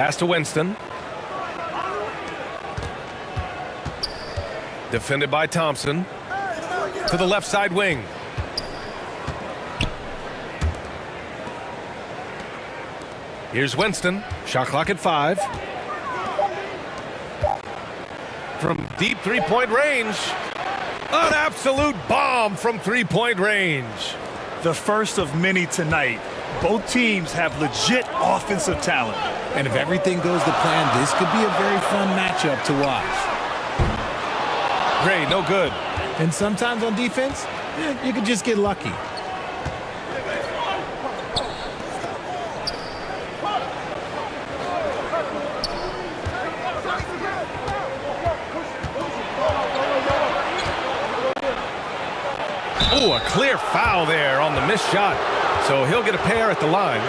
Pass to Winston. Defended by Thompson. To the left side wing. Here's Winston. Shot clock at 5. From deep three-point range. An absolute bomb from three-point range. The first of many tonight. Both teams have legit offensive talent. And if everything goes to plan, this could be a very fun matchup to watch. Gray, no good. And sometimes on defense, you could just get lucky. Oh, a clear foul there on the missed shot. So he'll get a pair at the line.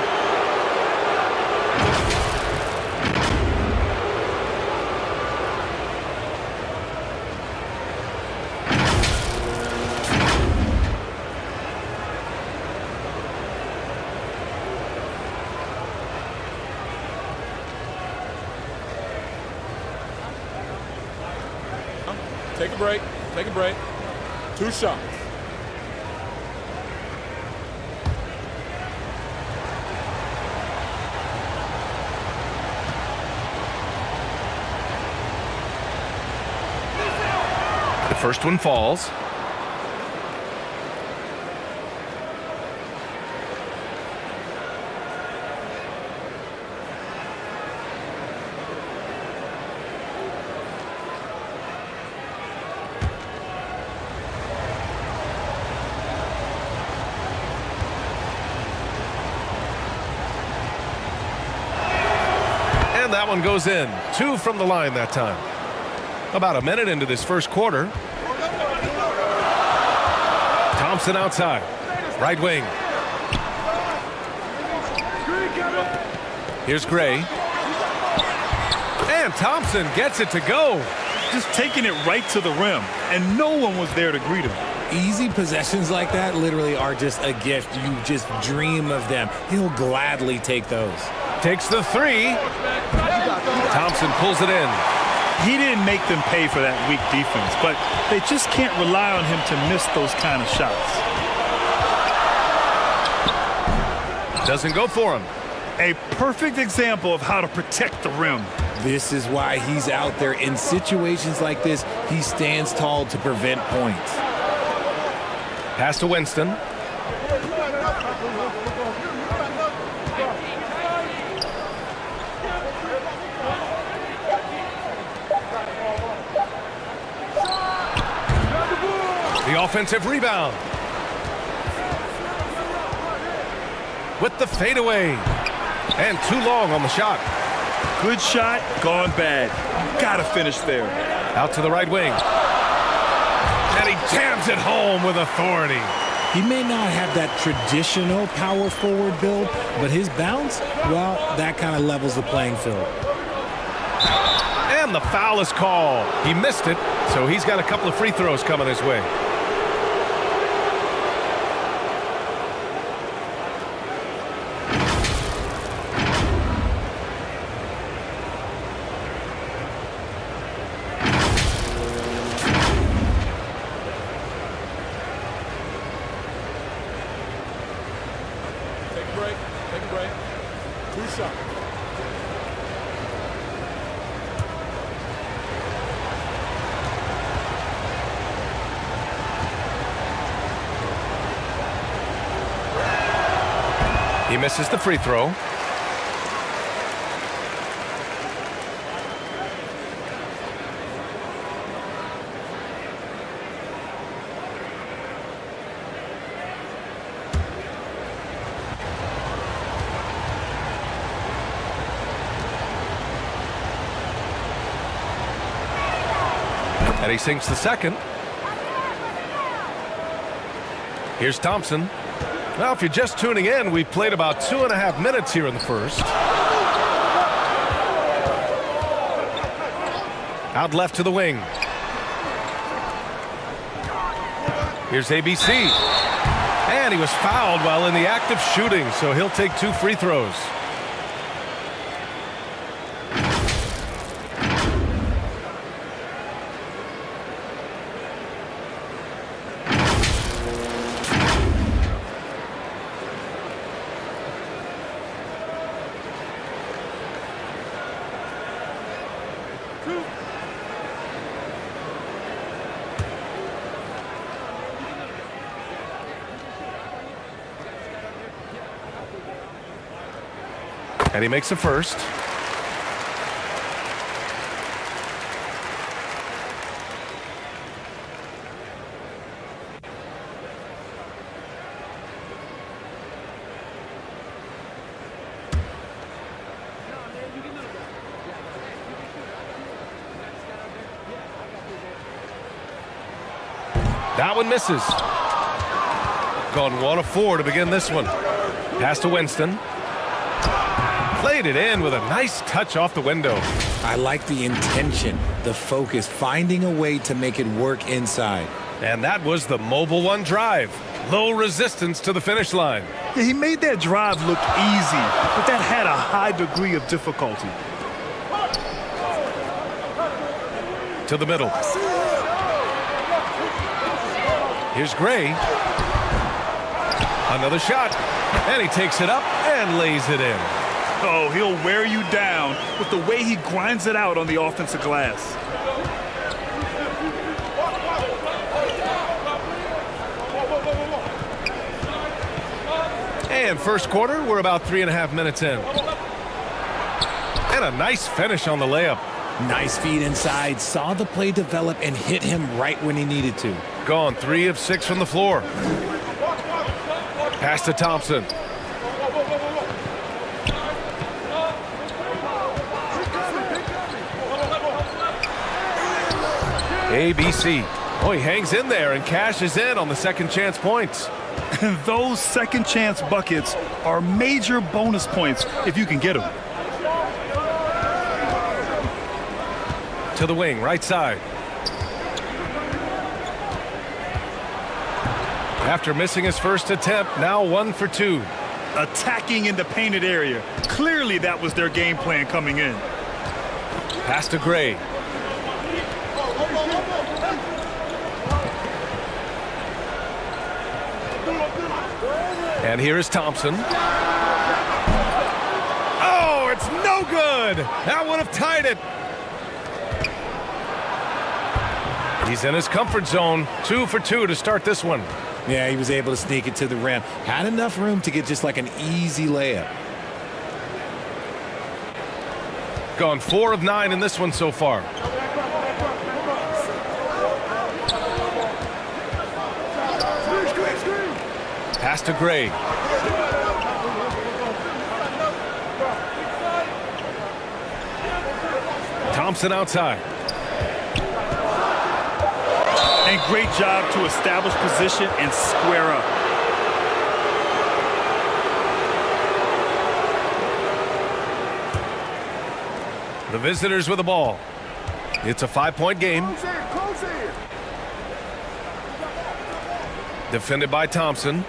Take a break. Take a break. 2 shots. The first one falls. And that one goes in. 2 from the line that time. About a minute into this first quarter. Thompson outside. Right wing. Here's Gray. And Thompson gets it to go. Just taking it right to the rim, and no one was there to greet him. Easy possessions like that literally are just a gift. You just dream of them. He'll gladly take those. Takes the 3. Thompson pulls it in. He didn't make them pay for that weak defense, but they just can't rely on him to miss those kind of shots. Doesn't go for him. A perfect example of how to protect the rim. This is why he's out there. In situations like this, he stands tall to prevent points. Pass to Winston. The offensive rebound. With the fadeaway. And too long on the shot. Good shot, gone bad. Gotta finish there. Out to the right wing. And he jams it home with authority. He may not have that traditional power forward build, but his bounce, well, that kind of levels the playing field. And the foul is called. He missed it, so he's got a couple of free throws coming his way. Take a break. 2 shots. He misses the free throw. And he sinks the second. Here's Thompson. Now, if you're just tuning in, we've played about 2.5 minutes here in the first. Out left to the wing. Here's ABC. And he was fouled while in the act of shooting, so he'll take 2 free throws. And he makes the first. That one misses. Gone 1 of 4 to begin this one. Pass to Winston. Played it in with a nice touch off the window. I like the intention, the focus, finding a way to make it work inside. And that was the Mobile One drive. Low resistance to the finish line. Yeah, he made that drive look easy, but that had a high degree of difficulty. To the middle. Here's Gray. Another shot. And he takes it up and lays it in. Oh, he'll wear you down with the way he grinds it out on the offensive glass. And first quarter, we're about 3.5 minutes in. And a nice finish on the layup. Nice feed inside, saw the play develop and hit him right when he needed to. Gone 3 of 6 from the floor. Pass to Thompson. ABC. Oh, he hangs in there and cashes in on the second chance points. And those second chance buckets are major bonus points if you can get them. To the wing, right side. After missing his first attempt, now 1 for 2. Attacking in the painted area. Clearly that was their game plan coming in. Pass to Gray. And here is Thompson. Oh, it's no good. That would have tied it. He's in his comfort zone. 2 for 2 to start this one. Yeah, he was able to sneak it to the rim. Had enough room to get just like an easy layup. Gone 4 of 9 in this one so far. Pass to Gray. Thompson outside. And great job to establish position and square up. The visitors with the ball. It's a 5-point game. Defended by Thompson.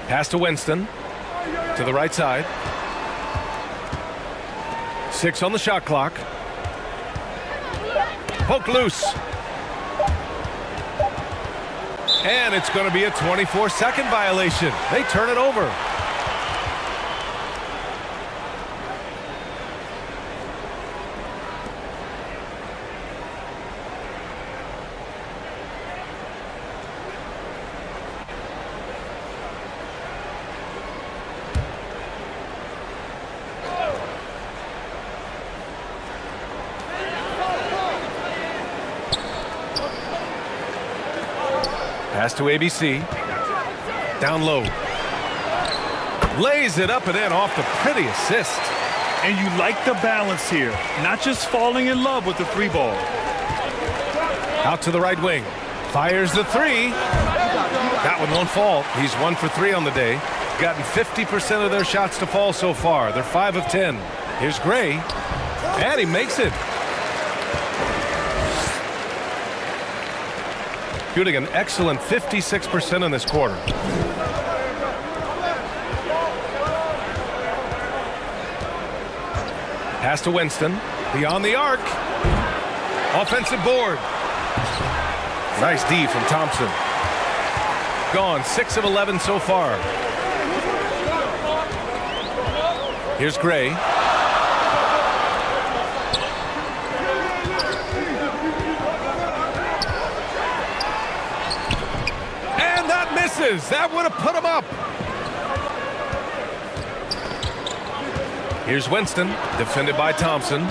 Pass to Winston. To the right side. 6 on the shot clock. Poke loose. And it's going to be a 24-second violation. They turn it over. Pass to ABC. Down low. Lays it up and in off the pretty assist. And you like the balance here. Not just falling in love with the 3 ball. Out to the right wing. Fires the 3. That one won't fall. He's 1 for 3 on the day. Gotten 50% of their shots to fall so far. They're 5 of 10. Here's Gray. And he makes it. Shooting an excellent 56% in this quarter. Pass to Winston. Beyond the arc. Offensive board. Nice D from Thompson. Gone 6 of 11 so far. Here's Gray. That would have put him up. Here's Winston, defended by Thompson.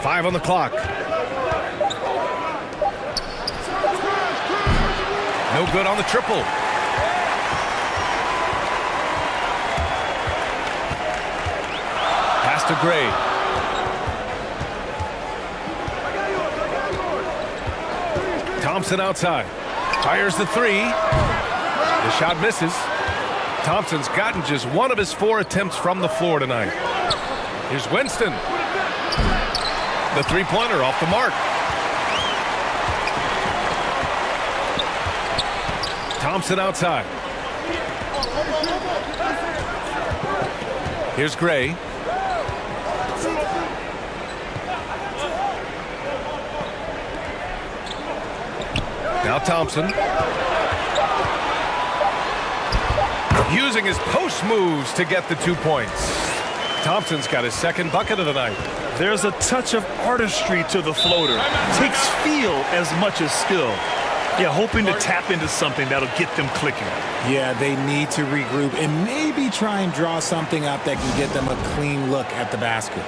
Five on the clock. No good on the triple. Pass to Gray. Thompson outside. Fires the three. The shot misses. Thompson's gotten just one of his 4 attempts from the floor tonight. Here's Winston. The three-pointer off the mark. Thompson outside. Here's Gray. Now Thompson. Using his post moves to get the 2 points. Thompson's got his second bucket of the night. There's a touch of artistry to the floater. Takes feel as much as skill. Yeah, hoping to tap into something that'll get them clicking. Yeah, they need to regroup and maybe try and draw something up that can get them a clean look at the basket.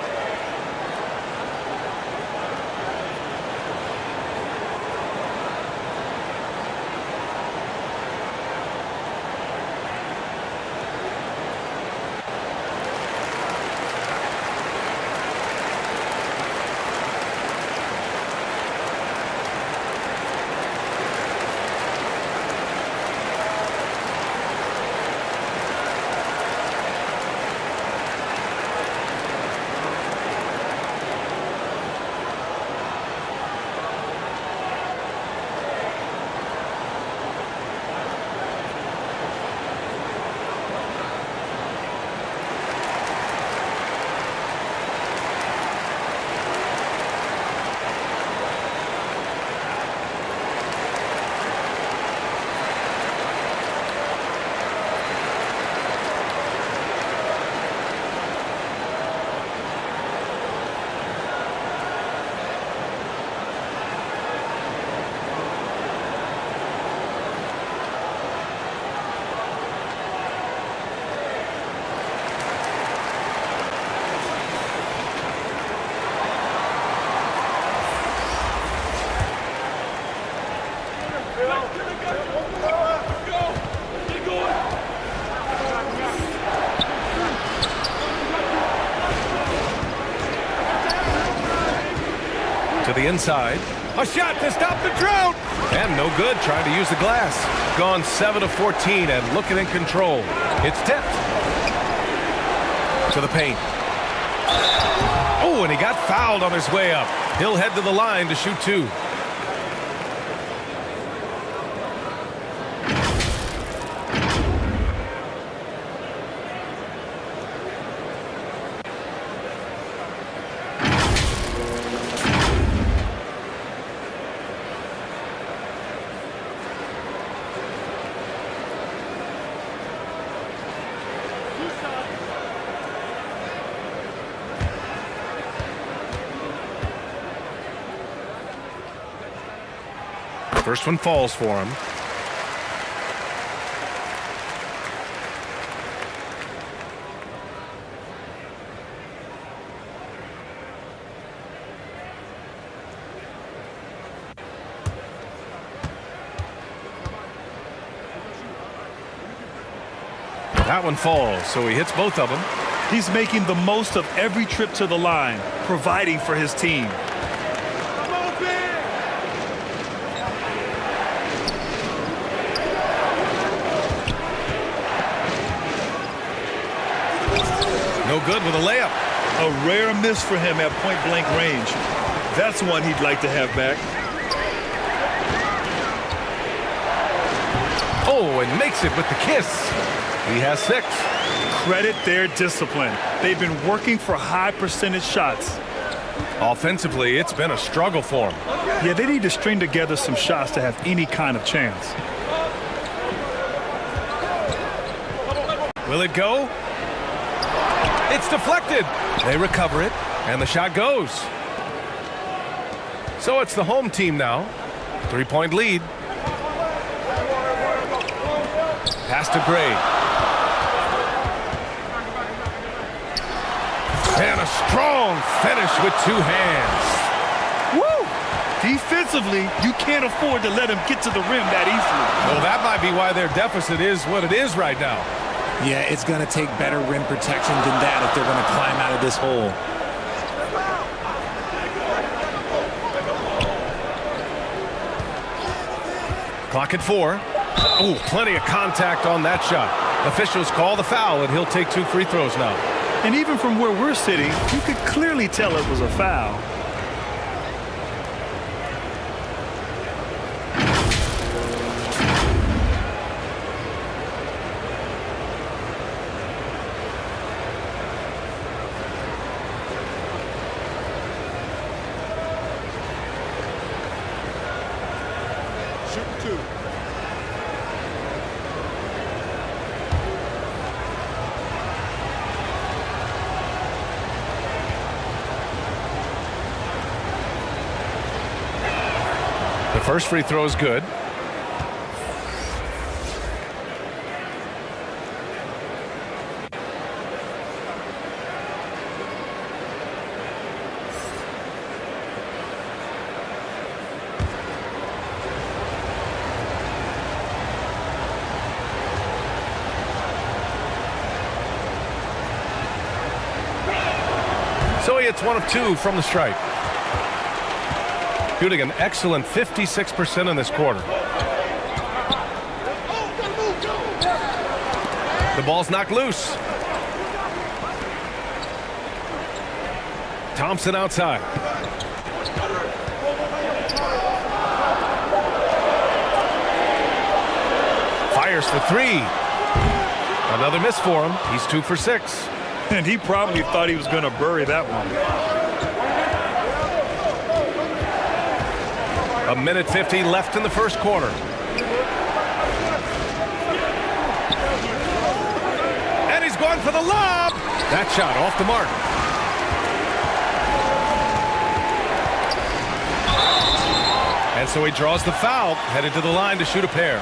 To the inside. A shot to stop the drought. And no good, trying to use the glass. Gone 7 of 14 and looking in control. It's tipped. To the paint. Oh, and he got fouled on his way up. He'll head to the line to shoot 2. First one falls for him. That one falls, so he hits both of them. He's making the most of every trip to the line, providing for his team. No good with a layup. A rare miss for him at point-blank range. That's one he'd like to have back. Oh, and makes it with the kiss. He has 6. Credit their discipline. They've been working for high percentage shots. Offensively, it's been a struggle for him. Yeah, they need to string together some shots to have any kind of chance. Will it go? It's deflected. They recover it, and the shot goes. So it's the home team now. 3-point lead. Pass to Gray. And a strong finish with 2 hands. Woo! Defensively, you can't afford to let him get to the rim that easily. Well, that might be why their deficit is what it is right now. Yeah, it's going to take better rim protection than that if they're going to climb out of this hole. Clock at 4. Oh, plenty of contact on that shot. Officials call the foul, and he'll take 2 free throws now. And even from where we're sitting, you could clearly tell it was a foul. Shoot 2. The first free throw is good. So he hits 1 of 2 from the stripe. Shooting an excellent 56% in this quarter. The ball's knocked loose. Thompson outside. Fires for 3. Another miss for him. He's 2 for 6. And he probably thought he was going to bury that one. A minute 50 left in the first quarter. And he's going for the lob. That shot off the mark. And so he draws the foul, headed to the line to shoot a pair.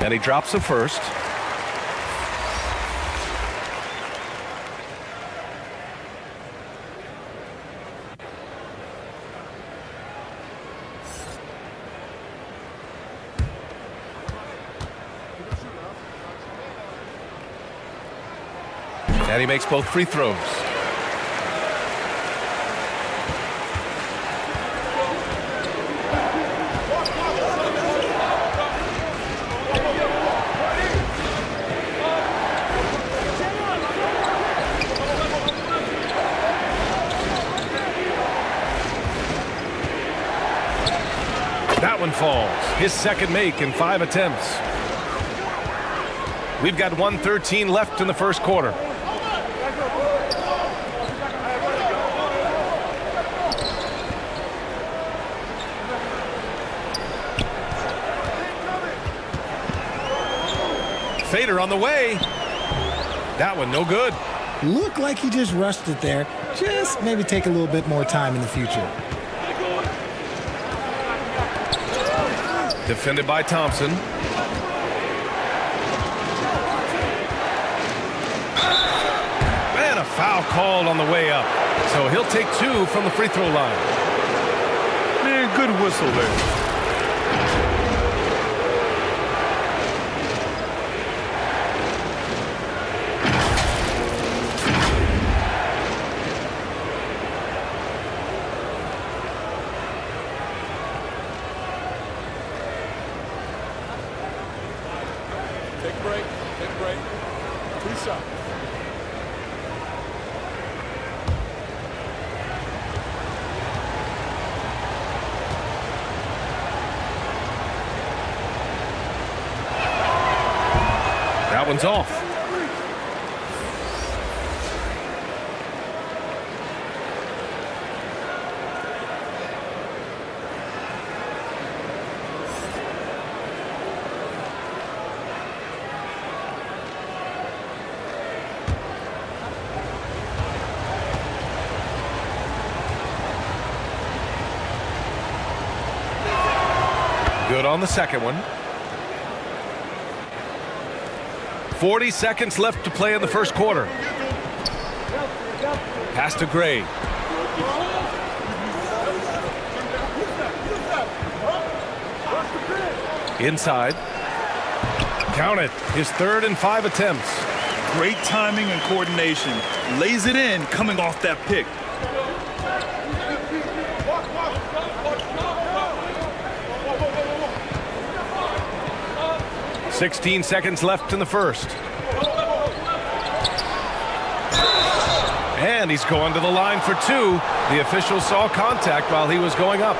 And he drops the first. And he makes both free throws. That one falls. His second make in 5 attempts. We've got 1:13 left in the first quarter. Fader on the way. That one no good. Looked like he just rushed it there. Just maybe take a little bit more time in the future. Defended by Thompson. And a foul called on the way up. So he'll take 2 from the free throw line. Man, good whistle there. Take a break. Take a break. 2 shots. That one's off. Good on the second one. 40 seconds left to play in the first quarter. Pass to Gray. Inside. Count it. His 3rd and 5 attempts. Great timing and coordination. Lays it in coming off that pick. "16 seconds left in the first. And he's going to the line for 2. The official saw contact while he was going up.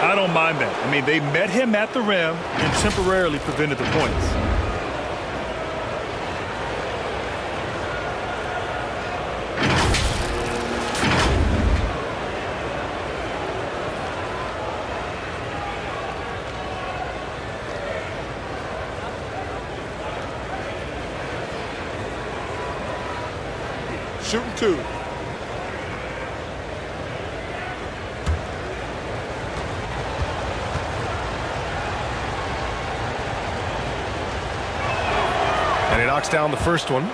I don't mind that. I mean, they met him at the rim and temporarily prevented the points. Shooting 2. And he knocks down the first one.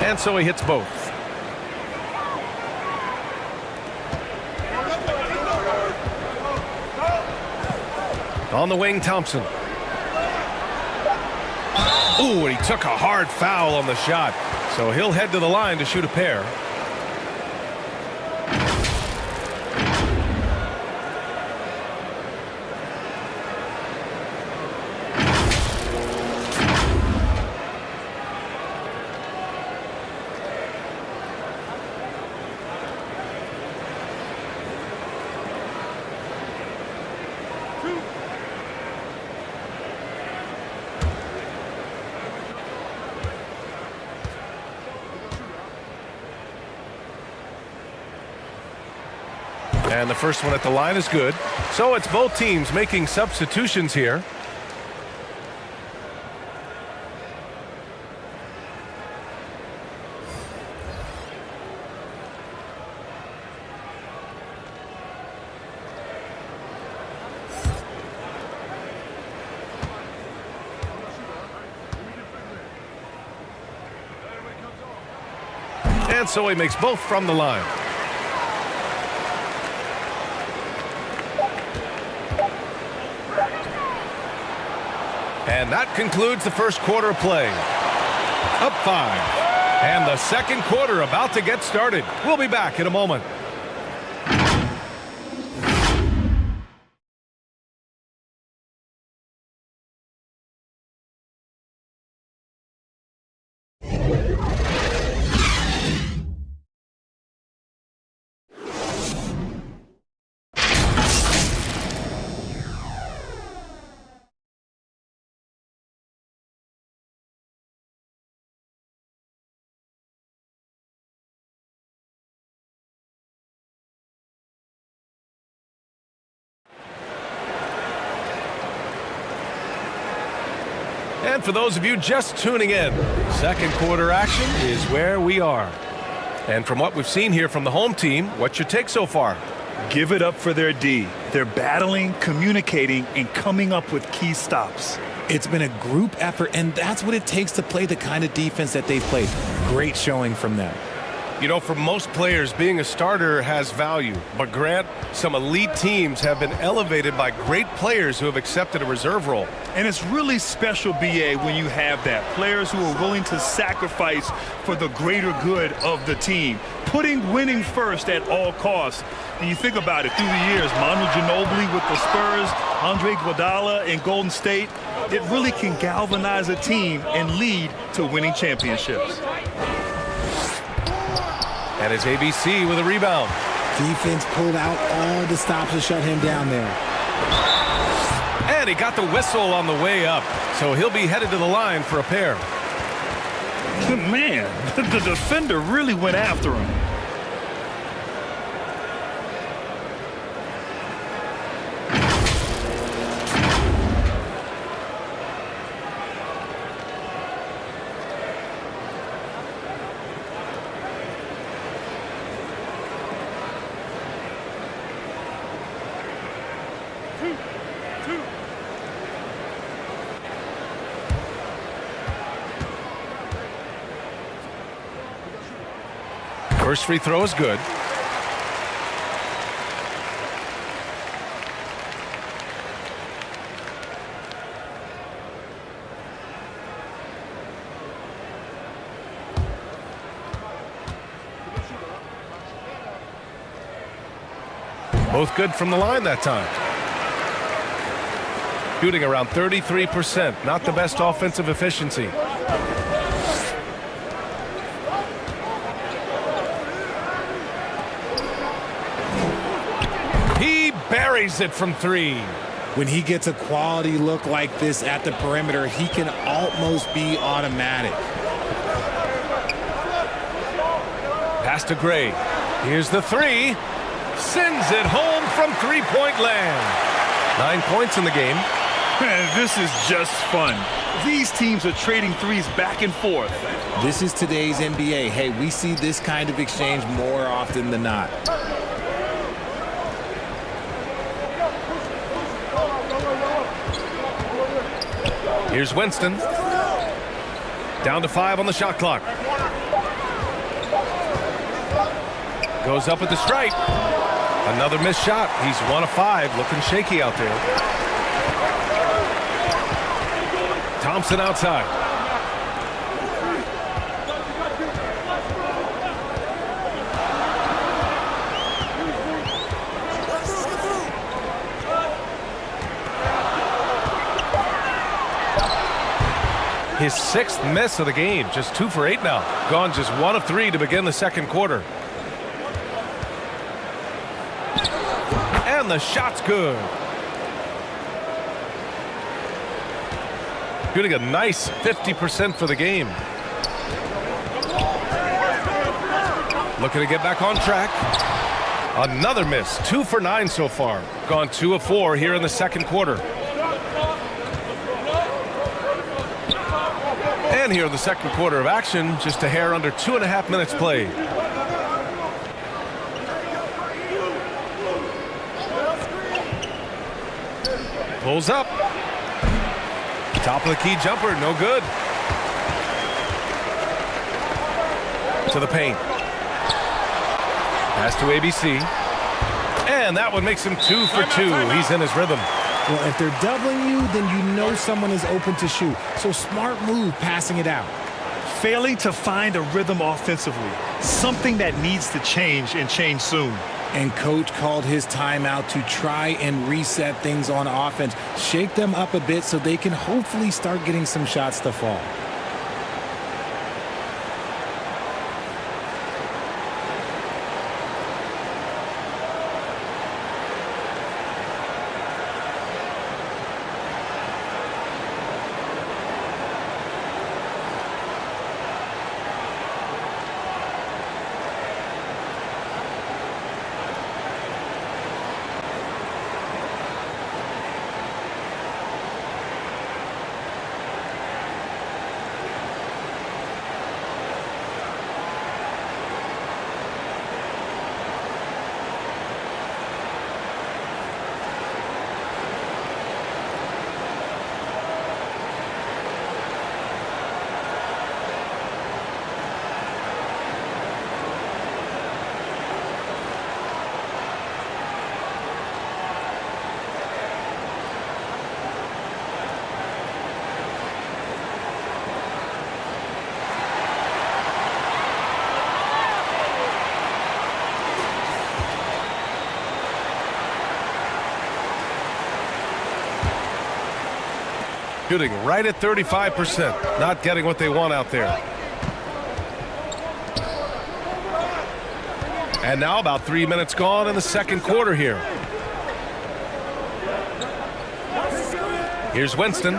And so he hits both. On the wing, Thompson. Ooh, and he took a hard foul on the shot. So he'll head to the line to shoot a pair. And the first one at the line is good. So it's both teams making substitutions here. And so he makes both from the line. And that concludes the first quarter of play. Up 5. And the second quarter about to get started. We'll be back in a moment. And for those of you just tuning in, second quarter action is where we are. And from what we've seen here from the home team, what's your take so far? Give it up for their D. They're battling, communicating, and coming up with key stops. It's been a group effort, and that's what it takes to play the kind of defense that they've played. Great showing from them. You know, for most players, being a starter has value. But Grant, some elite teams have been elevated by great players who have accepted a reserve role. And it's really special, BA, when you have that. Players who are willing to sacrifice for the greater good of the team. putting winning first at all costs. And you think about it, through the years, Manu Ginobili with the Spurs, Andre Iguodala in Golden State, it really can galvanize a team and lead to winning championships. And it's ABC with a rebound. Defense pulled out all the stops to shut him down there. And he got the whistle on the way up, so he'll be headed to the line for a pair. Man, the defender really went after him. First free throw is good. Both good from the line that time. Shooting around 33%, not the best offensive efficiency. He buries it from three. When he gets a quality look like this at the perimeter, he can almost be automatic. Pass to Gray. Here's the three. Sends it home from three-point land. 9 points in the game. This is just fun. These teams are trading threes back and forth. This is today's NBA. Hey, we see this kind of exchange more often than not. Here's Winston. Down to 5 on the shot clock. Goes up at the stripe. Another missed shot. He's 1 of 5. Looking shaky out there. Thompson outside. His 6th miss of the game. Just 2 for 8 now. Gone just 1 of 3 to begin the second quarter. And the shot's good. Shooting a nice 50% for the game. Looking to get back on track. Another miss. 2 for 9 so far. Gone 2 of 4 here in the second quarter. And here in the second quarter of action, just a hair under 2.5 minutes played. Pulls up. Top of the key jumper, no good. To the paint. Pass to ABC. And that one makes him 2 for 2. He's in his rhythm. Well, if they're doubling you, then you know someone is open to shoot. So smart move passing it out. Failing to find a rhythm offensively. Something that needs to change and change soon. And coach called his timeout to try and reset things on offense. Shake them up a bit so they can hopefully start getting some shots to fall. Shooting right at 35%. Not getting what they want out there. And now about 3 minutes gone in the second quarter here. Here's Winston.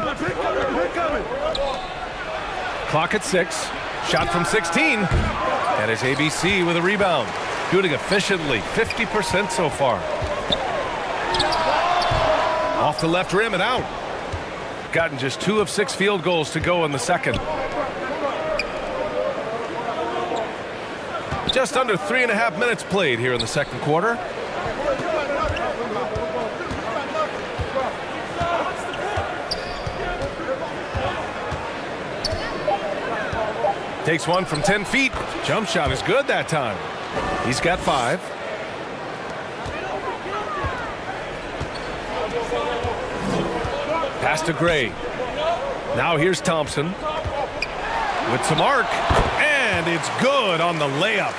Clock at 6. Shot from 16. And it's ABC with a rebound. Shooting efficiently, 50% so far. Off the left rim and out. Gotten just 2 of 6 field goals to go in the second. Just under 3.5 minutes played here in the second quarter. Takes one from 10 feet. Jump shot is good that time. He's got 5. Pass to Gray. Now here's Thompson. With some arc. And it's good on the layup.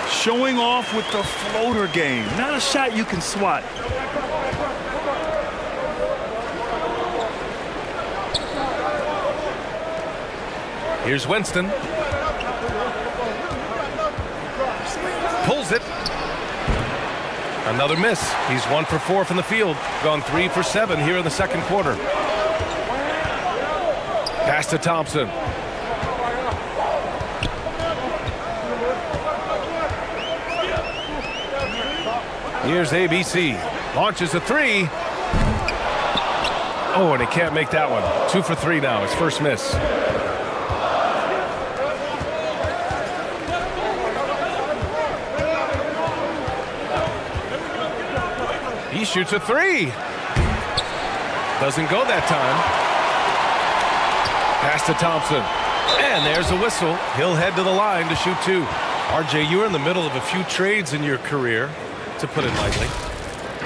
Showing off with the floater game. Not a shot you can swat. Here's Winston. Pulls it. Another miss. He's 1 for 4 from the field. Gone 3 for 7 here in the second quarter. Pass to Thompson. Here's ABC. Launches a 3. Oh, and he can't make that one. 2 for 3 now. His first miss. He shoots a 3. Doesn't go that time. Pass to Thompson. And there's a whistle. He'll head to the line to shoot 2. RJ, you were in the middle of a few trades in your career, to put it lightly.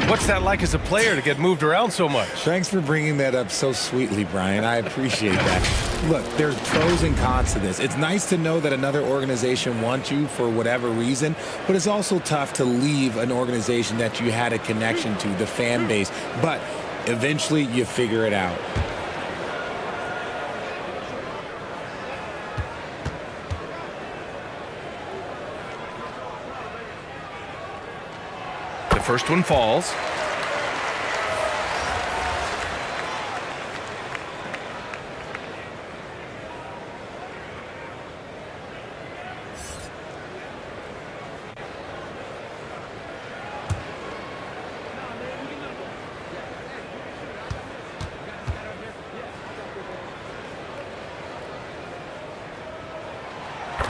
What's that like as a player to get moved around so much? Thanks for bringing that up so sweetly, Brian. I appreciate that. Look, there's pros and cons to this. It's nice to know that another organization wants you for whatever reason, but it's also tough to leave an organization that you had a connection to, the fan base. But eventually you figure it out. The first one falls.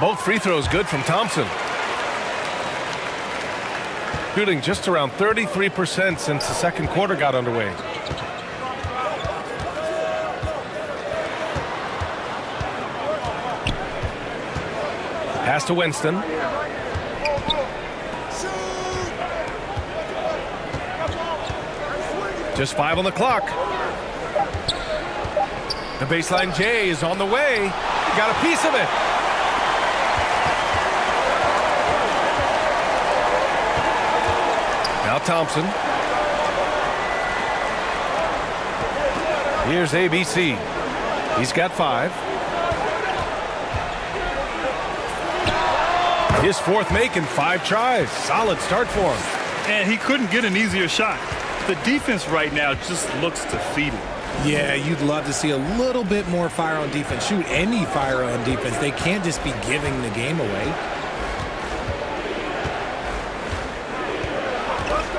Both free throws good from Thompson. Shooting just around 33% since the second quarter got underway. Pass to Winston. Just 5 on the clock. The baseline J is on the way. Got a piece of it. Now Thompson. Here's ABC. He's got 5. His fourth make in 5 tries. Solid start for him. And he couldn't get an easier shot. The defense right now just looks defeated. Yeah, you'd love to see a little bit more fire on defense. Shoot, any fire on defense. They can't just be giving the game away.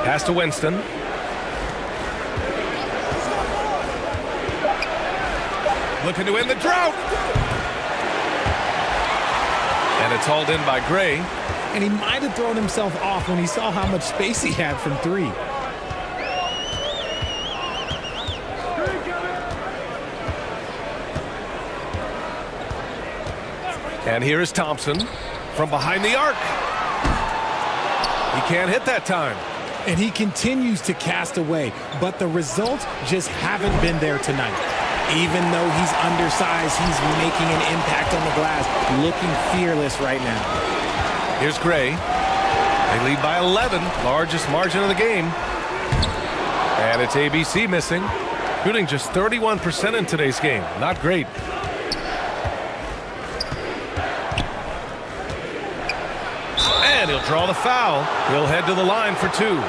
Pass to Winston. Looking to end the drought. And it's hauled in by Gray. And he might have thrown himself off when he saw how much space he had from 3. And here is Thompson from behind the arc. He can't hit that time. And he continues to cast away, but the results just haven't been there tonight. Even though he's undersized, he's making an impact on the glass, looking fearless right now. Here's Gray. They lead by 11, largest margin of the game. And it's ABC missing. Shooting just 31% in today's game. Not great. And he'll draw the foul. He'll head to the line for 2.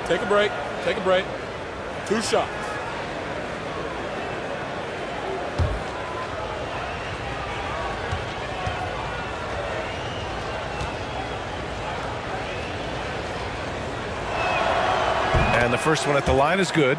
Take a break. Take a break. 2 shots. And the first one at the line is good.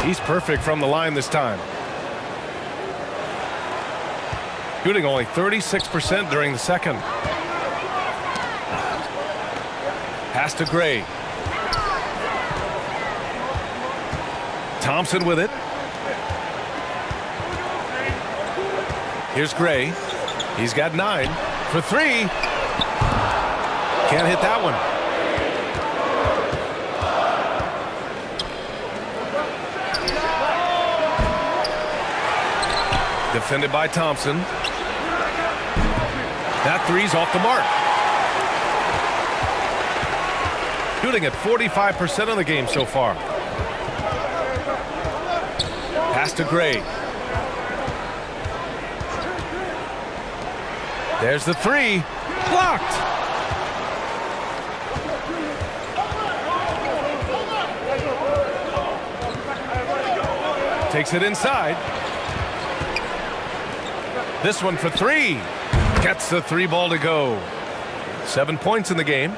He's perfect from the line this time. Shooting only 36% during the second. Pass to Gray. Thompson with it. Here's Gray. He's got 9 for 3. Can't hit that one. Defended by Thompson. That 3's off the mark. Shooting at 45% of the game so far. Pass to Gray. There's the 3. Blocked. Takes it inside. This one for 3. Gets the 3 ball to go. 7 points in the game.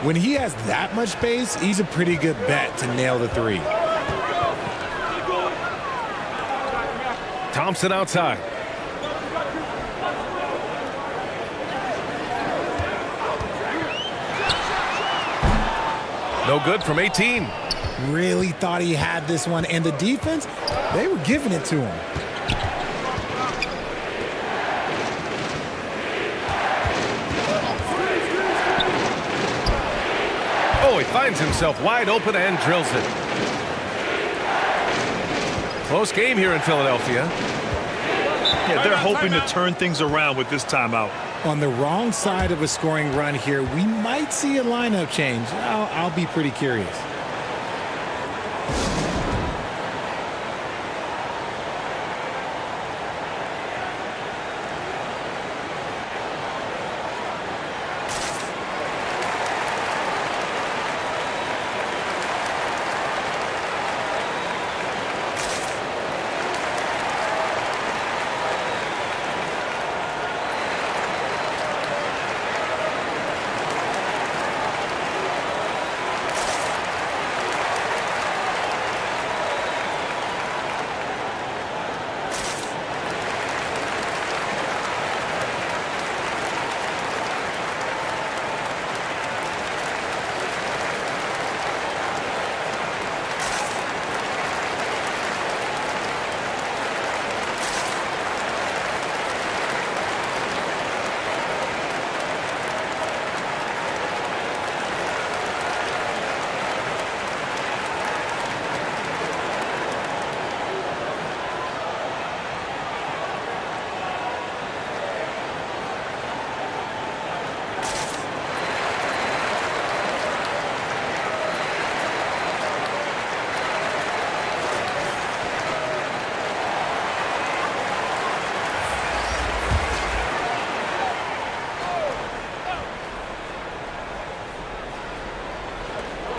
When he has that much space, he's a pretty good bet to nail the 3. Thompson outside. No good from 18. Really thought he had this one, and the defense, they were giving it to him. Oh, he finds himself wide open and drills it. Close game here in Philadelphia. Yeah, they're hoping to turn things around with this timeout. On the wrong side of a scoring run here, we might see a lineup change. I'll be pretty curious.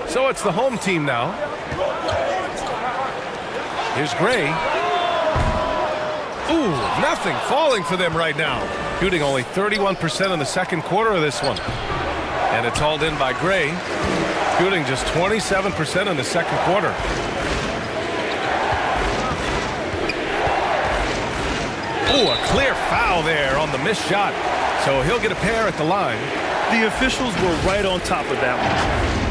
So it's the home team now. Here's Gray. Ooh, nothing falling for them right now. Shooting only 31% in the second quarter of this one. And it's hauled in by Gray. Shooting just 27% in the second quarter. Ooh, a clear foul there on the missed shot. So he'll get a pair at the line. The officials were right on top of that one.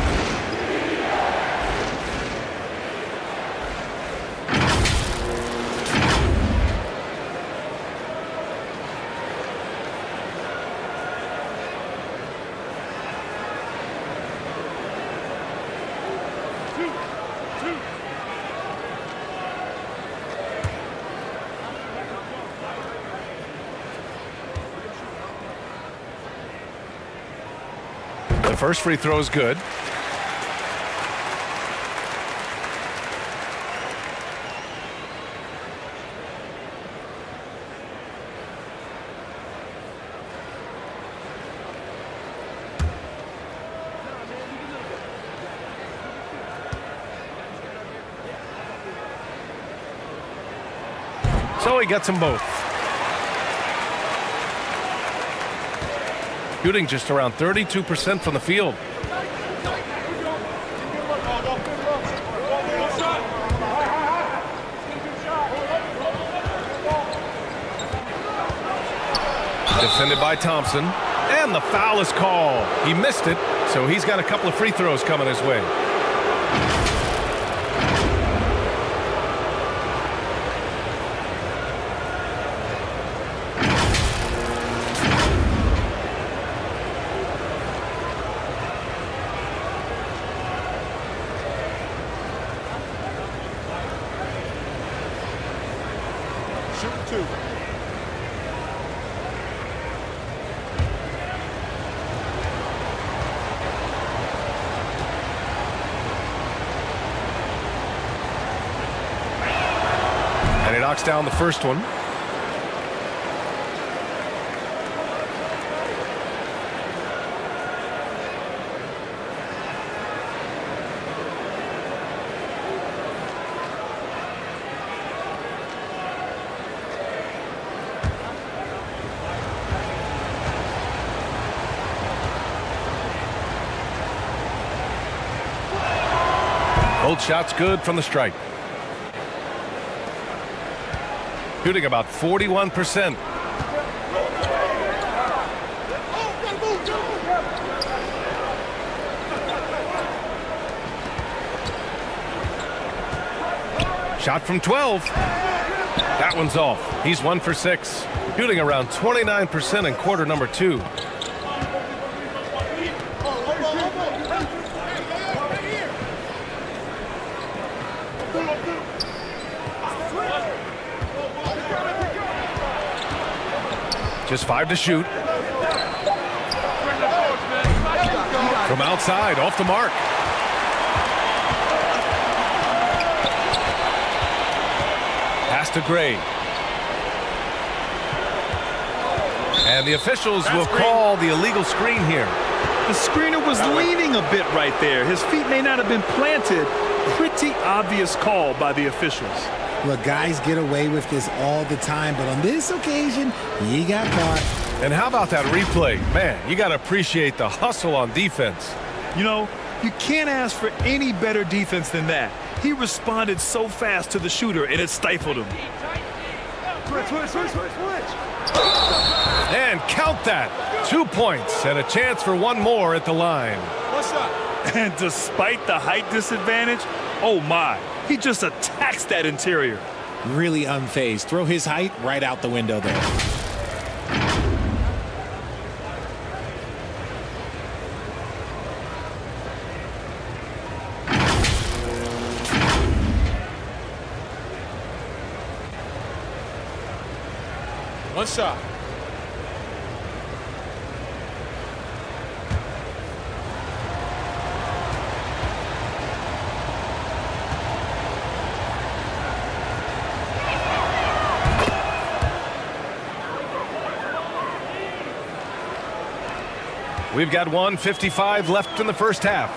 The first free throw is good. So he gets them both. Shooting just around 32% from the field. Defended by Thompson. And the foul is called. He missed it, so he's got a couple of free throws coming his way. And he knocks down the first one. Both shots good from the stripe. Shooting about 41%. Shot from 12. That one's off. He's 1 for 6. Shooting around 29% in quarter number 2. Just 5 to shoot. From outside, off the mark. Pass to Gray. And the officials will call the illegal screen here. The screener was leaning a bit right there. His feet may not have been planted. Pretty obvious call by the officials. Look, guys get away with this all the time, but on this occasion, he got caught. And how about that replay? Man, you got to appreciate the hustle on defense. You know, you can't ask for any better defense than that. He responded so fast to the shooter, and it stifled him. And count that. 2 points and a chance for one more at the line. What's up? And despite the height disadvantage, oh my, he just attacks that interior. Really unfazed. Throw his height right out the window there. One shot. We've got 1:55 left in the first half.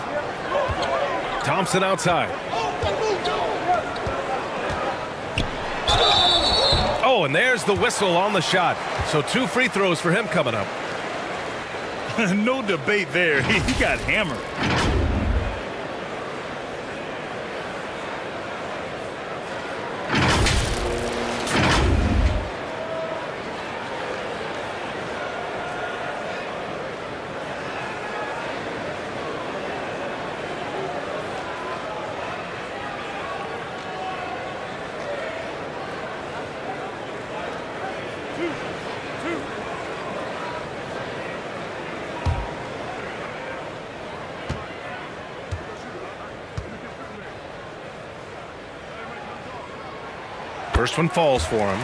Thompson outside. Oh, and there's the whistle on the shot. So 2 free throws for him coming up. No debate there. He got hammered. First one falls for him.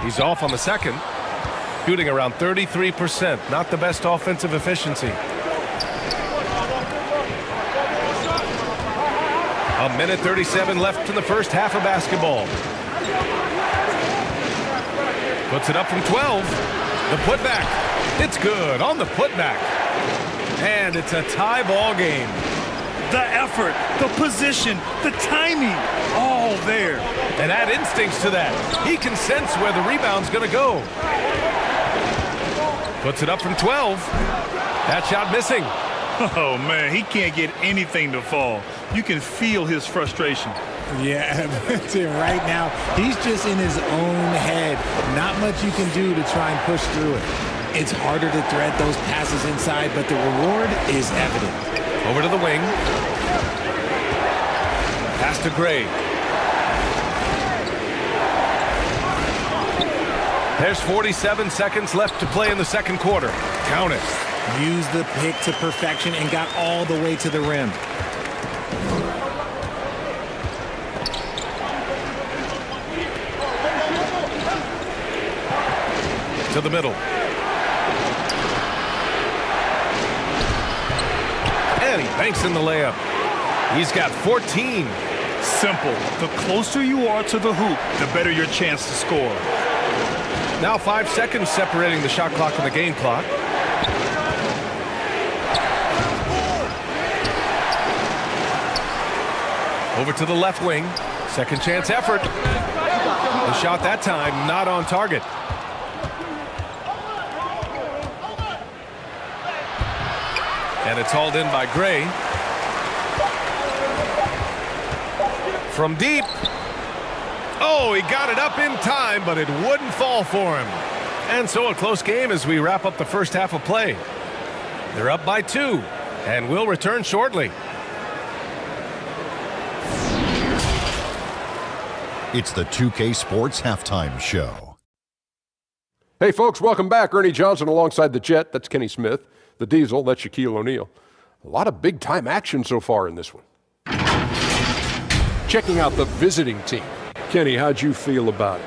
He's off on the second, shooting around 33%. Not the best offensive efficiency. A minute 37 left in the first half of basketball. Puts it up from 12. The putback. It's good on the putback. And it's a tie ball game. The effort, the position, the timing, all there. And add instincts to that. He can sense where the rebound's going to go. Puts it up from 12. That shot missing. Oh, man, he can't get anything to fall. You can feel his frustration. Yeah, right now, he's just in his own head. Not much you can do to try and push through it. It's harder to thread those passes inside, but the reward is evident. Over to the wing. Pass to Gray. There's 47 seconds left to play in the second quarter. Count it. Used the pick to perfection and got all the way to the rim. To the middle. And he banks in the layup. He's got 14. Simple. The closer you are to the hoop, the better your chance to score. Now 5 seconds separating the shot clock and the game clock. Over to the left wing. Second chance effort. The shot that time not on target. And it's hauled in by Gray. From deep. Oh, he got it up in time, but it wouldn't fall for him. And so a close game as we wrap up the first half of play. They're up by 2, and we'll return shortly. It's the 2K Sports Halftime Show. Hey, folks, welcome back. Ernie Johnson alongside the Jet. That's Kenny Smith. The Diesel, that's Shaquille O'Neal. A lot of big-time action so far in this one. Checking out the visiting team. Kenny, how'd you feel about it?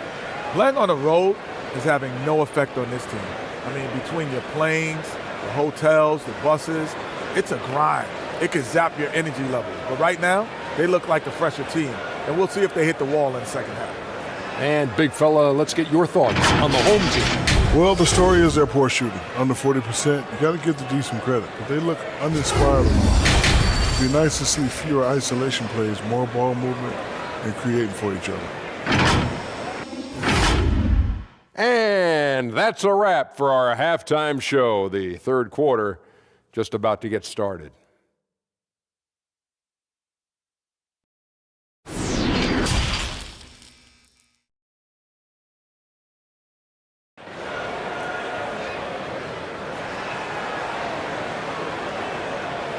Playing on the road is having no effect on this team. I mean, between your planes, the hotels, the buses, it's a grind. It can zap your energy level. But right now, they look like the fresher team. And we'll see if they hit the wall in the second half. And, big fella, let's get your thoughts on the home team. Well, the story is their poor shooting. Under 40%. You got to give the D some credit. But they look uninspired. It'd be nice to see fewer isolation plays, more ball movement, and creating for each other. And that's a wrap for our halftime show. The third quarter just about to get started.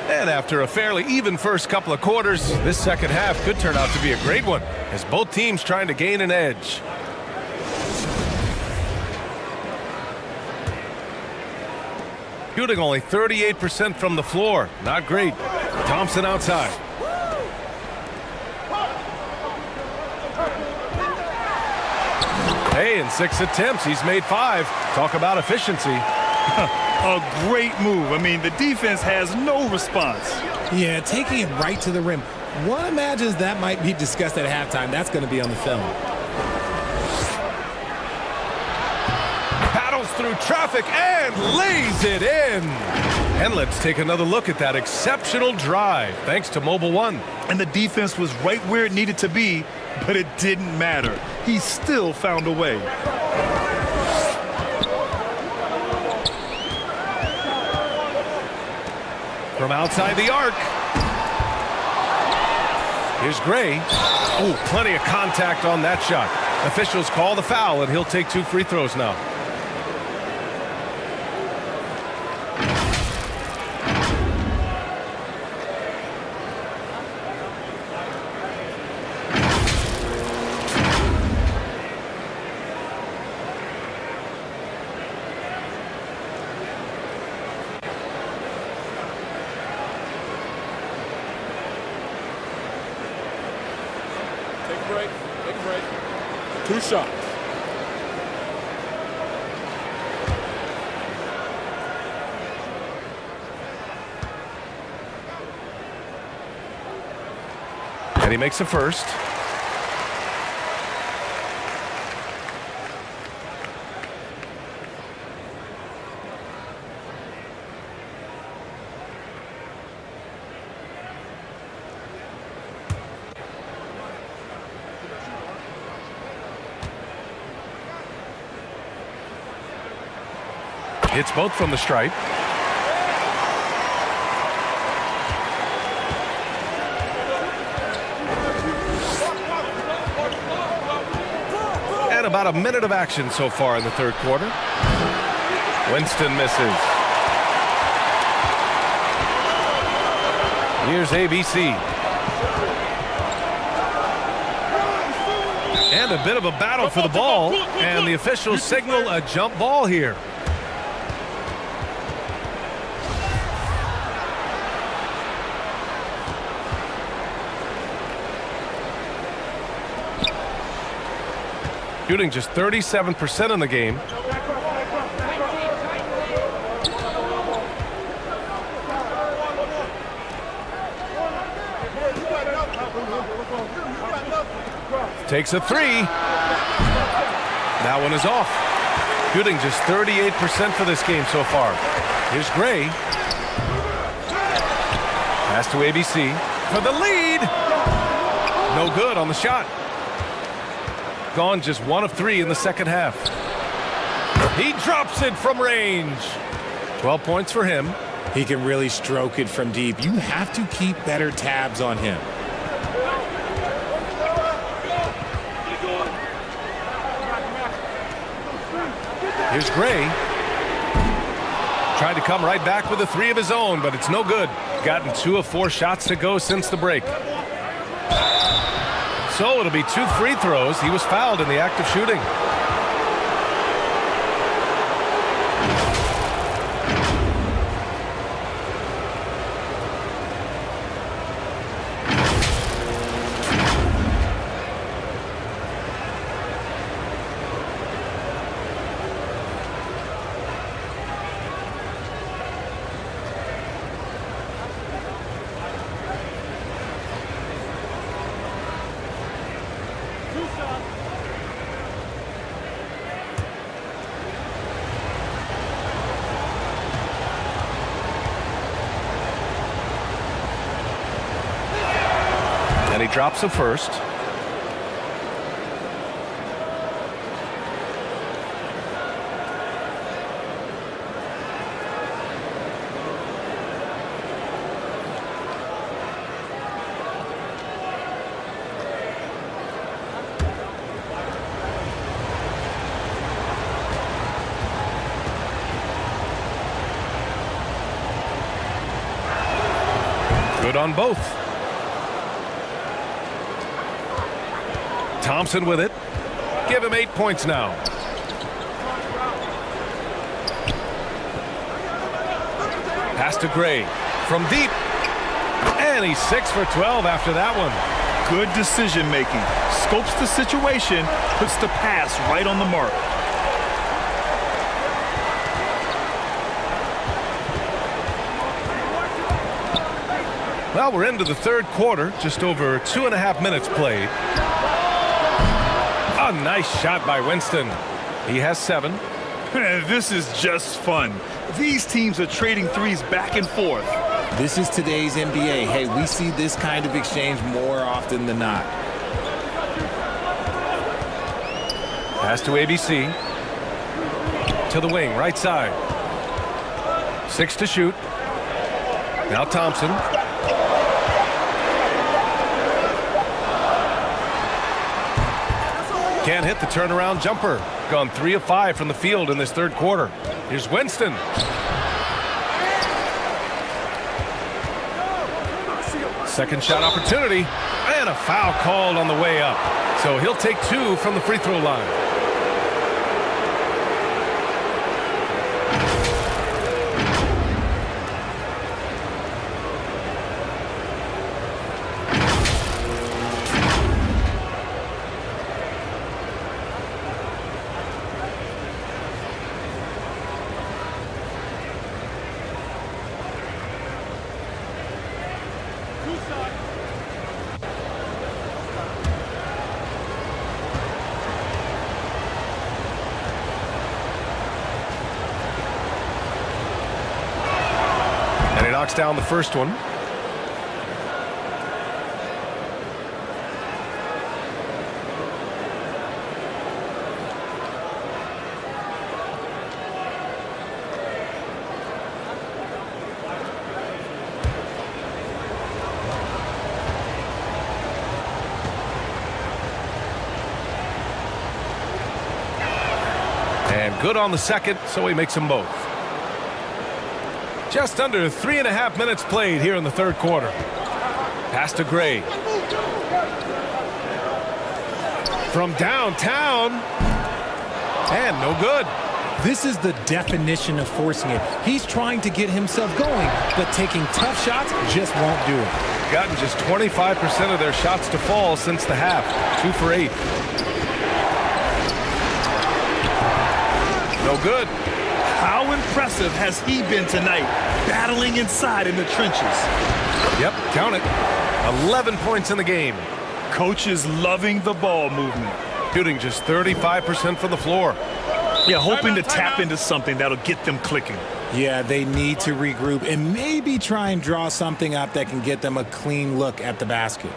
And after a fairly even first couple of quarters, this second half could turn out to be a great one as both teams trying to gain an edge. Shooting only 38% from the floor. Not great. Thompson outside. Hey, in 6 attempts, he's made 5. Talk about efficiency. A great move. I mean, the defense has no response. Yeah, taking it right to the rim. One imagines that might be discussed at halftime. That's going to be on the film. Paddles through traffic and lays it in. And let's take another look at that exceptional drive, thanks to Mobile One. And the defense was right where it needed to be, but it didn't matter. He still found a way. From outside the arc. Here's Gray. Oh, plenty of contact on that shot. Officials call the foul, and he'll take 2 free throws now. 2 shots. And he makes the first. Hits both from the stripe. And about a minute of action so far in the third quarter. Winston misses. Here's ABC. And a bit of a battle for the ball. And the officials signal a jump ball here. Shooting just 37% in the game. Takes a three. That one is off. Shooting just 38% for this game so far. Here's Gray. Pass to ABC for the lead. No good on the shot. Gone just 1 of 3 in the second half. He drops it from range. 12 points for him. He can really stroke it from deep. You have to keep better tabs on him. Here's Gray. Tried to come right back with a 3 of his own, but it's no good. Gotten 2 of 4 shots to go since the break. So it'll be 2 free throws. He was fouled in the act of shooting. And he drops the first. Good on both. Thompson with it. Give him 8 points now. Pass to Gray from deep. And he's 6 for 12 after that one. Good decision making. Scopes the situation, puts the pass right on the mark. Well, we're into the third quarter. Just over 2.5 minutes played. A nice shot by Winston. He has 7. This is just fun. These teams are trading threes back and forth. This is today's NBA. Hey, we see this kind of exchange more often than not. Pass to ABC. To the wing, right side. 6 to shoot. Now Thompson. Can't hit the turnaround jumper. Gone 3 of 5 from the field in this third quarter. Here's Winston. Second shot opportunity. And a foul called on the way up. So he'll take 2 from the free throw line. knocks down the first one. And good on the second, so he makes them both. Just under 3.5 minutes played here in the third quarter. Pass to Gray. From downtown. And no good. This is the definition of forcing it. He's trying to get himself going, but taking tough shots just won't do it. Gotten just 25% of their shots to fall since the half. 2 for 8. No good. How impressive has he been tonight, battling inside in the trenches? Yep, count it. 11 points in the game. Coach is loving the ball movement. Shooting just 35% from the floor. Yeah, hoping to tap into something that'll get them clicking. Yeah, they need to regroup and maybe try and draw something up that can get them a clean look at the basket.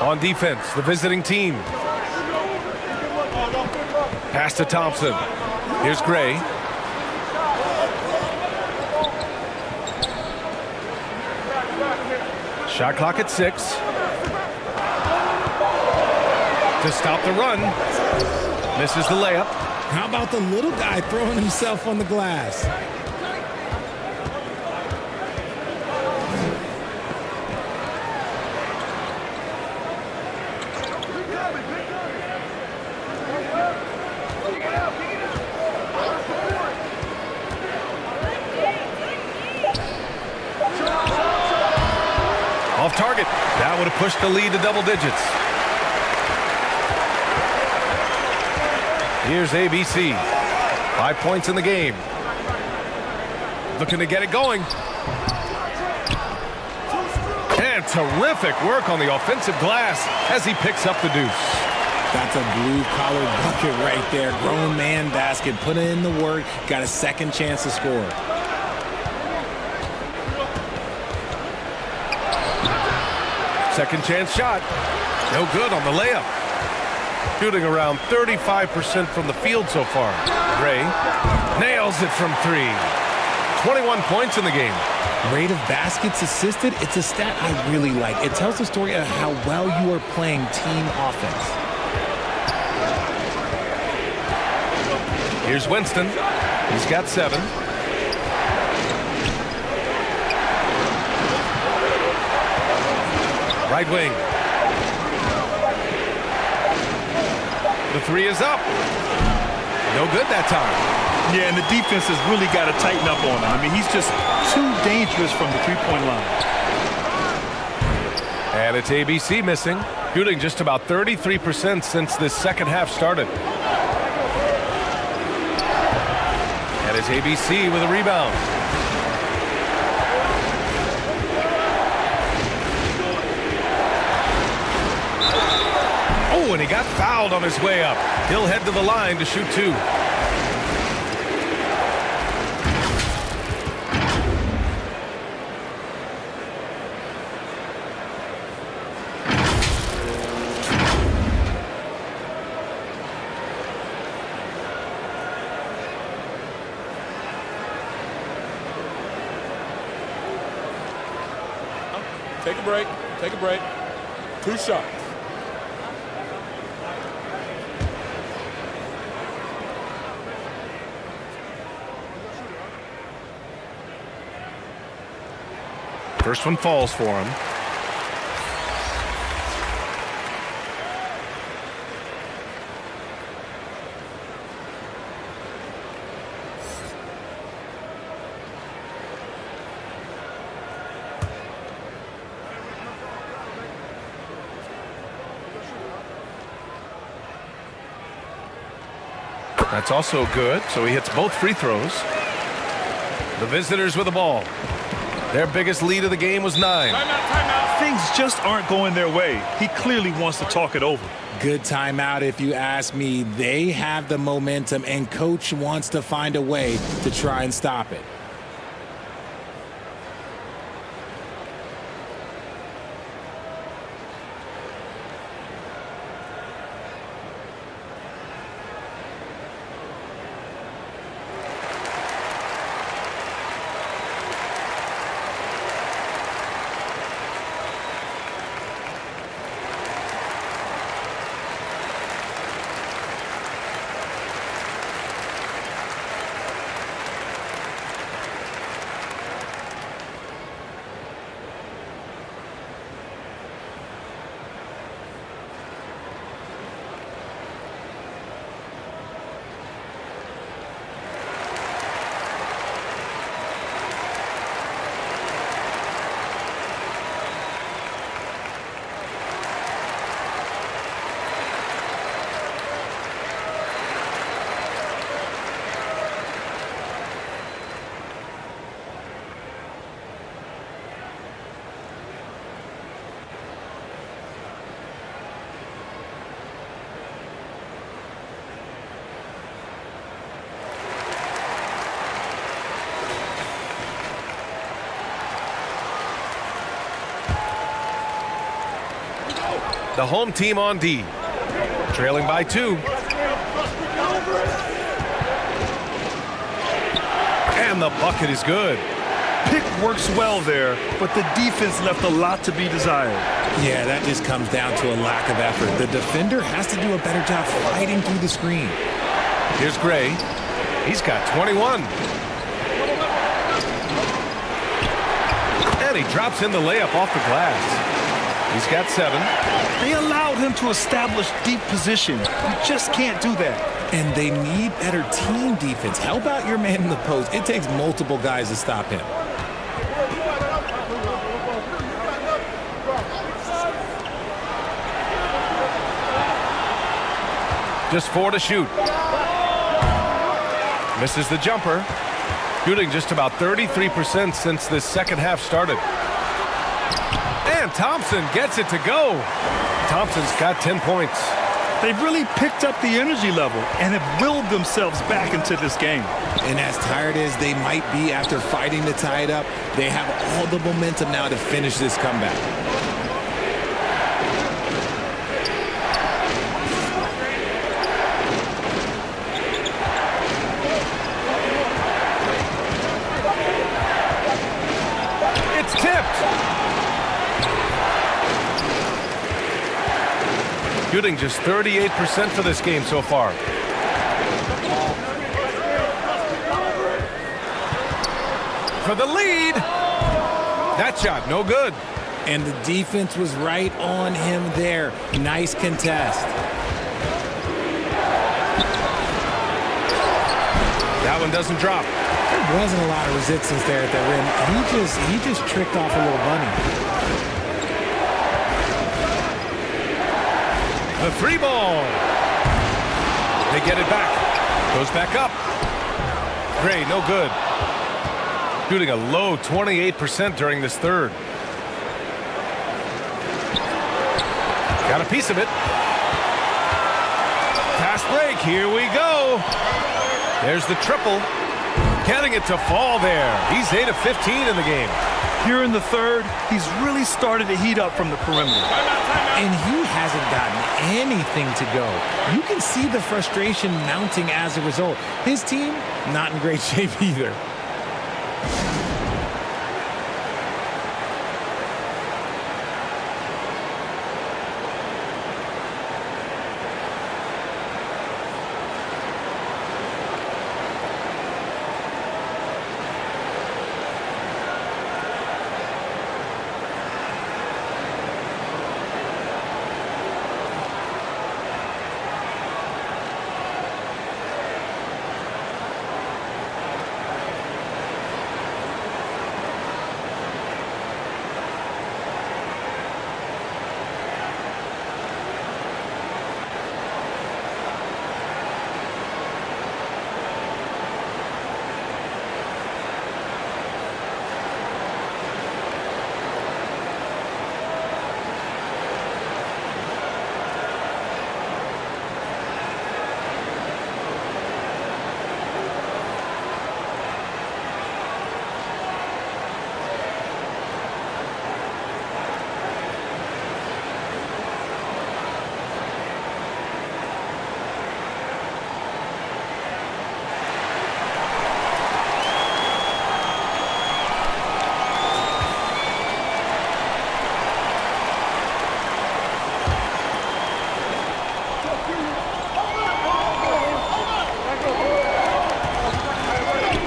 On defense, the visiting team. Pass to Thompson. Here's Gray. Shot clock at 6. To stop the run. Misses the layup. How about the little guy throwing himself on the glass? Off target. That would have pushed the lead to double digits. Here's ABC. 5 points in the game. Looking to get it going. And terrific work on the offensive glass as he picks up the deuce. That's a blue-collar bucket right there. Grown man basket. Put in the work. Got a second chance to score. Second chance shot. No good on the layup. Shooting around 35% from the field so far. Gray nails it from 3. 21 points in the game. Rate of baskets assisted, it's a stat I really like. It tells the story of how well you are playing team offense. Here's Winston. He's got 7. Right wing. The 3 is up. No good that time. Yeah, and the defense has really got to tighten up on him. I mean, he's just too dangerous from the three-point line. And it's ABC missing. Shooting just about 33% since this second half started. And it's ABC with a rebound. Oh, and he got fouled on his way up. He'll head to the line to shoot 2. Take a break. Take a break. 2 shots. First one falls for him. That's also good, so he hits both free throws. The visitors with the ball. Their biggest lead of the game was 9. Timeout. Things just aren't going their way. He clearly wants to talk it over. Good timeout if you ask me. They have the momentum, and coach wants to find a way to try and stop it. The home team on D, trailing by 2. And the bucket is good. Pick works well there, but the defense left a lot to be desired. Yeah, that just comes down to a lack of effort. The defender has to do a better job fighting through the screen. Here's Gray. He's got 21. And he drops in the layup off the glass. He's got 7. They allowed him to establish deep position. You just can't do that. And they need better team defense. Help out your man in the post. It takes multiple guys to stop him. Just 4 to shoot. Misses the jumper. Shooting just about 33% since this second half started. And Thompson gets it to go. Thompson's got 10 points. They've really picked up the energy level and have willed themselves back into this game. And as tired as they might be after fighting to tie it up, they have all the momentum now to finish this comeback. It's tipped. Shooting just 38% for this game so far. For the lead. That shot, no good. And the defense was right on him there. Nice contest. That one doesn't drop. There wasn't a lot of resistance there at the rim. He just tricked off a little bunny. The 3 ball. They get it back. Goes back up. Gray, no good. Shooting a low 28% during this third. Got a piece of it. fast break. Here we go. There's the triple. Getting it to fall there. He's 8 of 15 in the game. Here in the third, he's really started to heat up from the perimeter. And he hasn't gotten anything to go. You can see the frustration mounting as a result. His team, not in great shape either.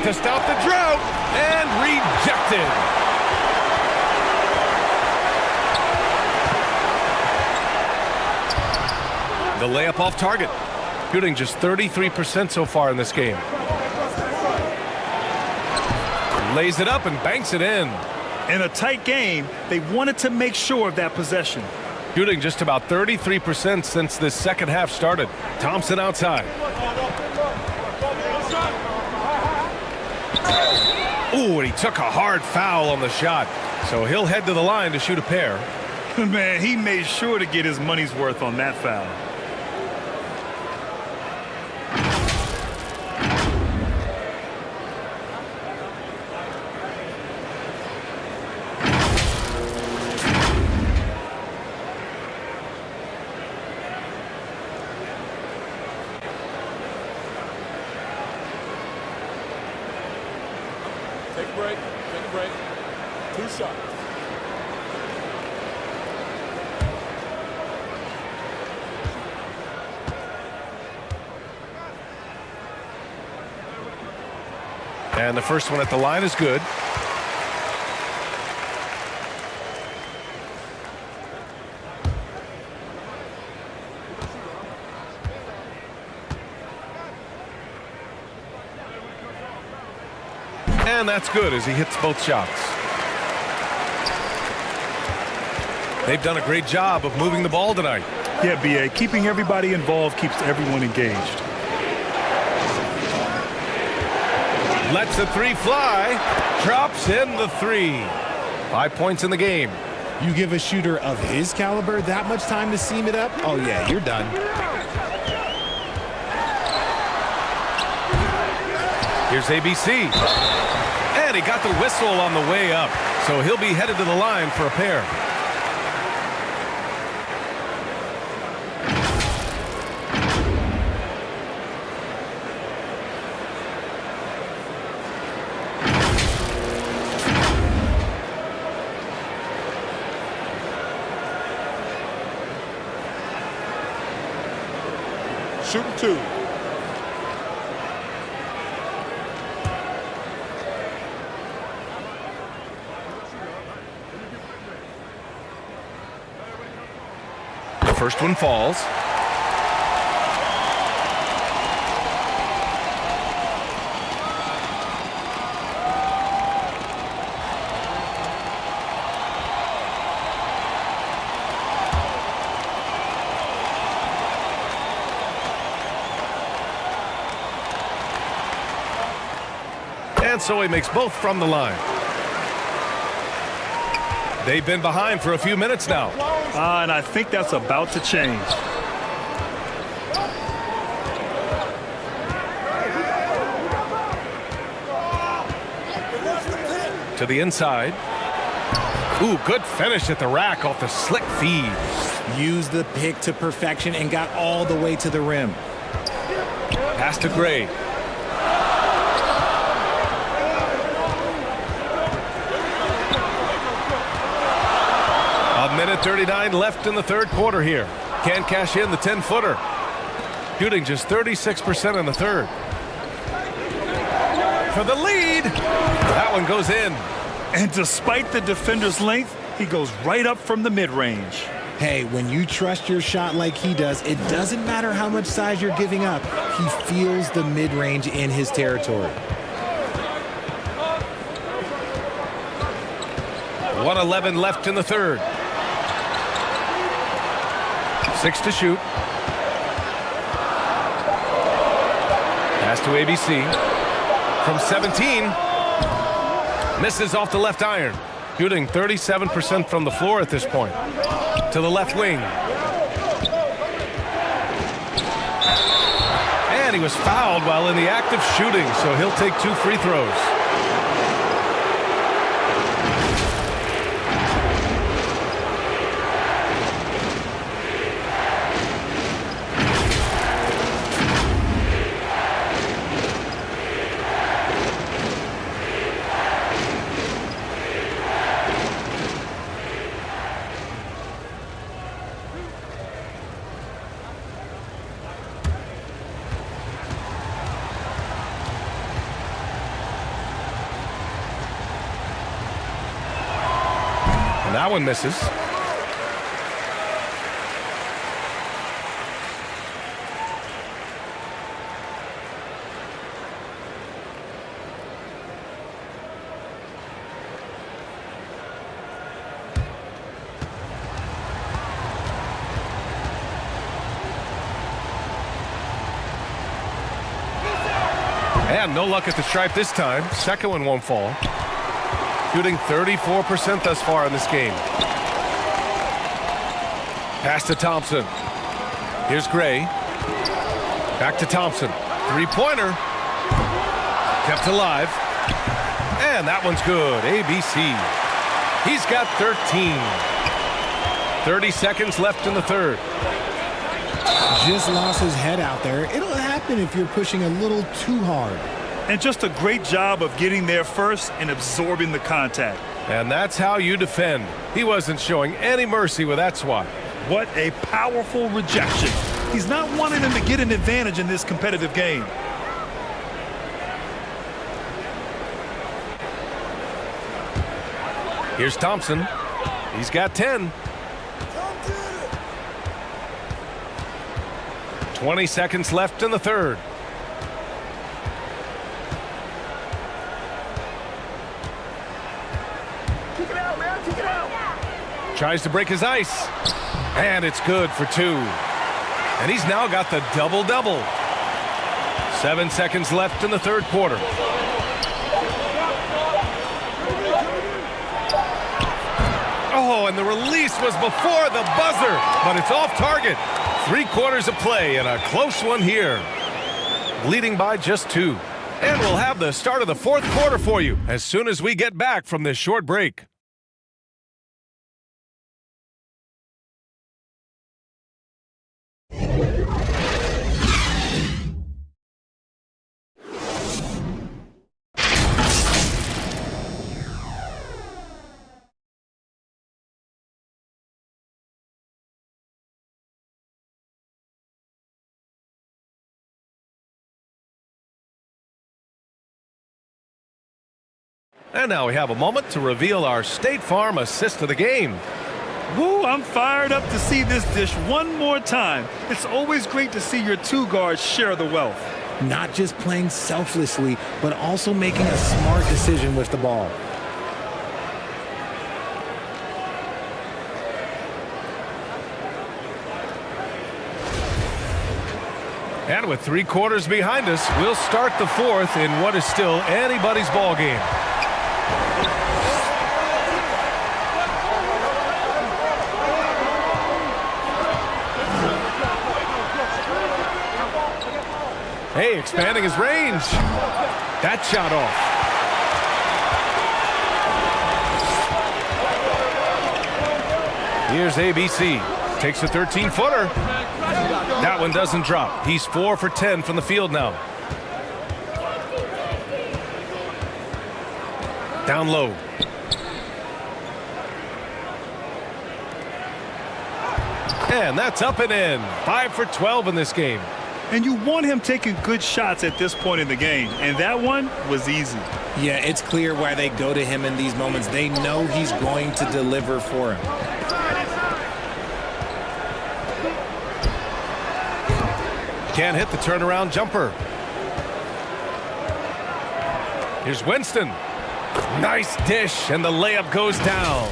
To stop the drought, and rejected. The layup off target. Shooting just 33% so far in this game. Lays it up and banks it in. In a tight game, they wanted to make sure of that possession. Shooting just about 33% since this second half started. Thompson outside. Ooh, and he took a hard foul on the shot. So he'll head to the line to shoot a pair. Man, he made sure to get his money's worth on that foul. Take a break. Take a break. 2 shots. And the first one at the line is good. And that's good as he hits both shots. They've done a great job of moving the ball tonight. Yeah, BA, keeping everybody involved keeps everyone engaged. Lets the three fly. Drops in the three. 5 points in the game. You give a shooter of his caliber that much time to seam it up? Oh, yeah, you're done. Here's ABC. And he got the whistle on the way up. So he'll be headed to the line for a pair. Shooting 2. The first one falls. And so he makes both from the line. They've been behind for a few minutes now. And I think that's about to change. To the inside. Ooh, good finish at the rack off the slick feed. Used the pick to perfection and got all the way to the rim. Pass to Gray. A minute 39 left in the third quarter here. Can't cash in the 10-footer. Shooting just 36% in the third. For the lead. That one goes in. And despite the defender's length, he goes right up from the mid-range. Hey, when you trust your shot like he does, it doesn't matter how much size you're giving up. He feels the mid-range in his territory. 1:11 left in the third. 6 to shoot. Pass to ABC. From 17. Misses off the left iron. Shooting 37% from the floor at this point. To the left wing. And he was fouled while in the act of shooting, so he'll take 2 free throws. That one misses. And no luck at the stripe this time. Second one won't fall. Shooting 34% thus far in this game. Pass to Thompson. Here's Gray. Back to Thompson. Three-pointer. Kept alive. And that one's good. ABC. He's got 13. 30 seconds left in the third. Just lost his head out there. It'll happen if you're pushing a little too hard. And just a great job of getting there first and absorbing the contact. And that's how you defend. He wasn't showing any mercy with that swat. What a powerful rejection. He's not wanting him to get an advantage in this competitive game. Here's Thompson. He's got 10. 20 seconds left in the third. Tries to break his ice. And it's good for 2. And he's now got the double-double. 7 seconds left in the third quarter. Oh, and the release was before the buzzer, but it's off target. 3 quarters of play and a close one here. Leading by just 2. And we'll have the start of the fourth quarter for you as soon as we get back from this short break. And now we have a moment to reveal our State Farm assist of the game. Woo, I'm fired up to see this dish one more time. It's always great to see your 2 guards share the wealth. Not just playing selflessly, but also making a smart decision with the ball. And with 3 quarters behind us, we'll start the fourth in what is still anybody's ball game. Hey, expanding his range. That shot off. Here's ABC. Takes a 13-footer. That one doesn't drop. He's 4 for 10 from the field now. Down low. And that's up and in. 5 for 12 in this game. And you want him taking good shots at this point in the game. And that one was easy. Yeah, it's clear why they go to him in these moments. They know he's going to deliver for him. Can't hit the turnaround jumper. Here's Winston. Nice dish, and the layup goes down.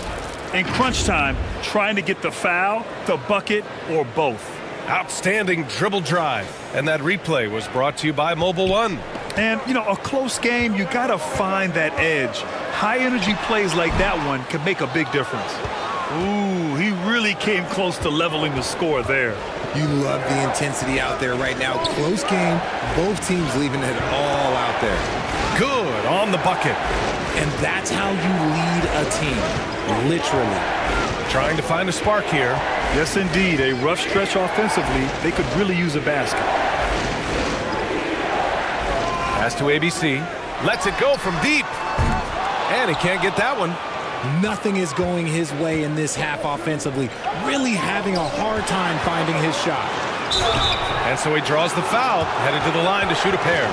In crunch time, trying to get the foul, the bucket, or both. Outstanding dribble drive. And that replay was brought to you by Mobile One. And, you know, a close game, you got to find that edge. High-energy plays like that one can make a big difference. Ooh, he really came close to leveling the score there. You love the intensity out there right now. Close game, both teams leaving it all out there. Good on the bucket. And that's how you lead a team, literally. Trying to find a spark here. Yes, indeed. A rough stretch offensively. They could really use a basket. Pass to ABC. Lets it go from deep. And he can't get that one. Nothing is going his way in this half offensively. Really having a hard time finding his shot. And so he draws the foul, headed to the line to shoot a pair.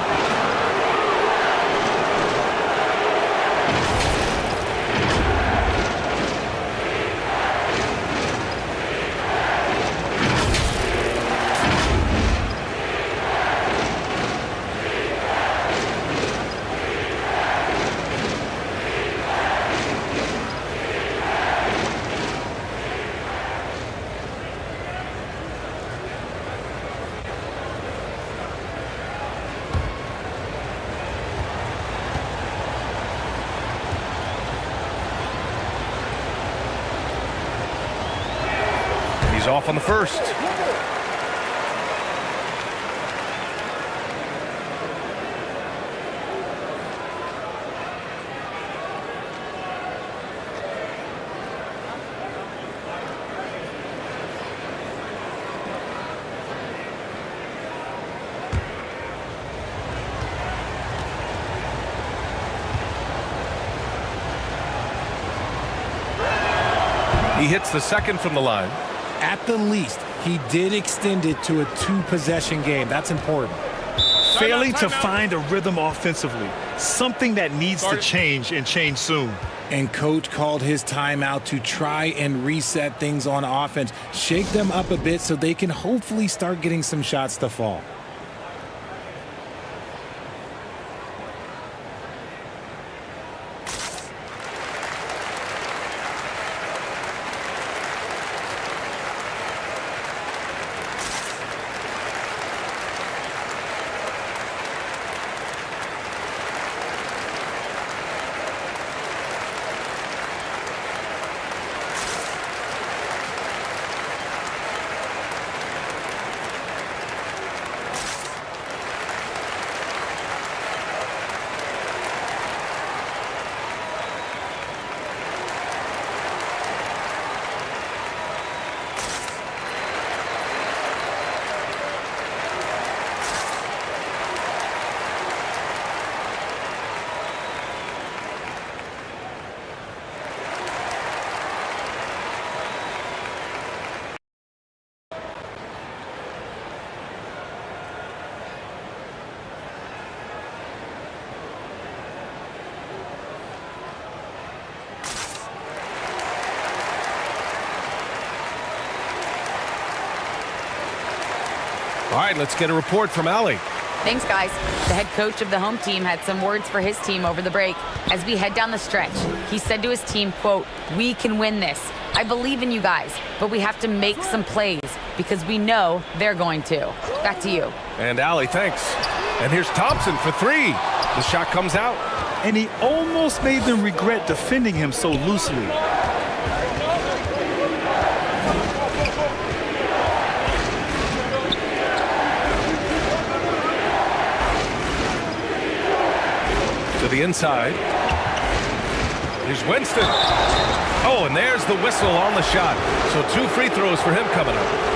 He's off on the first. He hits the second from the line. At the least, he did extend it to a 2-possession game. That's important. Failing to find a rhythm offensively. Something that needs to change and change soon. And coach called his timeout to try and reset things on offense. Shake them up a bit so they can hopefully start getting some shots to fall. All right, let's get a report from Allie. Thanks, guys. The head coach of the home team had some words for his team over the break. As we head down the stretch, he said to his team, quote, "We can win this. I believe in you guys, but we have to make some plays because we know they're going to." Back to you. And Allie, thanks. And here's Thompson for three. The shot comes out. And he almost made them regret defending him so loosely. To the inside. Here's Winston. Oh, and there's the whistle on the shot. So 2 free throws for him coming up.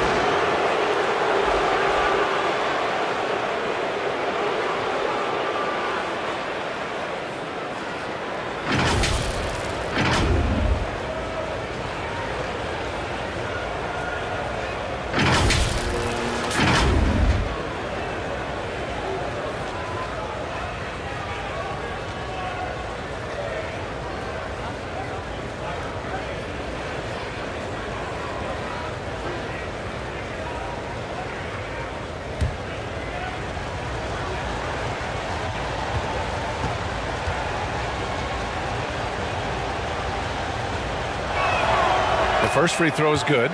First free throw is good.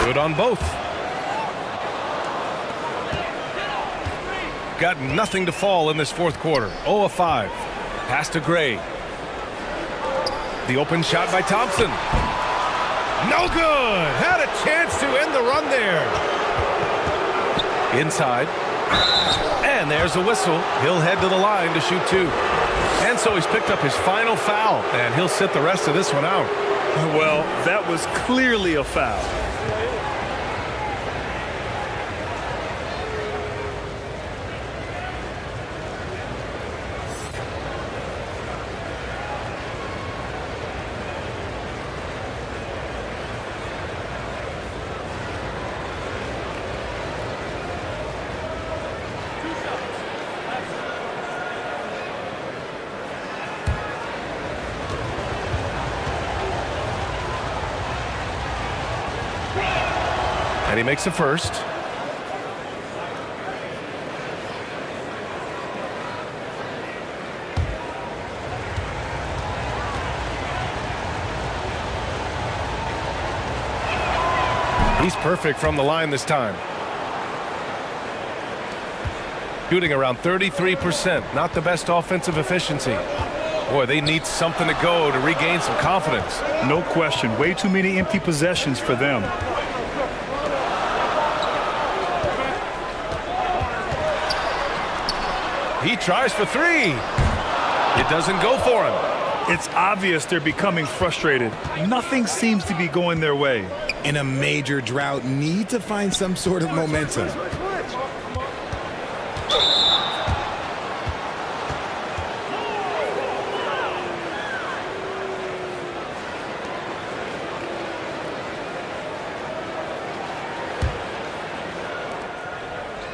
Good on both. Got nothing to fall in this fourth quarter. 0 of 5. Pass to Gray. The open shot by Thompson. No good. Had a chance to end the run there. Inside. And there's a whistle. He'll head to the line to shoot 2. And so he's picked up his final foul, and he'll sit the rest of this one out. Well, that was clearly a foul. And he makes the first. He's perfect from the line this time. Shooting around 33%. Not the best offensive efficiency. Boy, they need something to go to regain some confidence. No question. Way too many empty possessions for them. He tries for 3. It doesn't go for him. It's obvious they're becoming frustrated. Nothing seems to be going their way. In a major drought, need to find some sort of momentum.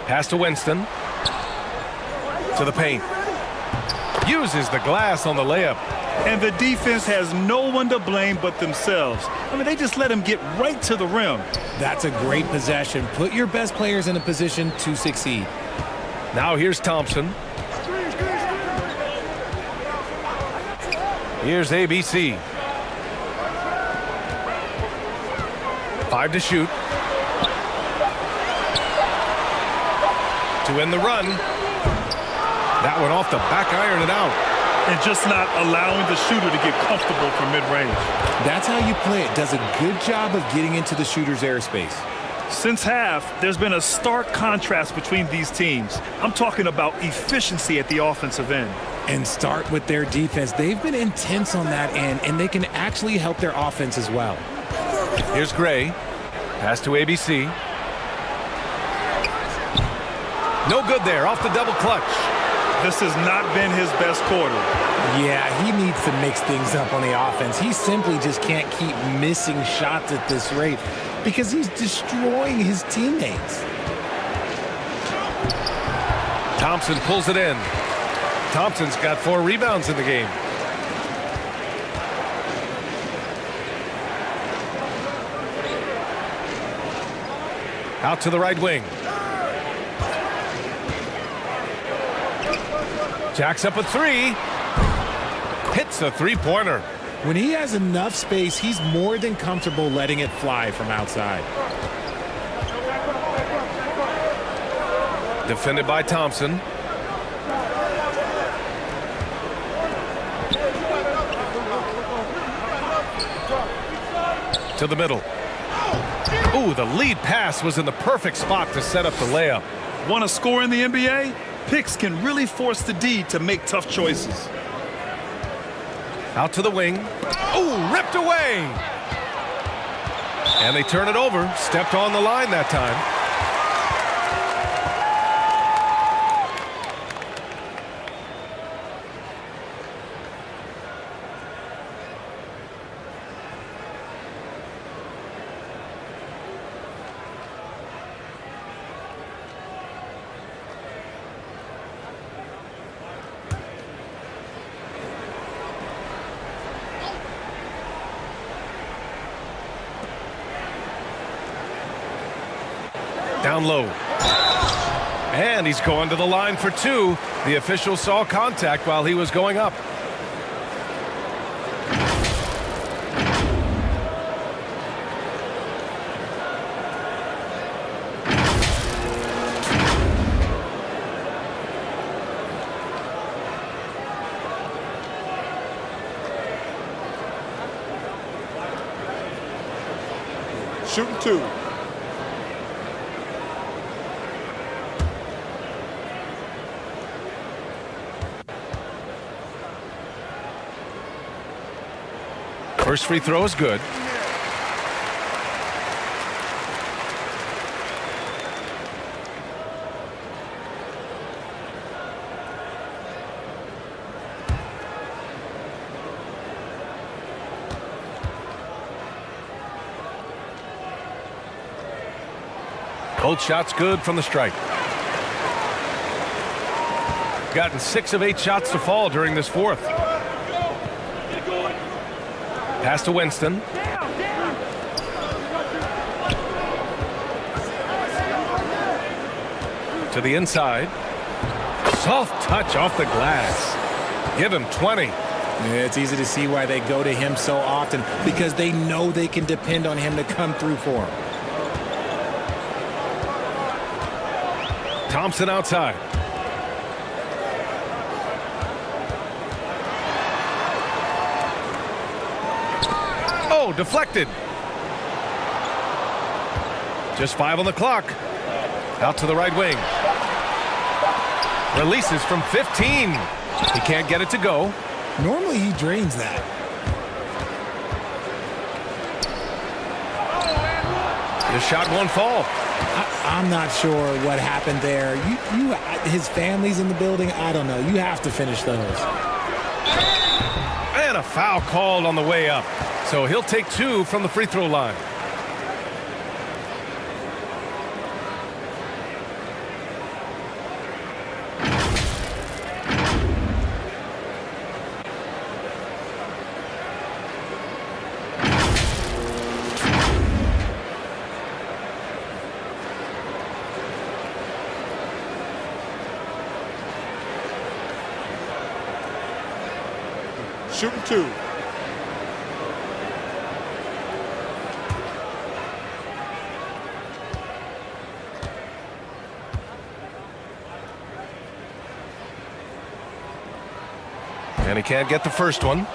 Pass to Winston. To the paint. Uses the glass on the layup. And the defense has no one to blame but themselves. I mean, they just let him get right to the rim. That's a great possession. Put your best players in a position to succeed. Now here's Thompson. Here's ABC. 5 to shoot. To end the run. That one off the back iron and out. And just not allowing the shooter to get comfortable from mid-range. That's how you play it. Does a good job of getting into the shooter's airspace. Since half, there's been a stark contrast between these teams. I'm talking about efficiency at the offensive end. And start with their defense. They've been intense on that end, and they can actually help their offense as well. Here's Gray. Pass to ABC. No good there, off the double clutch. This has not been his best quarter. Yeah, he needs to mix things up on the offense. He simply just can't keep missing shots at this rate because he's destroying his teammates. Thompson pulls it in. Thompson's got 4 rebounds in the game. Out to the right wing. Jacks up a 3. Hits a 3-pointer. When he has enough space, he's more than comfortable letting it fly from outside. Defended by Thompson. To the middle. Ooh, the lead pass was in the perfect spot to set up the layup. Want to score in the NBA? Picks can really force the D to make tough choices. Out to the wing. Ooh, ripped away. And they turn it over. Stepped on the line that time. Down low. And he's going to the line for two. The official saw contact while he was going up. Shooting 2. First free throw is good. Both shots good from the strike. Gotten 6 of 8 shots to fall during this fourth. Pass to Winston. To the inside. Soft touch off the glass. Give him 20. It's easy to see why they go to him so often, because they know they can depend on him to come through for them. Thompson outside. Oh, deflected. Just 5 on the clock. Out to the right wing. Releases from 15. He can't get it to go. Normally he drains that. The shot won't fall. I'm not sure what happened there. His family's in the building. I don't know. You have to finish those. And a foul called on the way up. So he'll take 2 from the free throw line. Shooting 2. And he can't get the first one.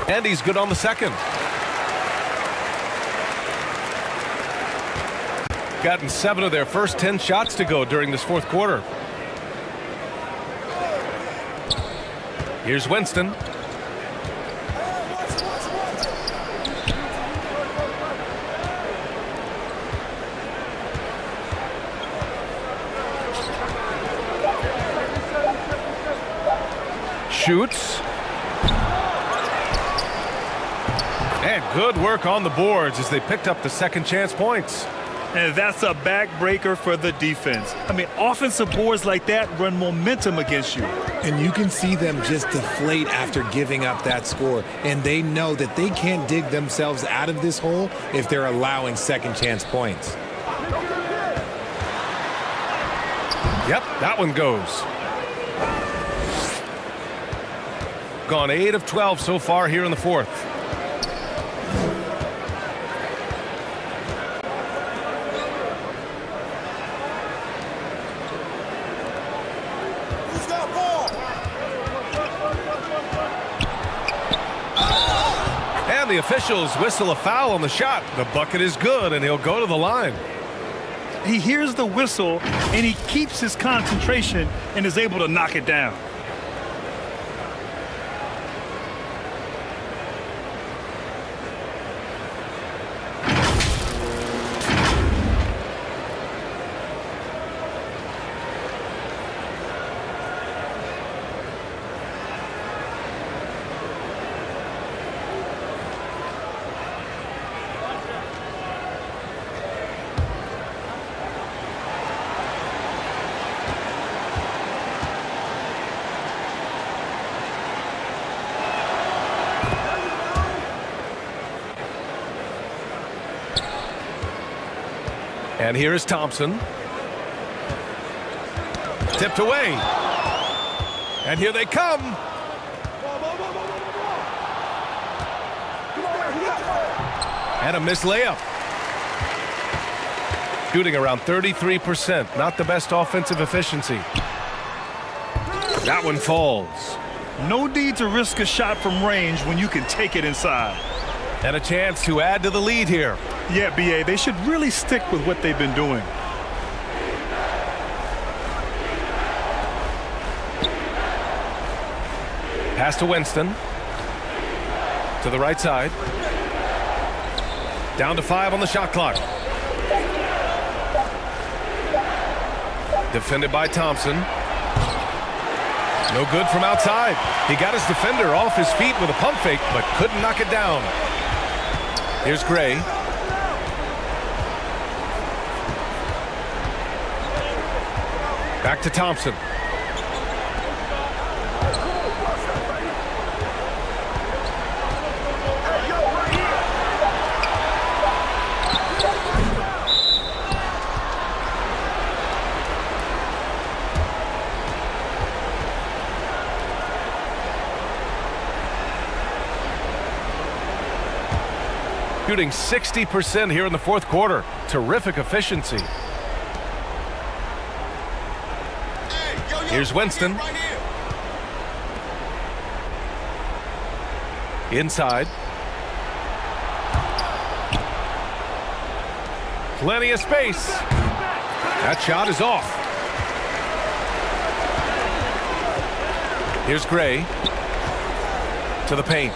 And he's good on the second. Gotten 7 of their first 10 shots to go during this fourth quarter. Here's Winston. Shoots. And good work on the boards as they picked up the second chance points. And that's a backbreaker for the defense. I mean, offensive boards like that run momentum against you. And you can see them just deflate after giving up that score. And they know that they can't dig themselves out of this hole if they're allowing second chance points. Yep, that one goes. Gone 8 of 12 so far here in the fourth. And the officials whistle a foul on the shot. The bucket is good, and he'll go to the line. He hears the whistle, and he keeps his concentration and is able to knock it down. And here is Thompson. Tipped away. And here they come. And a missed layup. Shooting around 33%. Not the best offensive efficiency. That one falls. No need to risk a shot from range when you can take it inside. And a chance to add to the lead here. Yeah, BA, they should really stick with what they've been doing. Pass to Winston. To the right side. Down to 5 on the shot clock. Defended by Thompson. No good from outside. He got his defender off his feet with a pump fake, but couldn't knock it down. Here's Gray. Back to Thompson. Shooting 60% here in the fourth quarter. Terrific efficiency. Here's Winston. Inside. Plenty of space. That shot is off. Here's Gray. To the paint.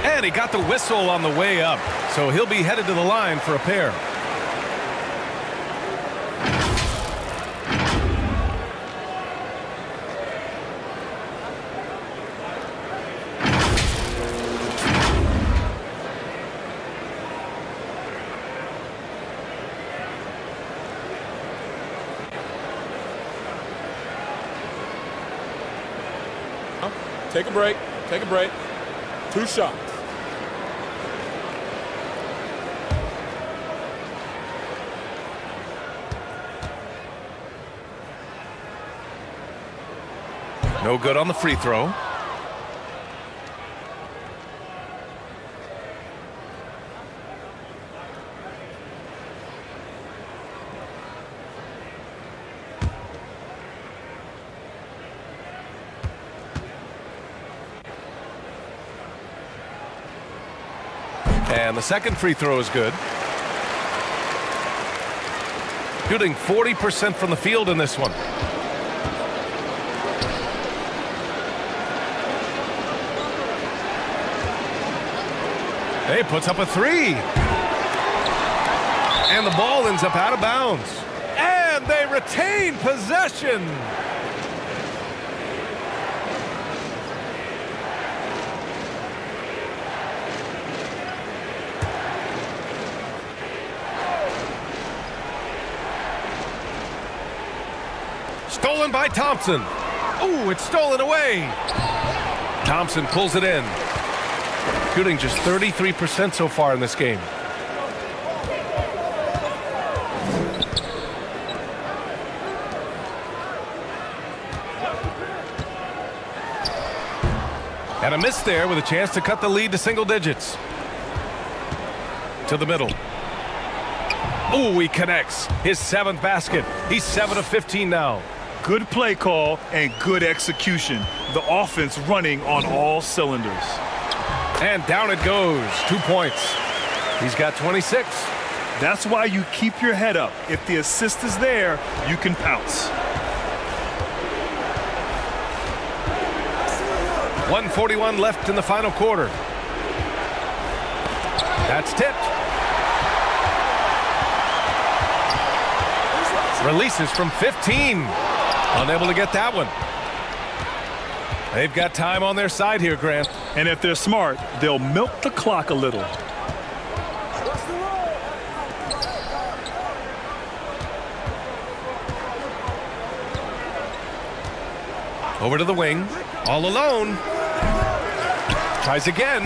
And he got the whistle on the way up, so he'll be headed to the line for a pair. Take a break. Take a break. 2 shots. No good on the free throw. And the second free throw is good. Shooting 40% from the field in this one. He puts up a 3. And the ball ends up out of bounds. And they retain possession. Stolen by Thompson. Ooh, it's stolen away. Thompson pulls it in. Shooting just 33% so far in this game. And a miss there with a chance to cut the lead to single digits. To the middle. Ooh, he connects. His 7th basket. He's 7 of 15 now. Good play call and good execution. The offense running on all cylinders. And down it goes. 2 points. He's got 26. That's why you keep your head up. If the assist is there, you can pounce. 1:41 left in the final quarter. That's tipped. Releases from 15. Unable to get that one. They've got time on their side here, Grant. And if they're smart, they'll milk the clock a little. Over to the wing. All alone. Tries again.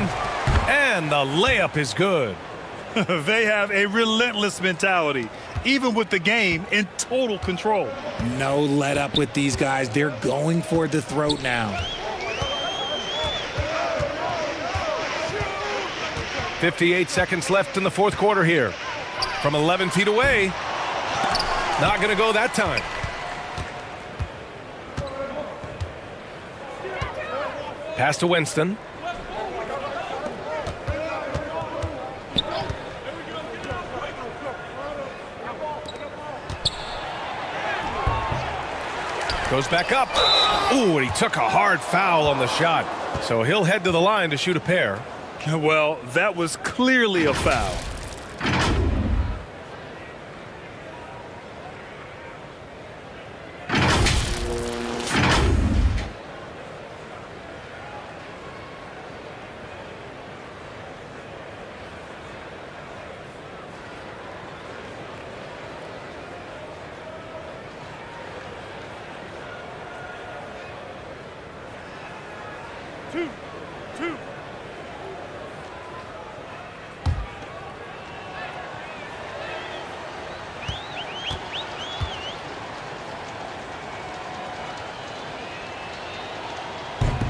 And the layup is good. They have a relentless mentality, even with the game in total control. No let up with these guys. They're going for the throat now. 58 seconds left in the fourth quarter here. From 11 feet away. Not going to go that time. Pass to Winston. Goes back up. Ooh, and he took a hard foul on the shot. So he'll head to the line to shoot a pair. Well, that was clearly a foul. Two.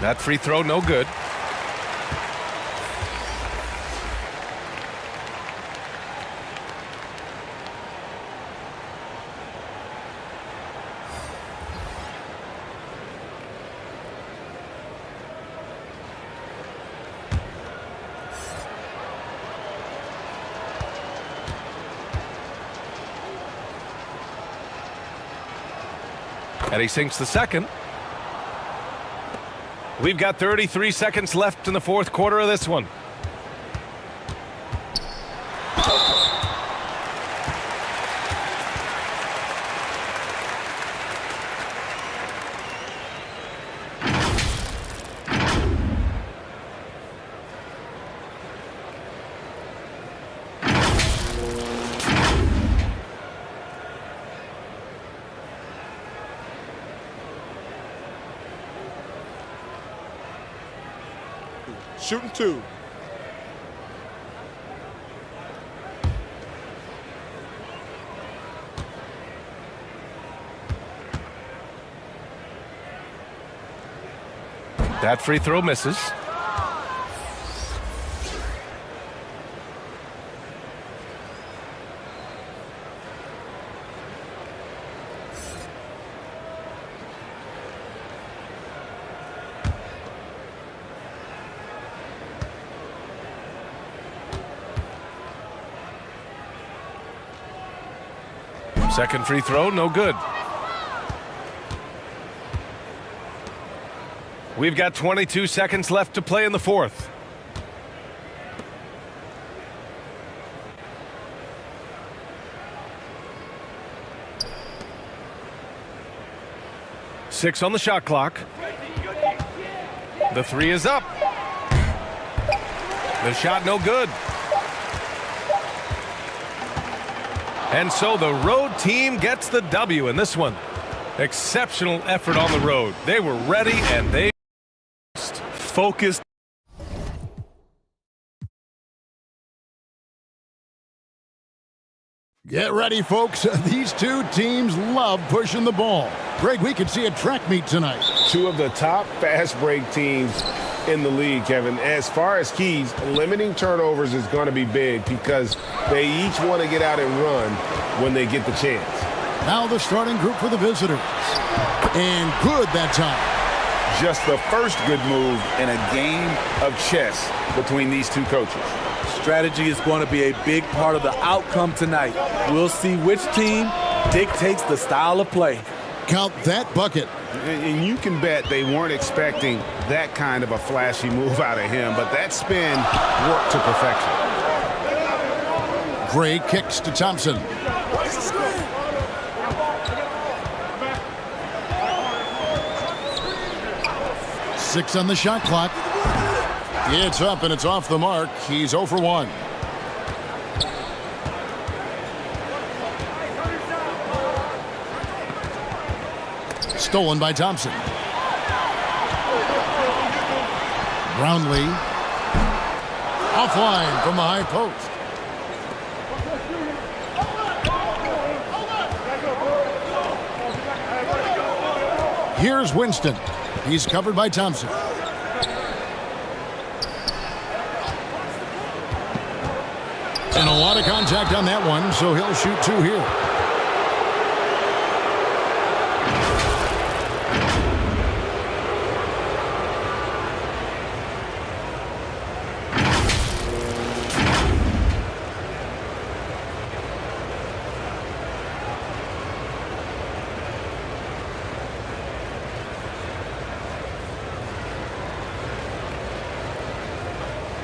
That free throw, no good. And he sinks the second. We've got 33 seconds left in the fourth quarter of this one. Shooting 2. That free throw misses. Second free throw, no good. We've got 22 seconds left to play in the fourth. Six on the shot clock. The three is up. The shot no good. And so the road team gets the W in this one. Exceptional effort on the road. They were ready and they focused. Get ready, folks. These two teams love pushing the ball. Greg, we could see a track meet tonight. Two of the top fast break teams in the league, Kevin. As far as keys, limiting turnovers is going to be big because they each want to get out and run when they get the chance. Now the starting group for the visitors. And good that time. Just the first good move in a game of chess between these two coaches. Strategy is going to be a big part of the outcome tonight. We'll see which team dictates the style of play. Count that bucket. And you can bet they weren't expecting that kind of a flashy move out of him, but that spin worked to perfection. Gray kicks to Thompson. 6 on the shot clock. It's up and it's off the mark. He's 0 for 1. Stolen by Thompson. Brownlee. Offline from the high post. Here's Winston. He's covered by Thompson. And a lot of contact on that one, so he'll shoot 2 here.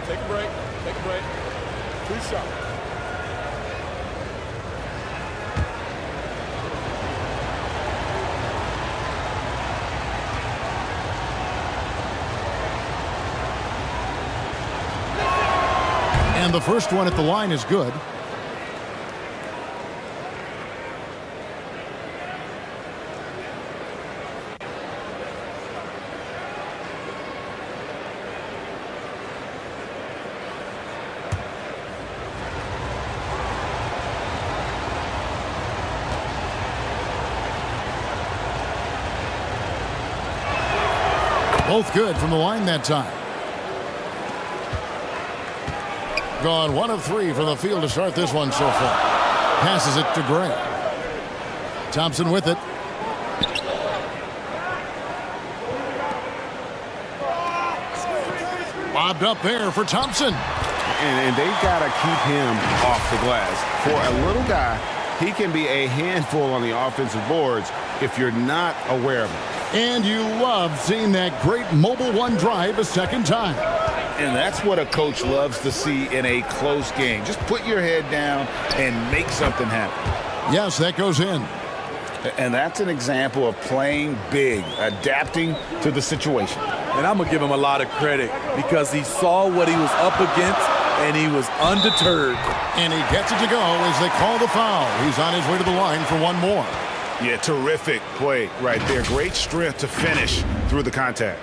Take a break. Take a break. 2 shots. And the first one at the line is good. Both good from the line that time. Gone 1 of 3 from the field to start this one so far. Passes it to Gray. Thompson with it. Bobbed up there for Thompson. And they've got to keep him off the glass. For a little guy, he can be a handful on the offensive boards if you're not aware of him. And you love seeing that great mobile one drive a second time. And that's what a coach loves to see in a close game. Just put your head down and make something happen. Yes, that goes in. And that's an example of playing big, adapting to the situation. And I'm going to give him a lot of credit because he saw what he was up against and he was undeterred. And he gets it to go as they call the foul. He's on his way to the line for one more. Yeah, terrific play right there. Great strength to finish through the contact.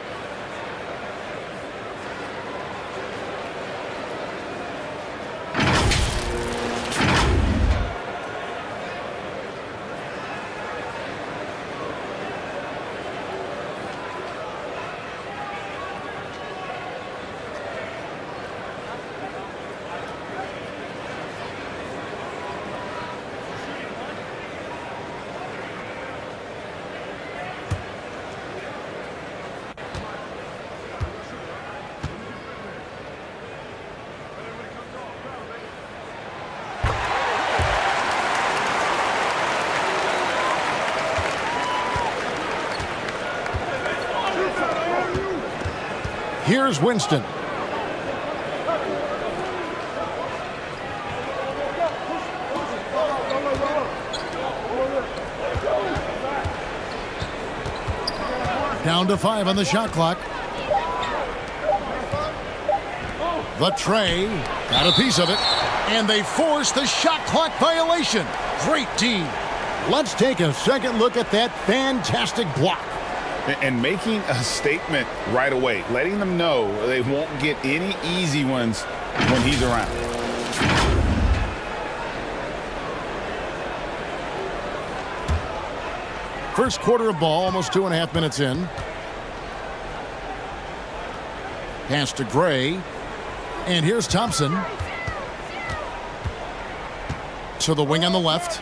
Here's Winston. Down to 5 on the shot clock. The tray. Got a piece of it. And they force the shot clock violation. Great team. Let's take a second look at that fantastic block. And making a statement right away, letting them know they won't get any easy ones when he's around. First quarter of ball, almost 2.5 minutes in. Pass to Gray. And here's Thompson. To the wing on the left.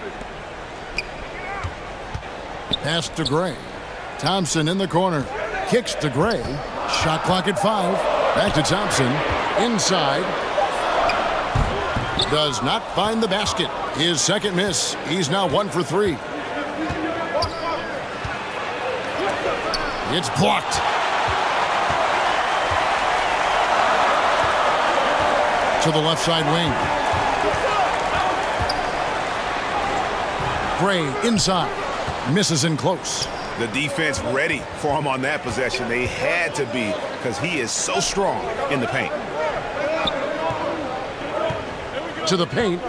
Pass to Gray. Thompson in the corner. Kicks to Gray. Shot clock at 5. Back to Thompson. Inside. Does not find the basket. His second miss. He's now 1 for 3. It's blocked. To the left side wing. Gray inside. Misses in close. The defense ready for him on that possession. They had to be, because he is so strong in the paint. To the paint.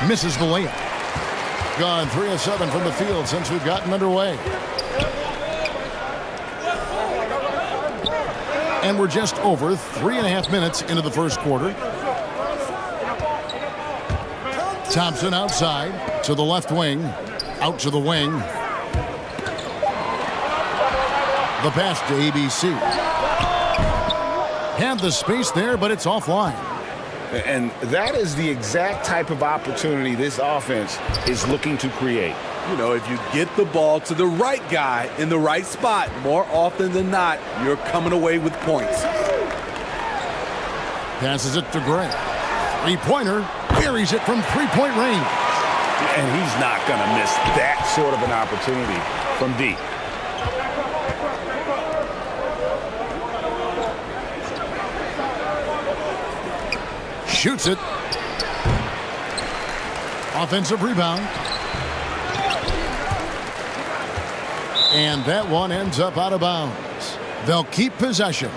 Misses the layup. Gone 3 of 7 from the field since we've gotten underway. And we're just over 3.5 minutes into the first quarter. Thompson outside to the left wing. Out to the wing. The pass to ABC. Had the space there, but it's offline. And that is the exact type of opportunity this offense is looking to create. You know, if you get the ball to the right guy in the right spot, more often than not, you're coming away with points. Passes it to Gray. Three-pointer. Buries it from three-point range. And he's not going to miss that sort of an opportunity from deep. Shoots it. Offensive rebound. And that one ends up out of bounds. They'll keep possession.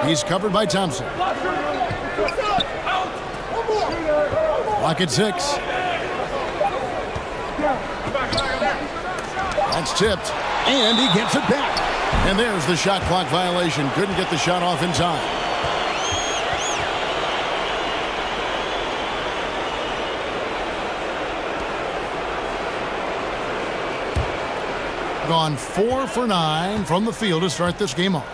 He's covered by Thompson. Clock at 6. That's tipped. And he gets it back. And there's the shot clock violation. Couldn't get the shot off in time. Gone 4 for 9 from the field to start this game off.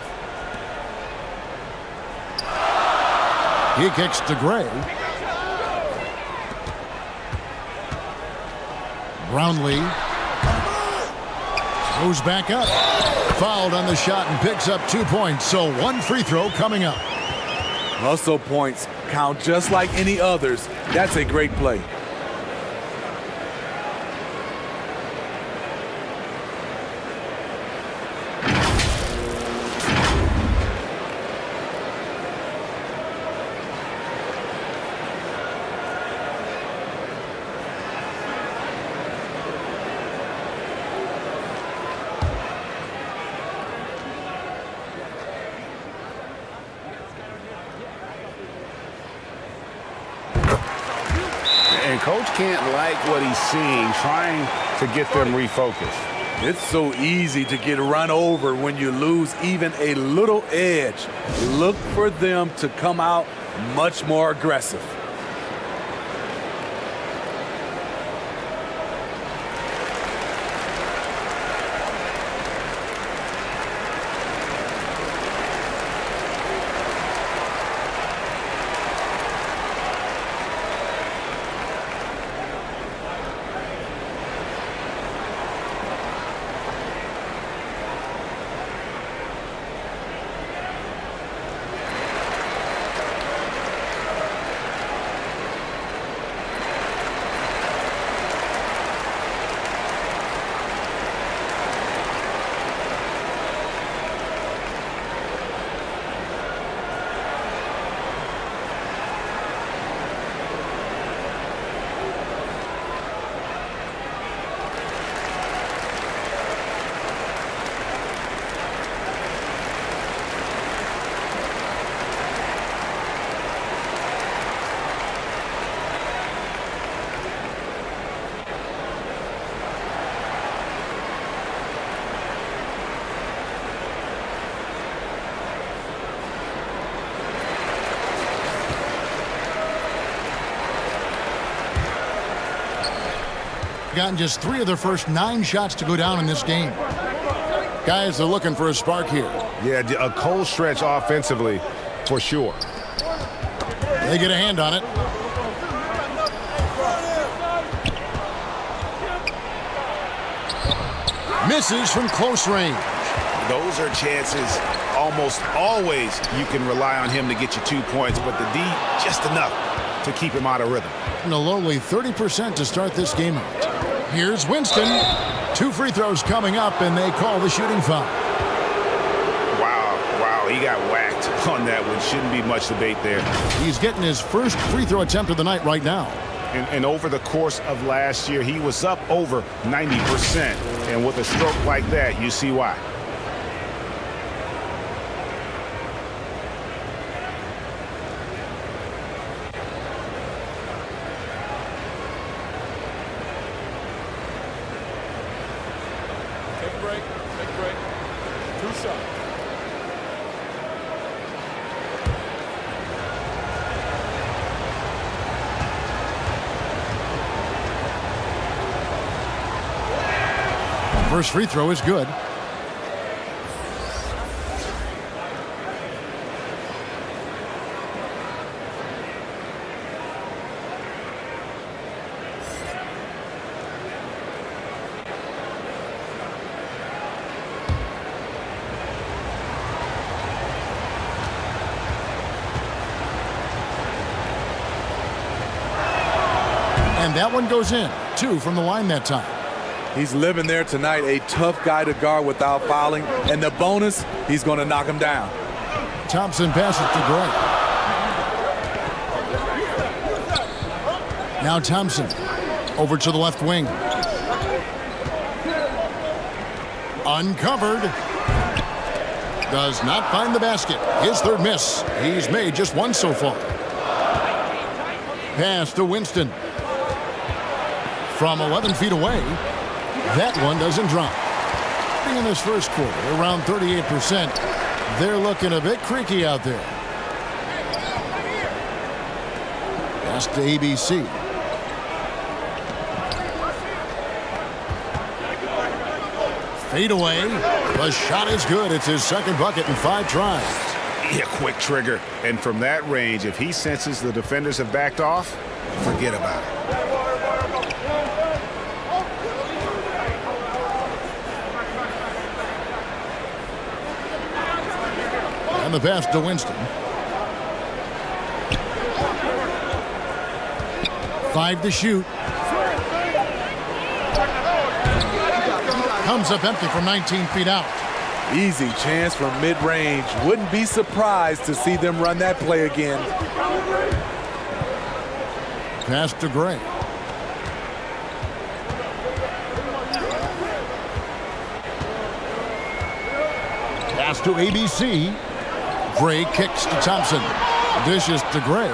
He kicks to Gray. Brownlee goes back up. Fouled on the shot and picks up 2 points. So 1 free throw coming up. Hustle points count just like any others. That's a great play. And coach can't like what he's seeing, trying to get them refocused. It's so easy to get run over when you lose even a little edge. Look for them to come out much more aggressive. Gotten just 3 of their first 9 shots to go down in this game. Guys are looking for a spark here. Yeah, a cold stretch offensively for sure. They get a hand on it. Misses from close range. Those are chances almost always you can rely on him to get you 2 points, but the D just enough to keep him out of rhythm. And a lowly 30% to start this game out. Here's Winston. 2 free throws coming up, and they call the shooting foul. Wow, he got whacked on that one. Shouldn't be much debate there. He's getting his first free throw attempt of the night right now. And over the course of last year, he was up over 90%. And with a stroke like that, you see why. Take a break. Take a break. 2 shots. First free throw is good. And that one goes in. 2 from the line that time. He's living there tonight, a tough guy to guard without fouling. And the bonus, he's going to knock him down. Thompson passes to Gray. Now Thompson over to the left wing. Uncovered. Does not find the basket. His 3rd miss. He's made just 1 so far. Pass to Winston. From 11 feet away. That one doesn't drop. In this first quarter, around 38%. They're looking a bit creaky out there. Pass to ABC. Fade away. The shot is good. It's his 2nd bucket in 5 tries. Yeah, quick trigger. And from that range, if he senses the defenders have backed off, forget about it. And the pass to Winston. 5 to shoot. Comes up empty from 19 feet out. Easy chance from mid-range. Wouldn't be surprised to see them run that play again. Pass to Gray. Pass to ABC. Gray kicks to Thompson. Dishes to Gray.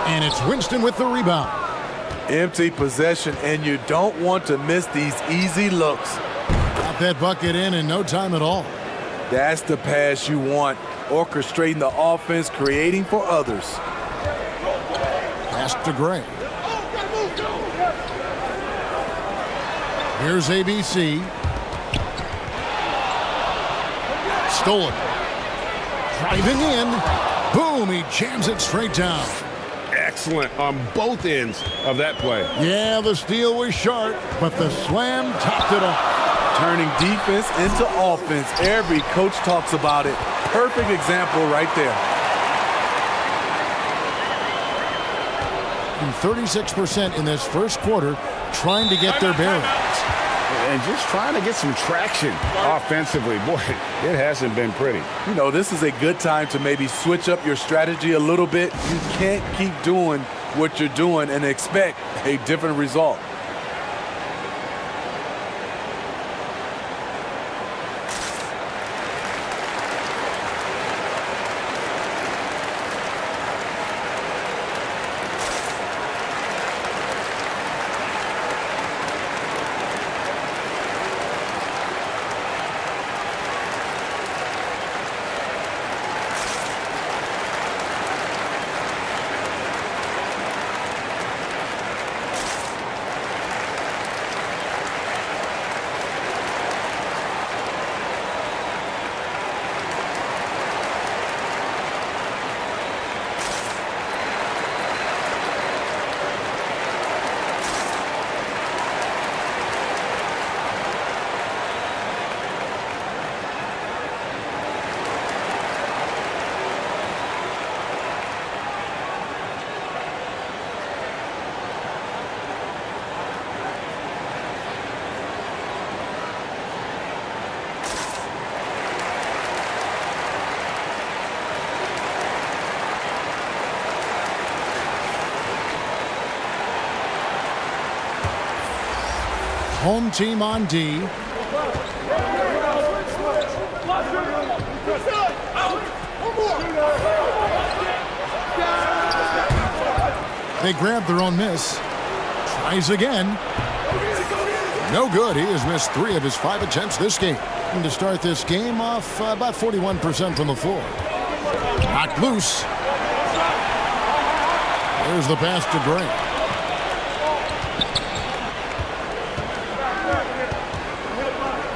And it's Winston with the rebound. Empty possession, and you don't want to miss these easy looks. Got that bucket in no time at all. That's the pass you want. Orchestrating the offense, creating for others. Pass to Gray. Here's ABC. Stolen. Driving in. Boom, he jams it straight down. Excellent on both ends of that play. Yeah, the steal was sharp, but the slam topped it off. Turning defense into offense. Every coach talks about it. Perfect example right there. And 36% in this first quarter trying to get their bearings. And just trying to get some traction offensively. Boy, it hasn't been pretty. You know, this is a good time to maybe switch up your strategy a little bit. You can't keep doing what you're doing and expect a different result. Home team on D. They grab their own miss. Tries again. No good. He has missed 3 of his 5 attempts this game. And to start this game off about 41% from the floor. Knocked loose. There's the pass to Gray.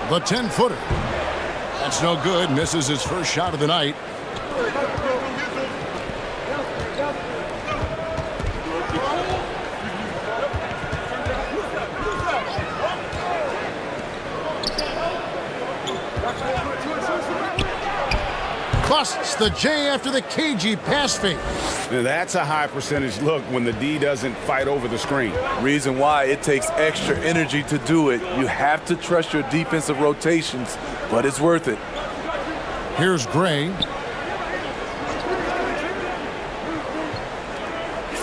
The 10-footer. That's no good. Misses his first shot of the night. Busts the J after the cagey pass fake. That's a high percentage look when the D doesn't fight over the screen. Reason why it takes extra energy to do it. You have to trust your defensive rotations, but it's worth it. Here's Gray.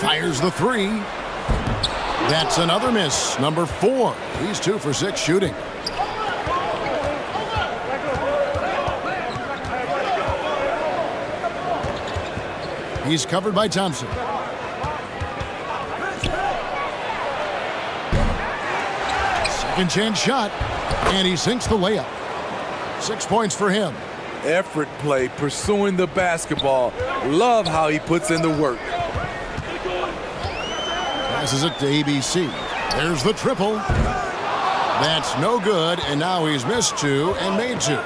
Fires the 3. That's another miss. Number 4. He's 2 for 6 shooting. He's covered by Thompson. Second chance shot, and he sinks the layup. 6 points for him. Effort play, pursuing the basketball. Love how he puts in the work. Passes it to ABC. There's the triple. That's no good, and now he's missed 2 and made 2.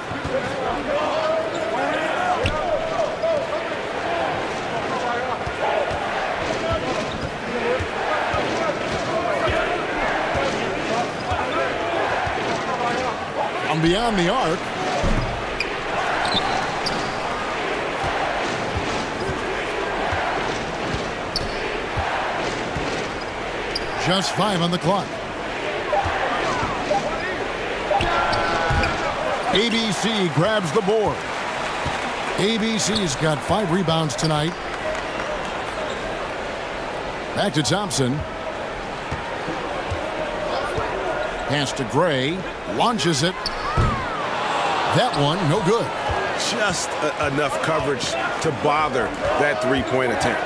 Beyond the arc. Just 5 on the clock. ABC grabs the board. ABC's got 5 rebounds tonight. Back to Thompson. Pass to Gray. Launches it. That one, no good. Just enough coverage to bother that 3-point attempt.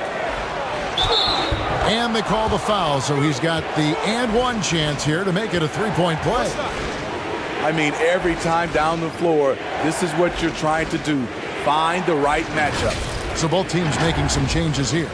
And they call the foul, so he's got the and 1 chance here to make it a 3-point play. I mean, every time down the floor, this is what you're trying to do. Find the right matchup. So both teams making some changes here.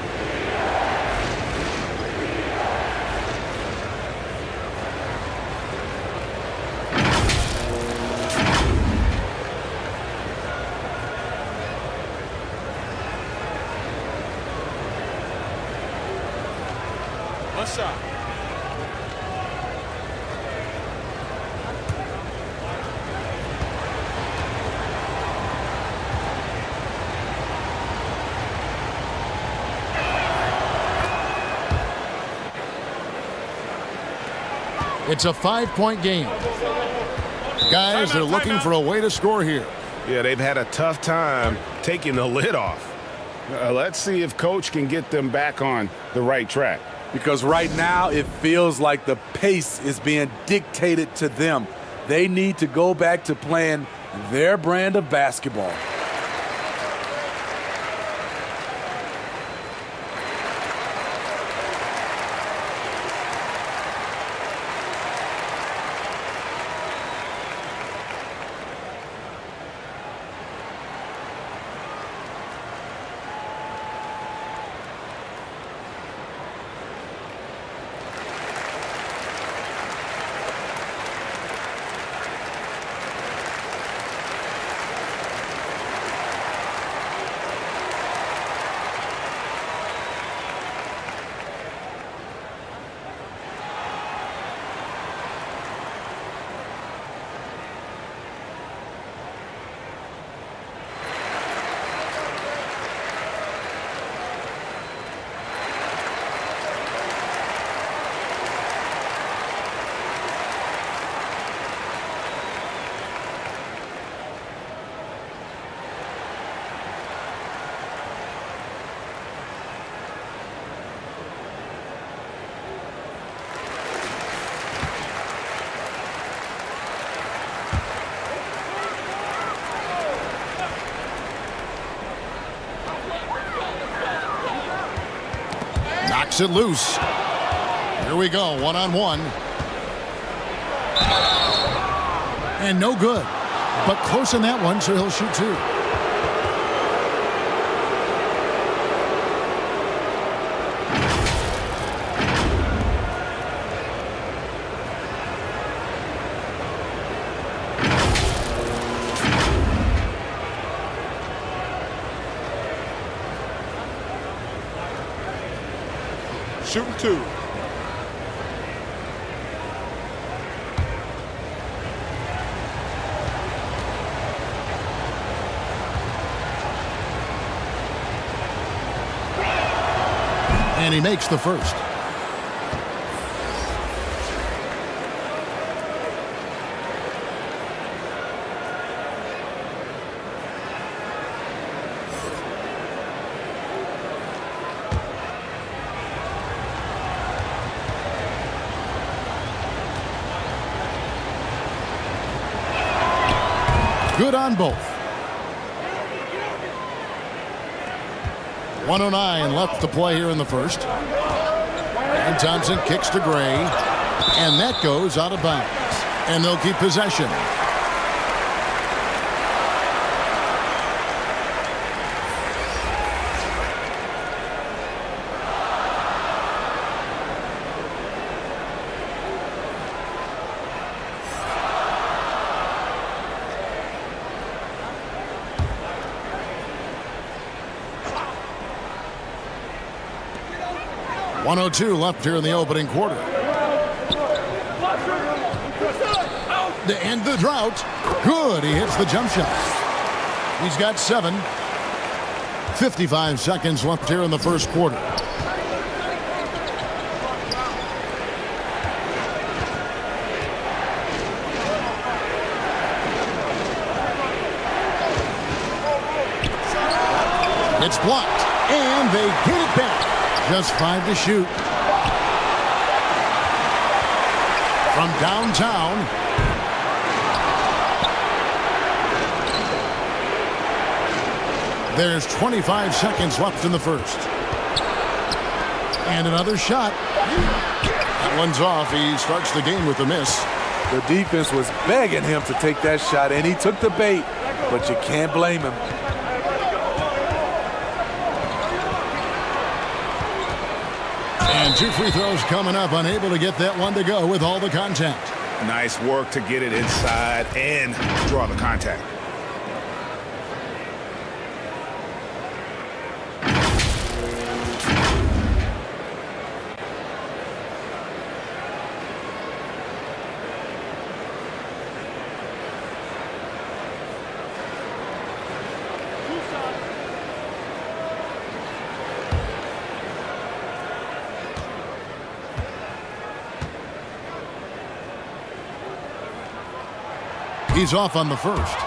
It's a 5-point game. Guys, they're looking for a way to score here. Yeah, they've had a tough time taking the lid off. Let's see if Coach can get them back on the right track. Because right now it feels like the pace is being dictated to them. They need to go back to playing their brand of basketball. Kicks it loose. Here we go, one-on-one. And no good. But close in that one, so he'll shoot 2. Shooting 2. And he makes the first. Good on both. 1:09 left to play here in the first. And Thompson kicks to Gray. And that goes out of bounds. And they'll keep possession. .102 left here in the opening quarter. To end the drought. Good. He hits the jump shot. He's got 7. 55 seconds left here in the first quarter. It's blocked. And they get it back. Just 5 to shoot. From downtown. There's 25 seconds left in the first. And another shot. That one's off. He starts the game with a miss. The defense was begging him to take that shot, and he took the bait, but you can't blame him. And 2 free throws coming up, unable to get that one to go with all the contact. Nice work to get it inside and draw the contact. He's off on the first.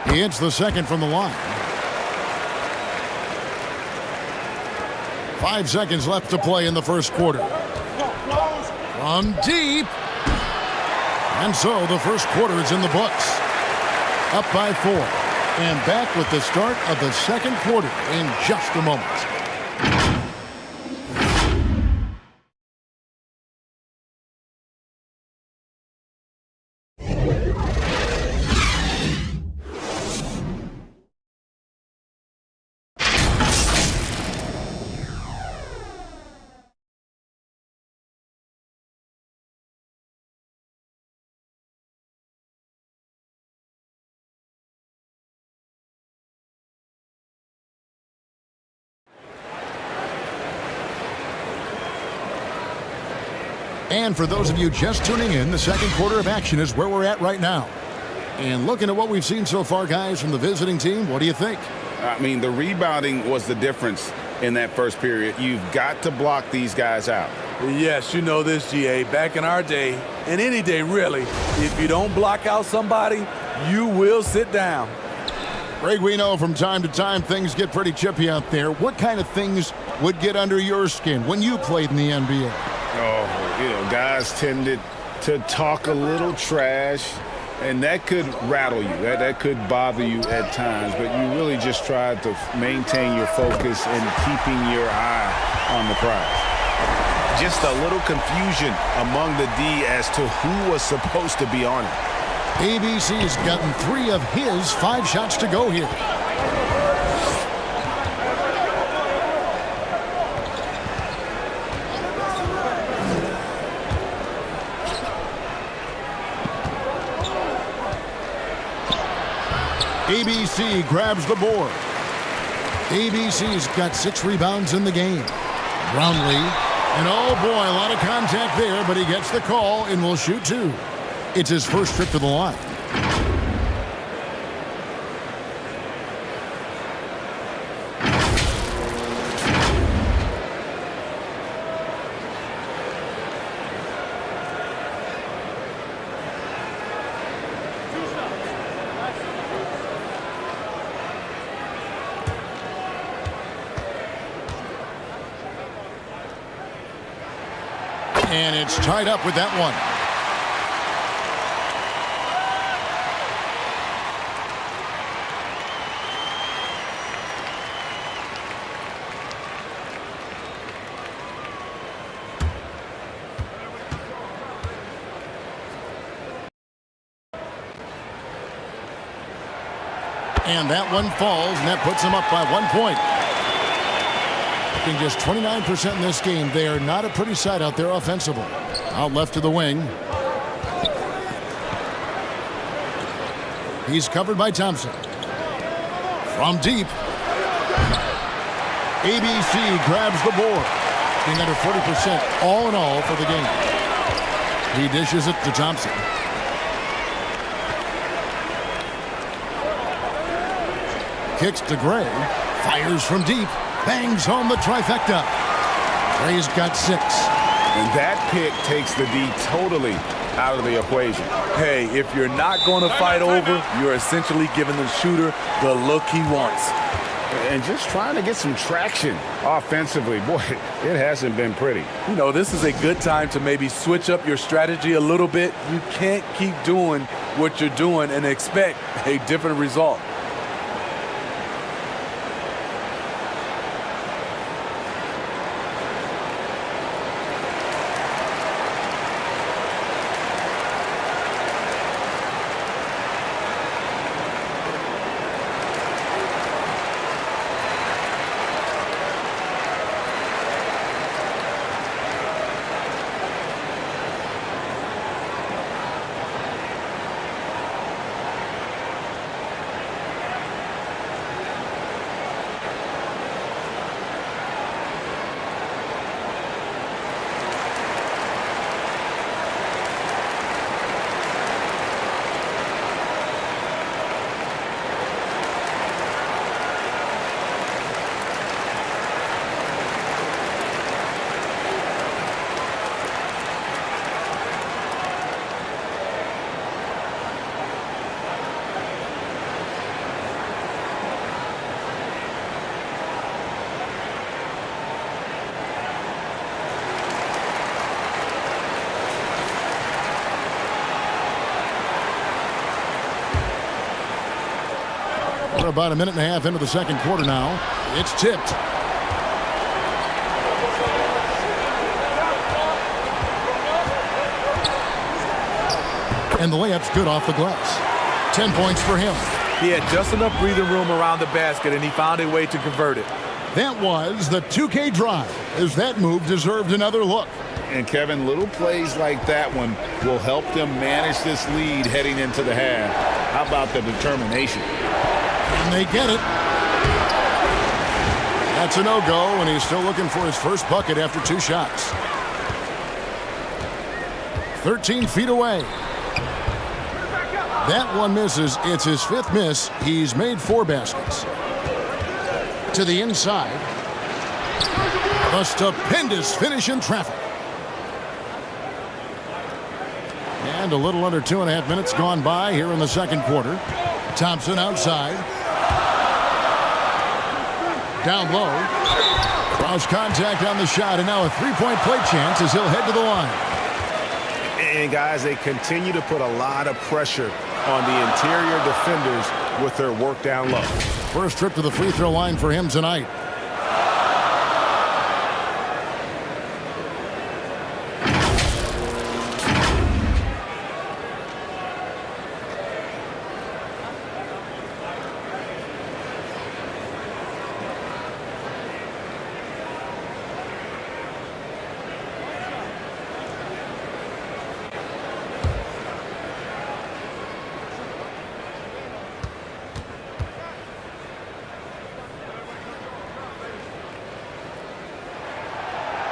He hits the second from the line. 5 seconds left to play in the first quarter. From deep. And so the first quarter is in the books. Up by 4. And back with the start of the second quarter in just a moment. And for those of you just tuning in, the second quarter of action is where we're at right now. And looking at what we've seen so far, guys, from the visiting team, what do you think? I mean, the rebounding was the difference in that first period. You've got to block these guys out. Yes, you know this, GA. Back in our day, and any day really, if you don't block out somebody, you will sit down. Greg, we know from time to time things get pretty chippy out there. What kind of things would get under your skin when you played in the NBA? Oh, you know, guys tended to talk a little trash, and that could rattle you. That could bother you at times, but you really just tried to maintain your focus and keeping your eye on the prize. Just a little confusion among the D as to who was supposed to be on it. ABC's gotten 3 of his 5 shots to go here. ABC grabs the board. ABC's got 6 rebounds in the game. Brownlee, and oh boy, a lot of contact there, but he gets the call and will shoot 2. It's his first trip to the line. And it's tied up with that one. And that one falls, and that puts them up by 1 point. Just 29% in this game. They are not a pretty sight out there offensively. Out left to the wing. He's covered by Thompson. From deep. ABC grabs the board. Being under 40% all in all for the game. He dishes it to Thompson. Kicks to Gray. Fires from deep. Bangs home the trifecta. Gray's got 6. And that pick takes the D totally out of the equation. Hey, if you're not going to fight over, you're essentially giving the shooter the look he wants. And just trying to get some traction offensively. Boy, it hasn't been pretty. You know, this is a good time to maybe switch up your strategy a little bit. You can't keep doing what you're doing and expect a different result. We're about a minute and a half into the second quarter now. It's tipped. And the layup's good off the glass. 10 points for him. He had just enough breathing room around the basket, and he found a way to convert it. That was the 2K drive, as that move deserved another look. And Kevin, little plays like that one will help them manage this lead heading into the half. How about the determination? And they get it. That's a no-go, and he's still looking for his first bucket after 2 shots. 13 feet away. That one misses. It's his 5th miss. He's made 4 baskets. To the inside. A stupendous finish in traffic. And a little under 2.5 minutes gone by here in the second quarter. Thompson outside. Down low. Cross contact on the shot, and now a three-point play chance as he'll head to the line. And guys, they continue to put a lot of pressure on the interior defenders with their work down low. First trip to the free throw line for him tonight.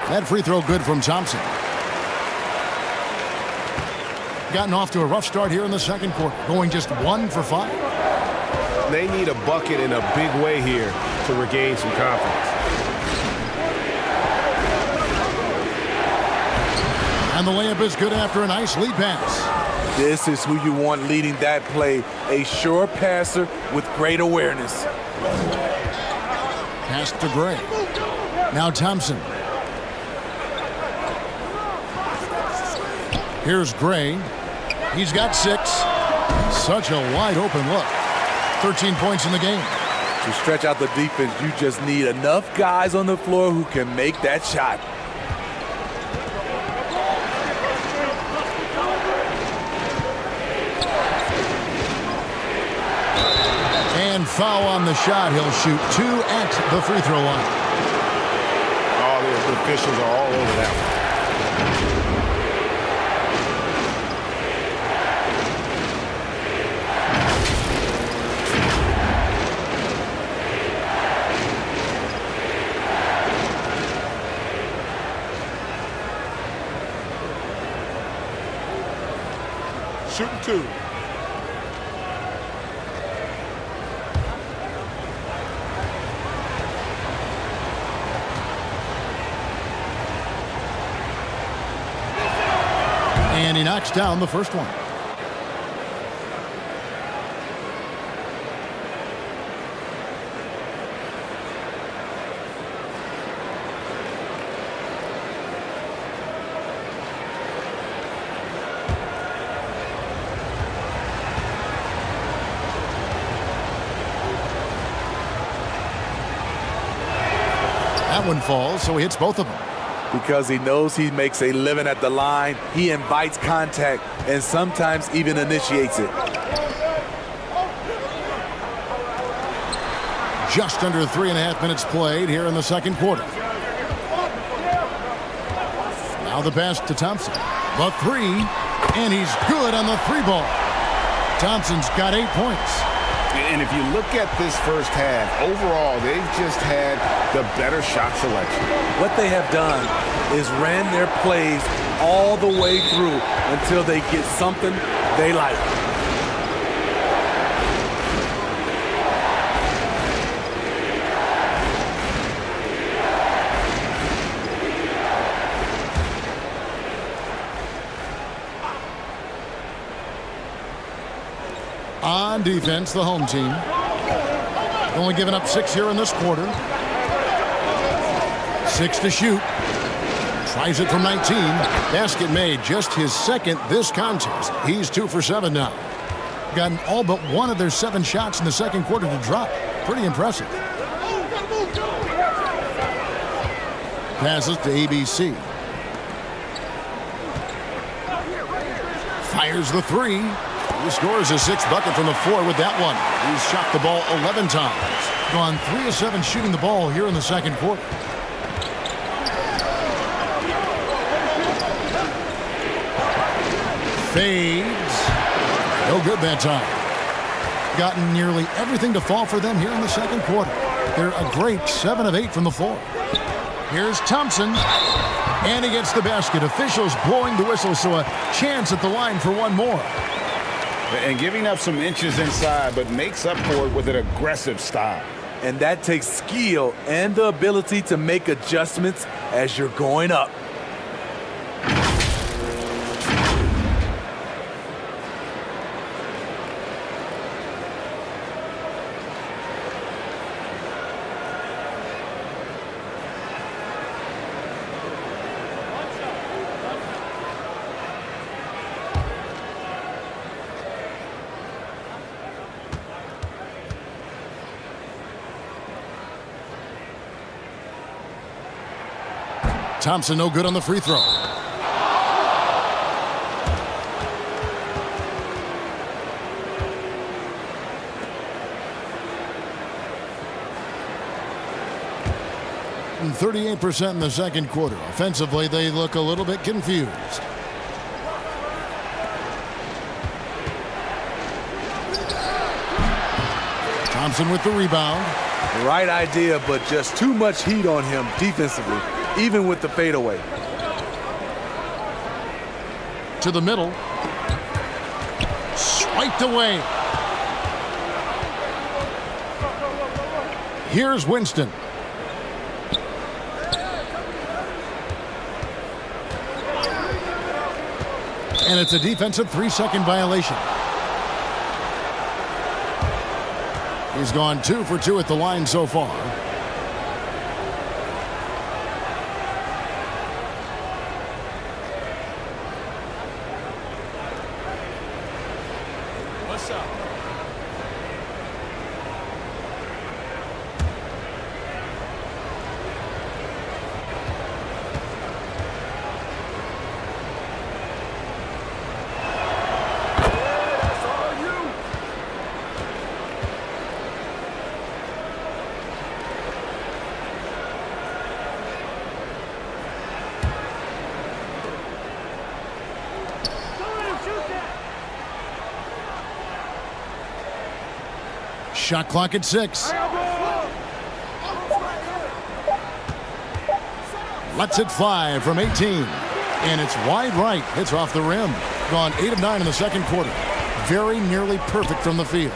That free throw good from Thompson. Gotten off to a rough start here in the second quarter, going just 1 for 5. They need a bucket in a big way here to regain some confidence. And the layup is good after a nice lead pass. This is who you want leading that play, a sure passer with great awareness. Pass to Gray. Now Thompson. Here's Gray. He's got 6. Such a wide open look. 13 points in the game. To stretch out the defense, you just need enough guys on the floor who can make that shot. And foul on the shot. He'll shoot 2 at the free throw line. All the officials are all over that one. Shooting 2. And he knocks down the first one. That one falls, so he hits both of them. Because he knows he makes a living at the line, he invites contact and sometimes even initiates it. Just under 3.5 minutes played here in the second quarter. Now the pass to Thompson. The 3, and he's good on the 3 ball. Thompson's got 8 points. And if you look at this first half, overall, they've just had the better shot selection. What they have done is ran their plays all the way through until they get something they like. On defense, the home team. Only giving up 6 here in this quarter. 6 to shoot. Tries it from 19. Basket made, just his second this contest. He's 2 for 7 now. Gotten all but one of their 7 shots in the second quarter to drop. Pretty impressive. Passes to ABC. Fires the 3. He scores a 6th bucket from the floor with that one. He's shot the ball 11 times. Gone 3 of 7 shooting the ball here in the second quarter. Fades. No good that time. Gotten nearly everything to fall for them here in the second quarter. They're a great 7 of 8 from the floor. Here's Thompson. And he gets the basket. Officials blowing the whistle, so a chance at the line for one more. And giving up some inches inside, but makes up for it with an aggressive style. And that takes skill and the ability to make adjustments as you're going up. Thompson no good on the free throw. And 38% in the second quarter. Offensively, they look a little bit confused. Thompson with the rebound. Right idea, but just too much heat on him defensively, even with the fadeaway. To the middle. Swiped away. Here's Winston. And it's a defensive 3-second violation. He's gone 2 for 2 at the line so far. What's up? Shot clock at 6. Lets it fly from 18. And it's wide right. It's off the rim. Gone 8 of 9 in the second quarter. Very nearly perfect from the field.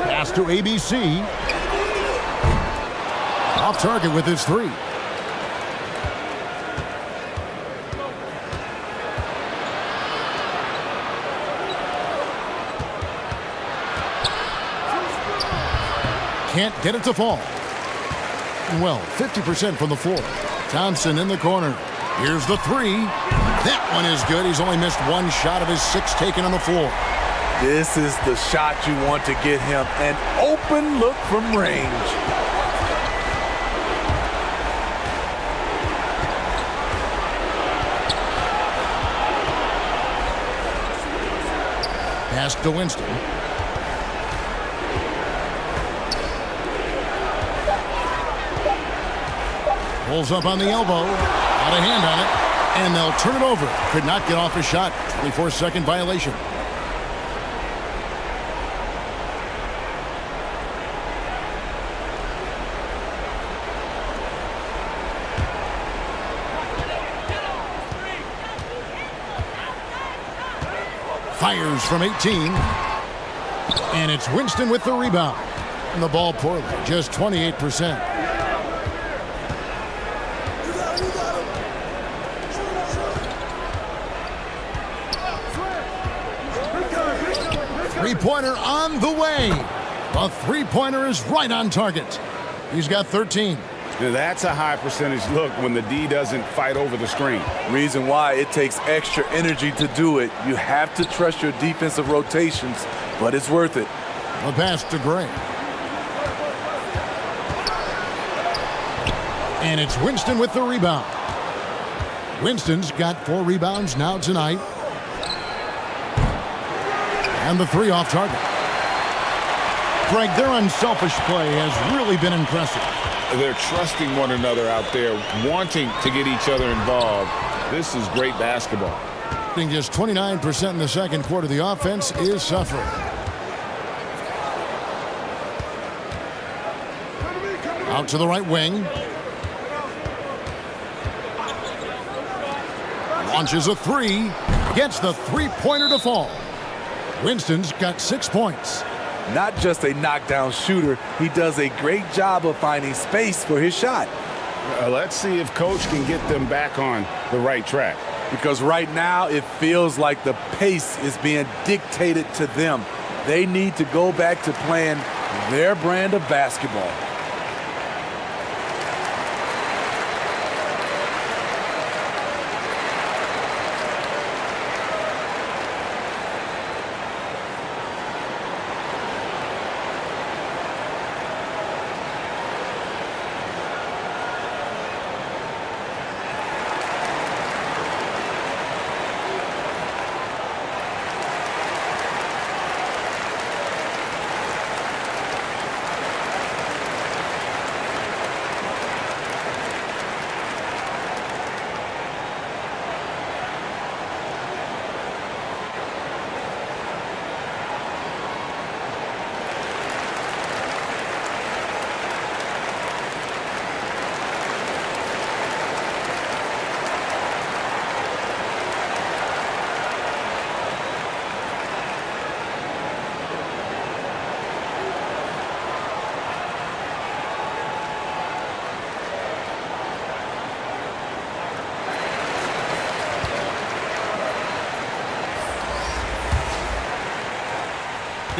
Pass to ABC. Off target with his 3. Can't get it to fall. Well, 50% from the floor. Thompson in the corner. Here's the 3. That one is good. He's only missed 1 shot of his 6 taken on the floor. This is the shot you want to get him. An open look from range. Pass to Winston. Pulls up on the elbow. Out of hand on it. And they'll turn it over. Could not get off his shot. 24-second violation. Fires from 18. And it's Winston with the rebound. And the ball poorly. Just 28%. Three-pointer on the way. The three-pointer is right on target. He's got 13. Now that's a high percentage look when the D doesn't fight over the screen. Reason why it takes extra energy to do it. You have to trust your defensive rotations, but it's worth it. The pass to Gray. And it's Winston with the rebound. Winston's got 4 rebounds now tonight. And the 3 off target. Greg, their unselfish play has really been impressive. They're trusting one another out there, wanting to get each other involved. This is great basketball. Just 29% in the second quarter. The offense is suffering. Out to the right wing. Launches a 3. Gets the three-pointer to fall. Winston's got 6 points. Not just a knockdown shooter, he does a great job of finding space for his shot. Let's see if Coach can get them back on the right track. Because right now it feels like the pace is being dictated to them. They need to go back to playing their brand of basketball.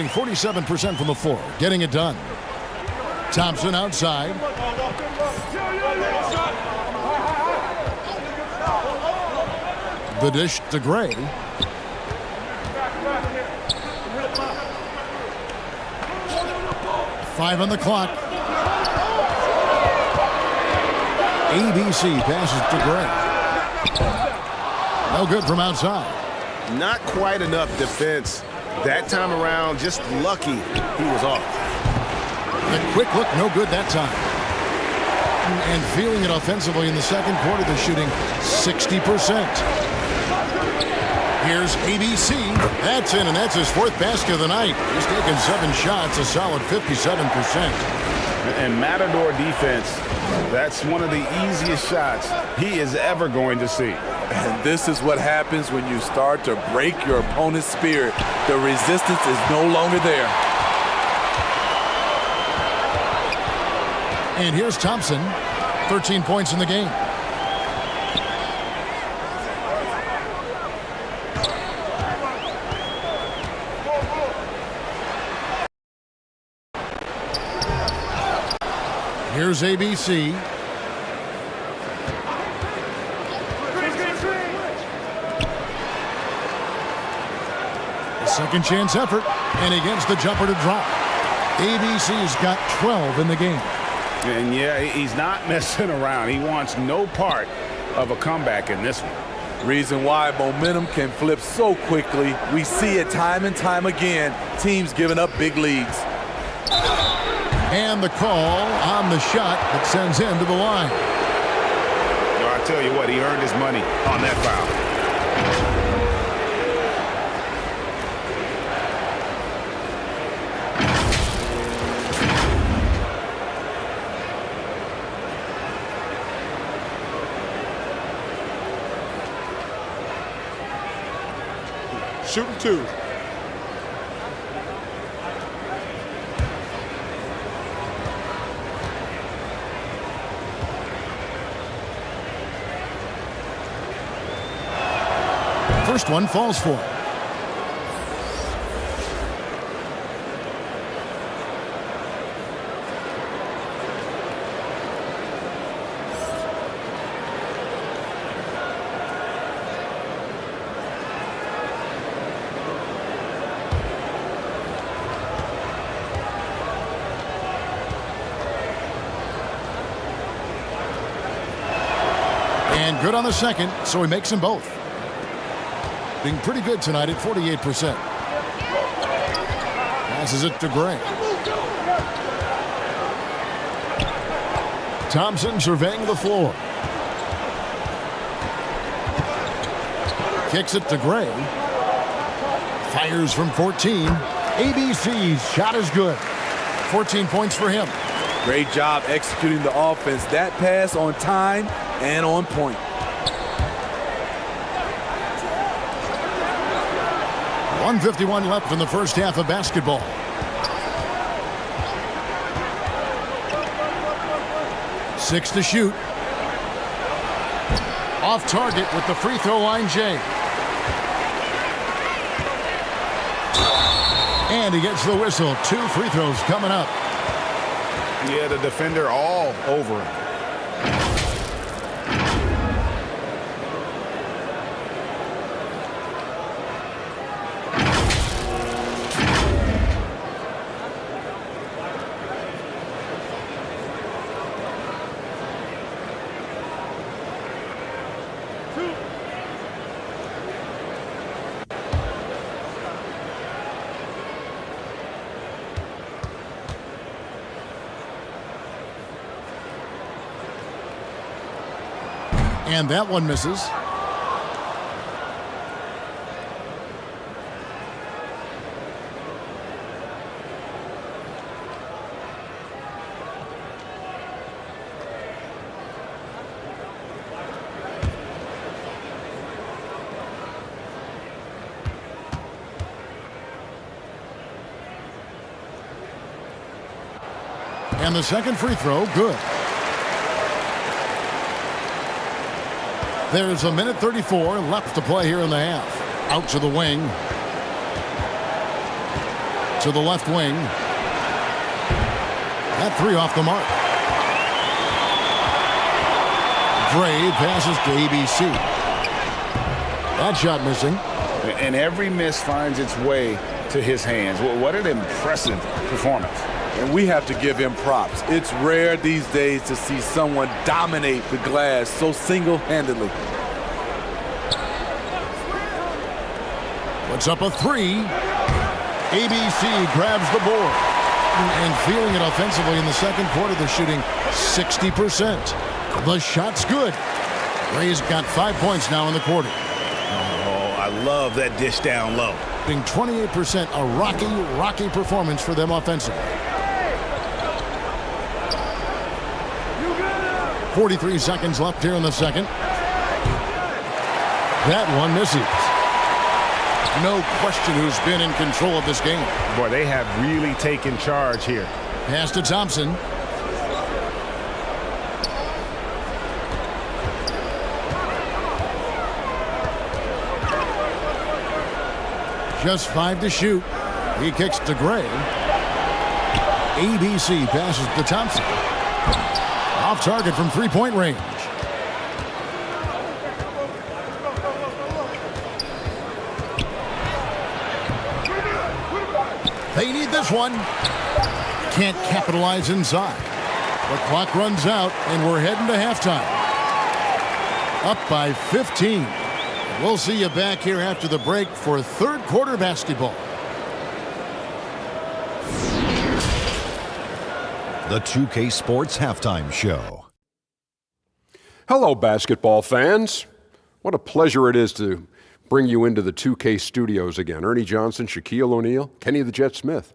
shooting 47% from the floor, getting it done. Thompson outside. The dish to Gray. Five on the clock. ABC passes to Gray. No good from outside. Not quite enough defense that time around. Just lucky he was off. The quick look, no good that time. And feeling it offensively in the second quarter, they're shooting 60%. Here's ABC. That's in, and that's his fourth basket of the night. He's taken 7 shots, a solid 57%. And Matador defense, that's one of the easiest shots he is ever going to see. And this is what happens when you start to break your opponent's spirit. The resistance is no longer there. And here's Thompson, 13 points in the game. Here's ABC. A second chance effort, and he gets the jumper to drop. ABC's got 12 in the game. And yeah, he's not messing around. He wants no part of a comeback in this one. Reason why momentum can flip so quickly. We see it time and time again. Teams giving up big leads. And the call on the shot that sends him to the line. Well, I tell you what, he earned his money on that foul. Shooting 2. First one falls for him. And good on the second, so he makes them both. Being pretty good tonight at 48%. Passes it to Gray. Thompson surveying the floor. Kicks it to Gray. Fires from 14. ABC's shot is good. 14 points for him. Great job executing the offense. That pass on time and on point. 1:51 left in the first half of basketball. Six to shoot. Off target with the free throw line, Jay. And he gets the whistle. 2 free throws coming up. Yeah, the defender all over him. And that one misses. And the second free throw, good. There's a minute 34 left to play here in the half. Out to the wing. to the left wing. That three off the mark. Gray passes to ABC. That shot missing. And every miss finds its way to his hands. What an impressive performance. And we have to give him props. It's rare these days to see someone dominate the glass so single-handedly. Puts up a three. ABC grabs the board. And feeling it offensively in the second quarter, they're shooting 60%. The shot's good. Gray's got 5 points now in the quarter. Oh, I love that dish down low. 28%, a rocky performance for them offensively. 43 seconds left here in the second. That one misses. No question who's been in control of this game. Boy, they have really taken charge here. Pass to Thompson. Just 5 to shoot. He kicks to Gray. ABC passes to Thompson. Off target from three-point range. They need this one. Can't capitalize inside. The clock runs out, and we're heading to halftime. Up by 15. We'll see you back here after the break for third quarter basketball. The 2K Sports Halftime Show. Hello, basketball fans. What a pleasure it is to bring you into the 2K studios again. Ernie Johnson, Shaquille O'Neal, Kenny the Jet Smith.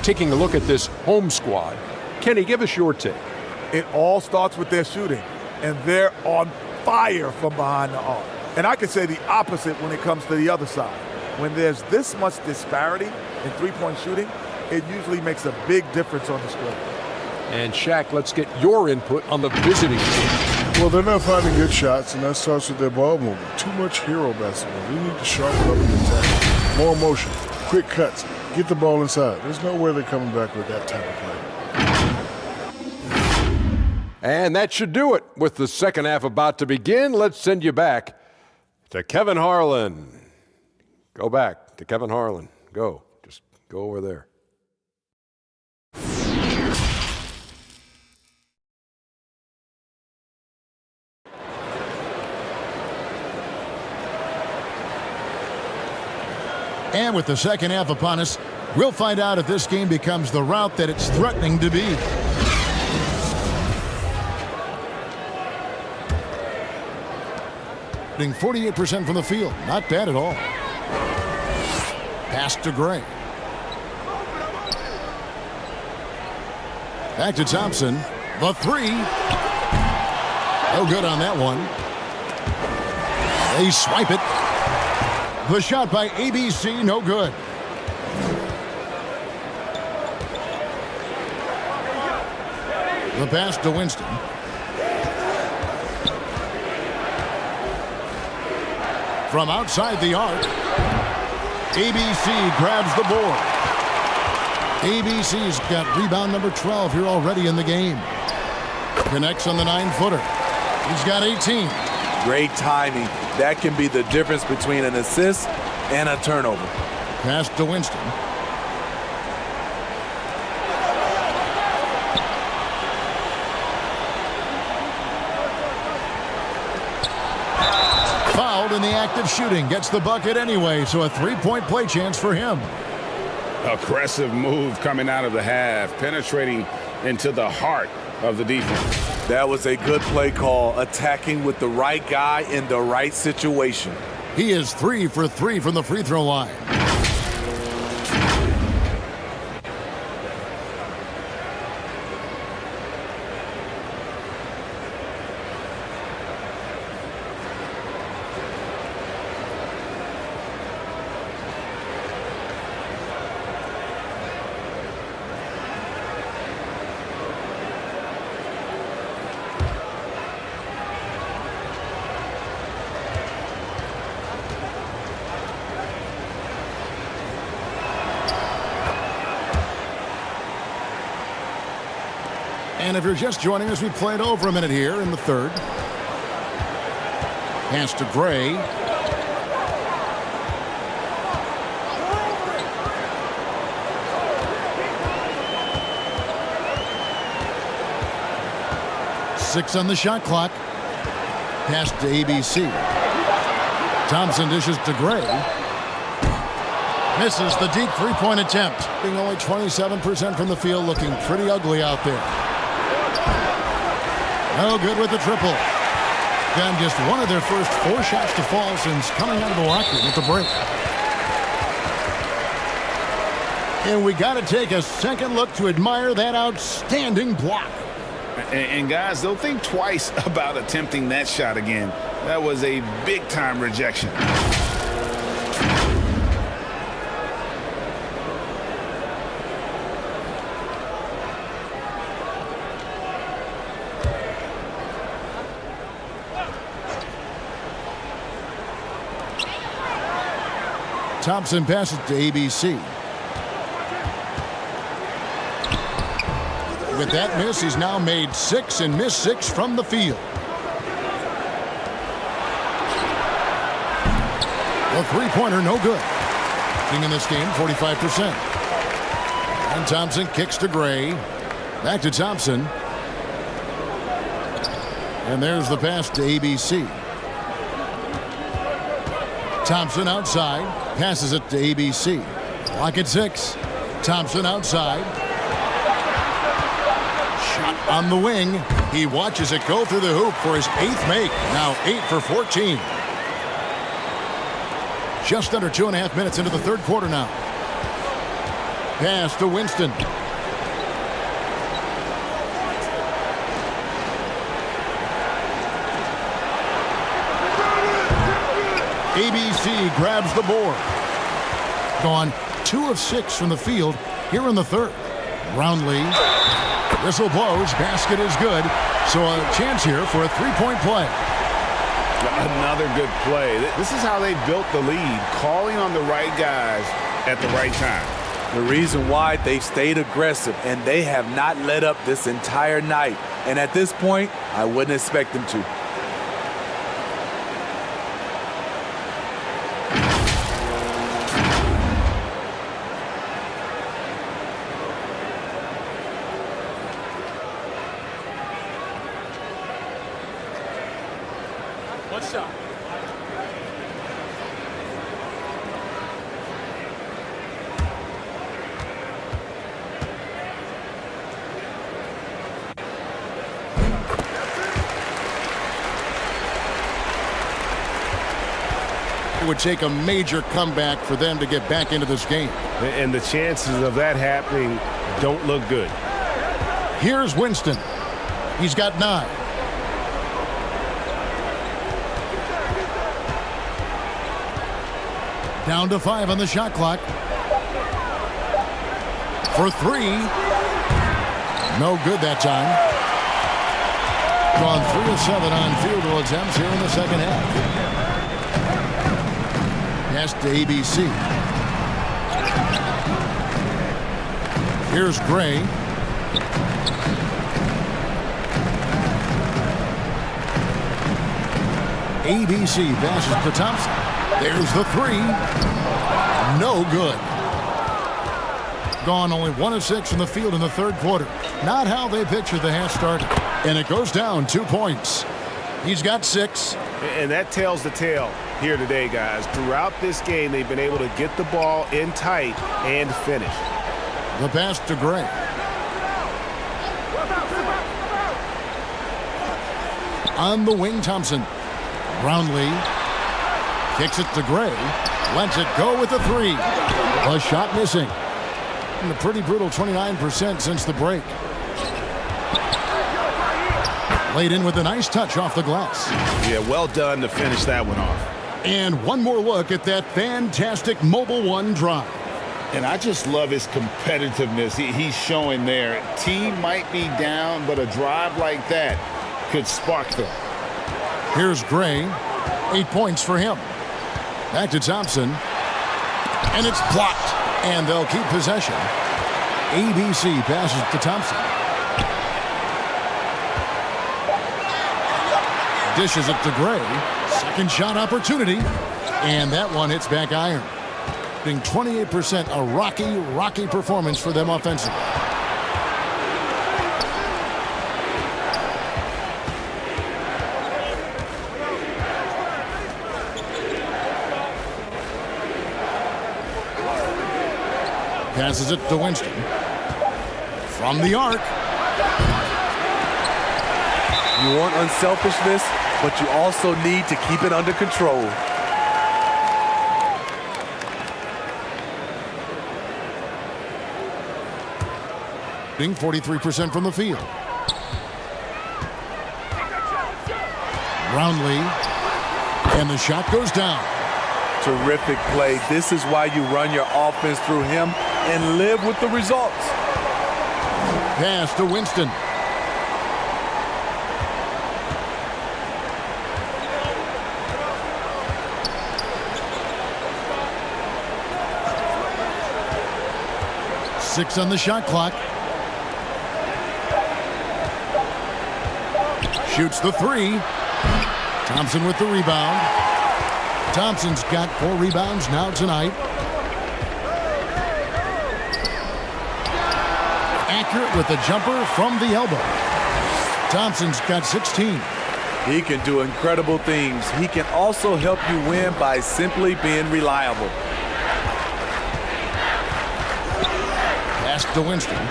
Taking a look at this home squad. Kenny, give us your take. It all starts with their shooting, and they're on fire from behind the arc. And I could say the opposite when it comes to the other side. When there's this much disparity in three-point shooting, it usually makes a big difference on the score. And Shaq, let's get your input on the visiting team. Well, they're not finding good shots, and that starts with their ball movement. Too much hero basketball. They need to sharpen up the attack. More motion, quick cuts, get the ball inside. There's no way they're coming back with that type of play. And that should do it. With the second half about to begin, let's send you back to Kevin Harlan. Go back to Kevin Harlan. Go. Just go over there. And with the second half upon us, we'll find out if this game becomes the route that it's threatening to be. 48% from the field. Not bad at all. Pass to Gray. Back to Thompson. The three. No good on that one. They swipe it. The shot by ABC, no good. The pass to Winston. From outside the arc, ABC grabs the board. ABC's got rebound number 12 here already in the game. Connects on the 9-footer. He's got 18. Great timing. That can be the difference between an assist and a turnover. Pass to Winston. Fouled in the act of shooting. Gets the bucket anyway, so a three-point play chance for him. Aggressive move coming out of the half, penetrating into the heart of the defense. That was a good play call, attacking with the right guy in the right situation. He is 3 for 3 from the free throw line. And if you're just joining us, we played over a minute here in the third. Pass to Gray. Six on the shot clock. Pass to ABC. Thompson dishes to Gray. Misses the deep three-point attempt. Being only 27% from the field, looking pretty ugly out there. No good with the triple. Then just one of their first 4 shots to fall since coming out of the locker room at the break. And we got to take a second look to admire that outstanding block. And guys, they'll think twice about attempting that shot again. That was a big-time rejection. Thompson passes to ABC. With that miss, he's now made 6 and missed 6 from the field. A three-pointer, no good. Shooting in this game, 45%. And Thompson kicks to Gray. Back to Thompson. And there's the pass to ABC. Thompson outside. Passes it to ABC. Clock at 6. Thompson outside. Shot on the wing. He watches it go through the hoop for his 8th make. Now 8 for 14. Just under 2.5 minutes into the third quarter now. Pass to Winston. ABC grabs the board. Gone 2 of 6 from the field here in the third. Brownlee. Whistle blows. Basket is good. So a chance here for a three-point play. Another good play. This is how they built the lead, calling on the right guys at the right time. The reason why they've stayed aggressive, and they have not let up this entire night. And at this point, I wouldn't expect them to. One shot. It would take a major comeback for them to get back into this game. And the chances of that happening don't look good. Here's Winston. He's got 9. Down to 5 on the shot clock. For 3. No good that time. Gone 3 of 7 on field goal attempts here in the second half. Pass to ABC. Here's Gray. ABC passes to Thompson. There's the 3. No good. Gone only 1 of 6 from the field in the third quarter. Not how they pictured the half started. And it goes down 2 points. He's got 6. And that tells the tale here today, guys. Throughout this game, they've been able to get the ball in tight and finish. The pass to Gray. On the wing, Thompson. Brownlee kicks it to Gray. Lets it go with the 3. A shot missing. And a pretty brutal 29% since the break. Laid in with a nice touch off the glass. Yeah, well done to finish that one off. And one more look at that fantastic Mobile One drive. And I just love his competitiveness he's showing there. Team might be down, but a drive like that could spark them. Here's Gray. 8 points for him. Back to Thompson. And it's blocked. And they'll keep possession. ABC passes to Thompson. Dishes it to Gray. Second shot opportunity. And that one hits back iron. Being 28%, a rocky performance for them offensively. Passes it to Winston. From the arc. You want unselfishness, but you also need to keep it under control. Being 43% from the field. Brownlee. And the shot goes down. Terrific play. This is why you run your offense through him and live with the results. Pass to Winston. Six on the shot clock. Shoots the three. Thompson with the rebound. Thompson's got 4 rebounds now tonight. Accurate with the jumper from the elbow. Thompson's got 16. He can do incredible things. He can also help you win by simply being reliable. Pass to Winston.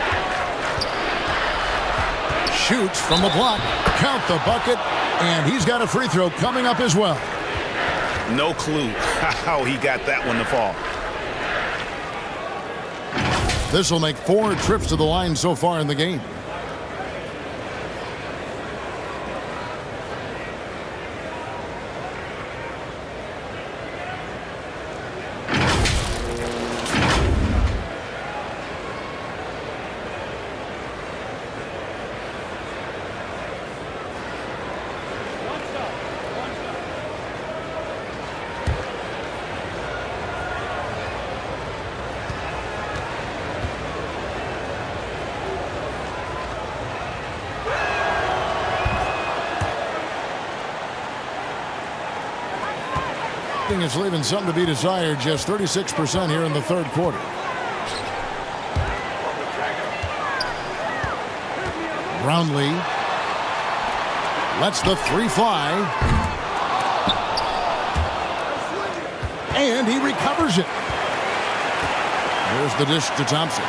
Shoots from the block. Count the bucket. And he's got a free throw coming up as well. No clue how he got that one to fall. This will make 4 trips to the line so far in the game. Is leaving something to be desired. Just 36% here in the third quarter. Brownlee lets the three fly. And he recovers it. There's the dish to Thompson.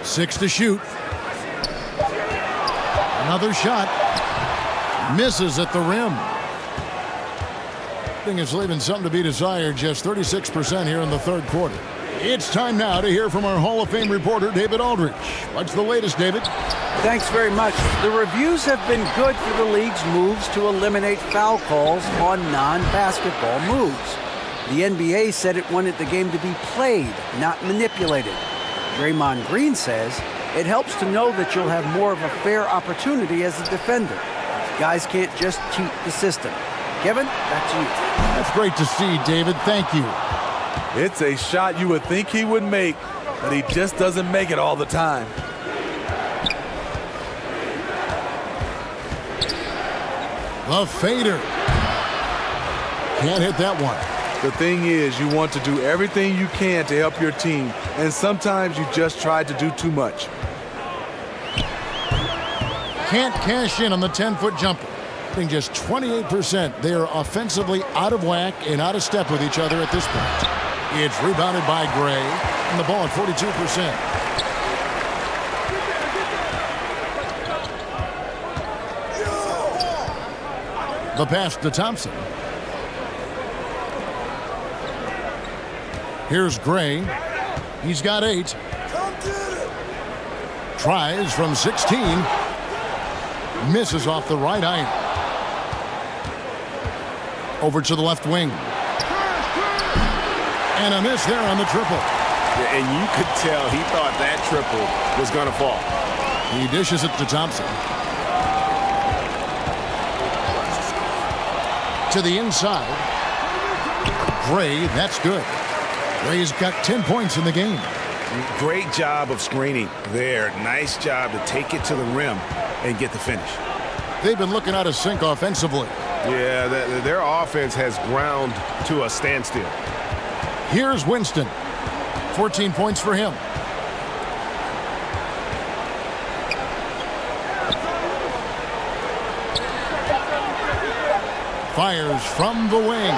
6 to shoot. Another shot. Misses at the rim. Thing is leaving something to be desired. Just 36% here in the third quarter. It's time now to hear from our Hall of Fame reporter, David Aldridge. What's the latest, David? Thanks very much. The reviews have been good for the league's moves to eliminate foul calls on non-basketball moves. The NBA said it wanted the game to be played, not manipulated. Draymond Green says it helps to know that you'll have more of a fair opportunity as a defender. Guys can't just cheat the system. Kevin, back to you. That's great to see, David. Thank you. It's a shot you would think he would make, but he just doesn't make it all the time. The fader. Can't hit that one. The thing is, you want to do everything you can to help your team, and sometimes you just try to do too much. Can't cash in on the 10-foot jumper. Being just 28%. They are offensively out of whack and out of step with each other at this point. It's rebounded by Gray, and the ball at 42%. The pass to Thompson. Here's Gray. He's got 8. Tries from 16. Misses off the right iron. Over to the left wing. And a miss there on the triple. Yeah, and you could tell he thought that triple was going to fall. He dishes it to Thompson. To the inside. Gray, that's good. Gray's got 10 points in the game. Great job of screening there. Nice job to take it to the rim. and get the finish. They've been looking out of sync offensively. Yeah, their offense has ground to a standstill. Here's Winston. 14 points for him. Fires from the wing.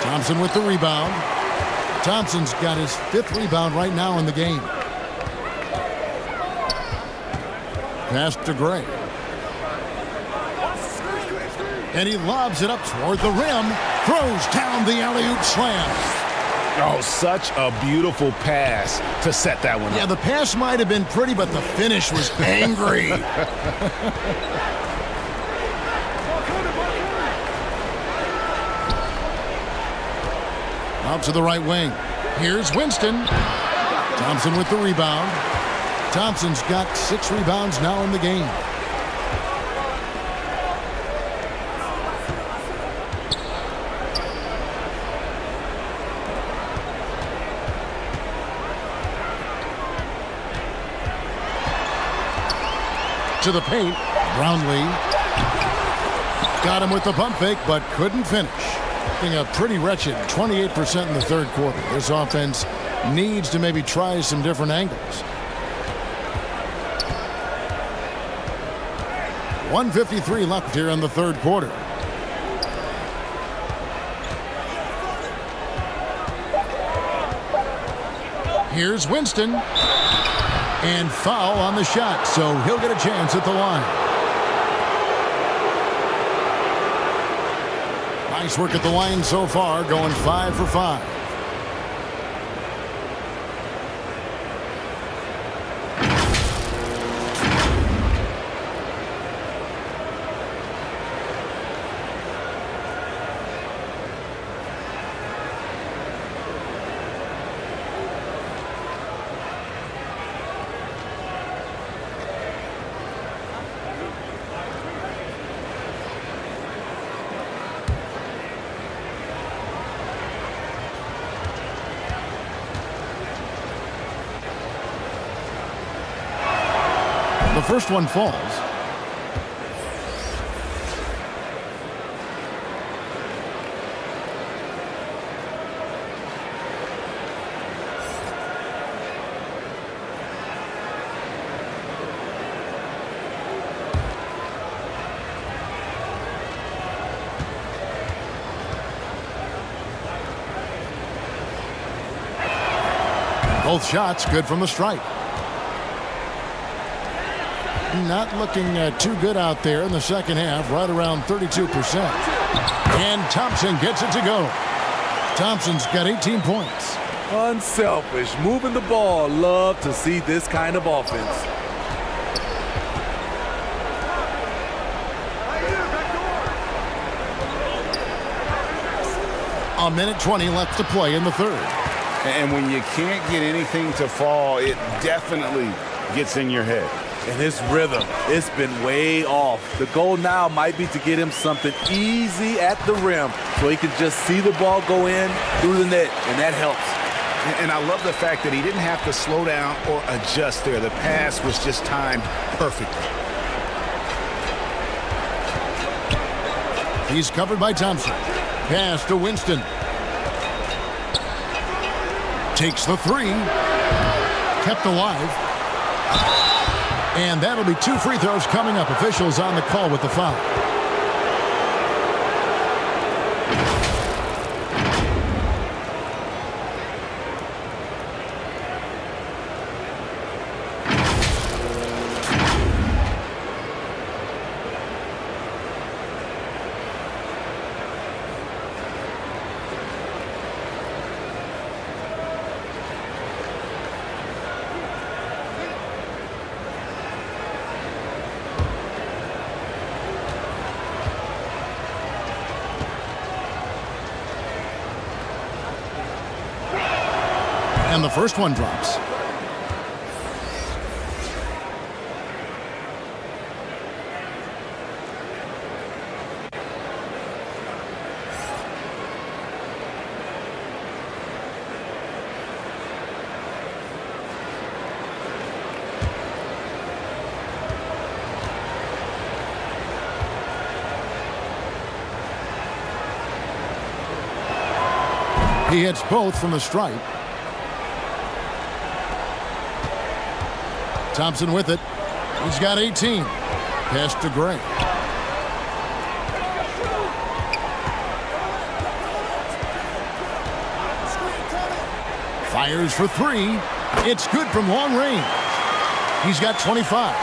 Thompson with the rebound. Thompson's got his 5th rebound right now in the game. Pass to Gray. And he lobs it up toward the rim. Throws down the alley-oop slam. Oh, such a beautiful pass to set that one up. Yeah, the pass might have been pretty, but the finish was angry. Out to the right wing. Here's Winston. Thompson with the rebound. Thompson's got 6 rebounds now in the game. To the paint. Brownlee. Got him with the pump fake, but couldn't finish. A pretty wretched 28% in the 3rd quarter. This offense needs to maybe try some different angles. 1:53 left here in the 3rd quarter. Here's Winston. And foul on the shot, so he'll get a chance at the line. Nice work at the line so far, going 5 for 5. The first one falls. Both shots good from the stripe. Not looking too good out there in the second half, right around 32%. And Thompson gets it to go. Thompson's got 18 points. Unselfish, moving the ball. Love to see this kind of offense. A minute 20 left to play in the 3rd. And when you can't get anything to fall, it definitely gets in your head. And his rhythm, it's been way off. The goal now might be to get him something easy at the rim so he can just see the ball go in through the net, and that helps. And I love the fact that he didn't have to slow down or adjust there. The pass was just timed perfectly. He's covered by Thompson. Pass to Winston. Takes the 3. Kept alive. And that'll be 2 free throws coming up. Officials on the call with the foul. And the first one drops. He hits both from the stripe. Thompson with it. He's got 18. Pass to Gray. Fires for three. It's good from long range. He's got 25.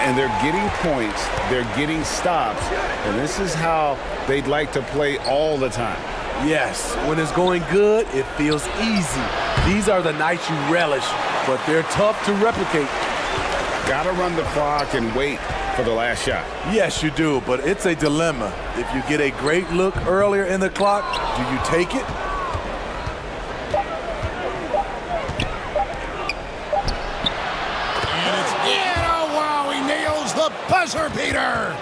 And they're getting points. They're getting stops. And this is how they'd like to play all the time. Yes, when it's going good, it feels easy. These are the nights you relish, but they're tough to replicate. Got to run the clock and wait for the last shot. Yes, you do, but it's a dilemma. If you get a great look earlier in the clock, do you take it? And it's in. Oh, wow, he nails the buzzer beater.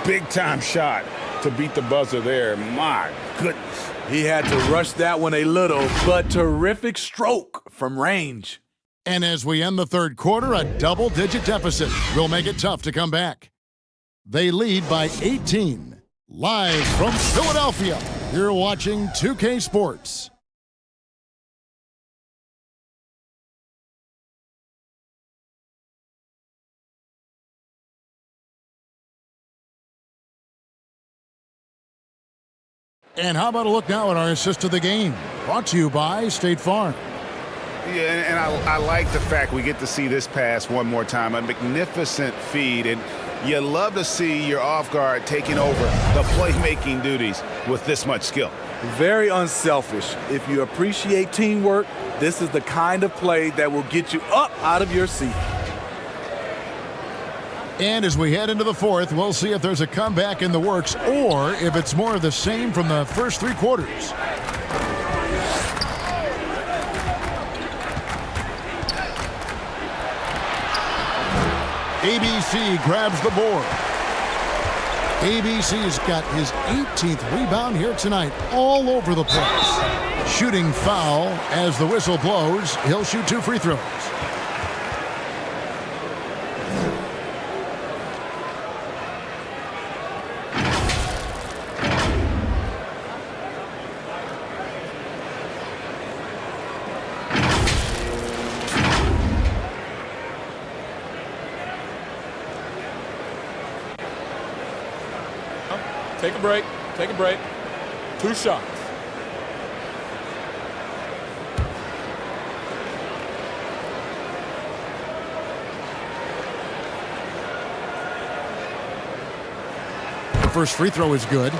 Big time shot to beat the buzzer there. My goodness. He had to rush that one a little, but terrific stroke from range. And as we end the third quarter, a double-digit deficit will make it tough to come back. They lead by 18. Live from Philadelphia, you're watching 2K Sports. And how about a look now at our assist of the game? Brought to you by State Farm. Yeah, and I like the fact we get to see this pass one more time. A magnificent feed, and you love to see your off guard taking over the playmaking duties with this much skill. Very unselfish. If you appreciate teamwork, this is the kind of play that will get you up out of your seat. And as we head into the fourth, we'll see if there's a comeback in the works or if it's more of the same from the first three quarters. ABC grabs the board. ABC's got his 18th rebound here tonight, all over the place. Shooting foul as the whistle blows. He'll shoot 2 free throws. Take a break. Take a break. 2 shots. The first free throw is good.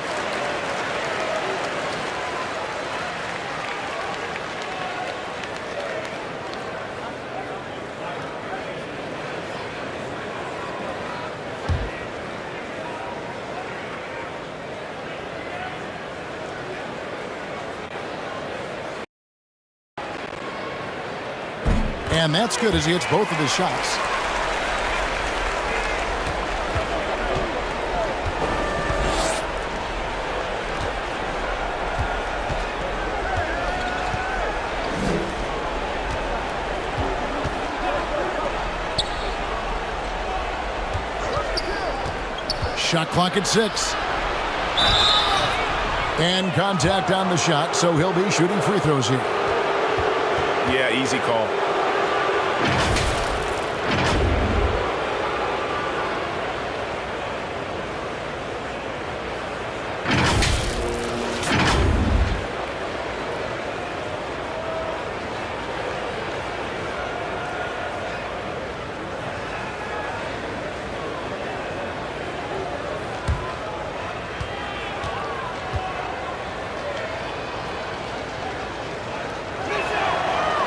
And that's good as he hits both of his shots. Shot clock at 6. And contact on the shot, so he'll be shooting free throws here. Yeah, easy call.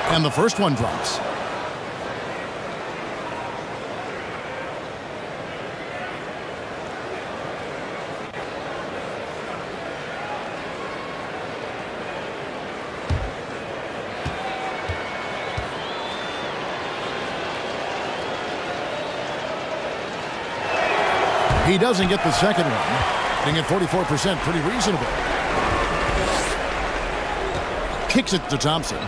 And the first one drops. He doesn't get the second one. Being at 44%, pretty reasonable. Kicks it to Thompson.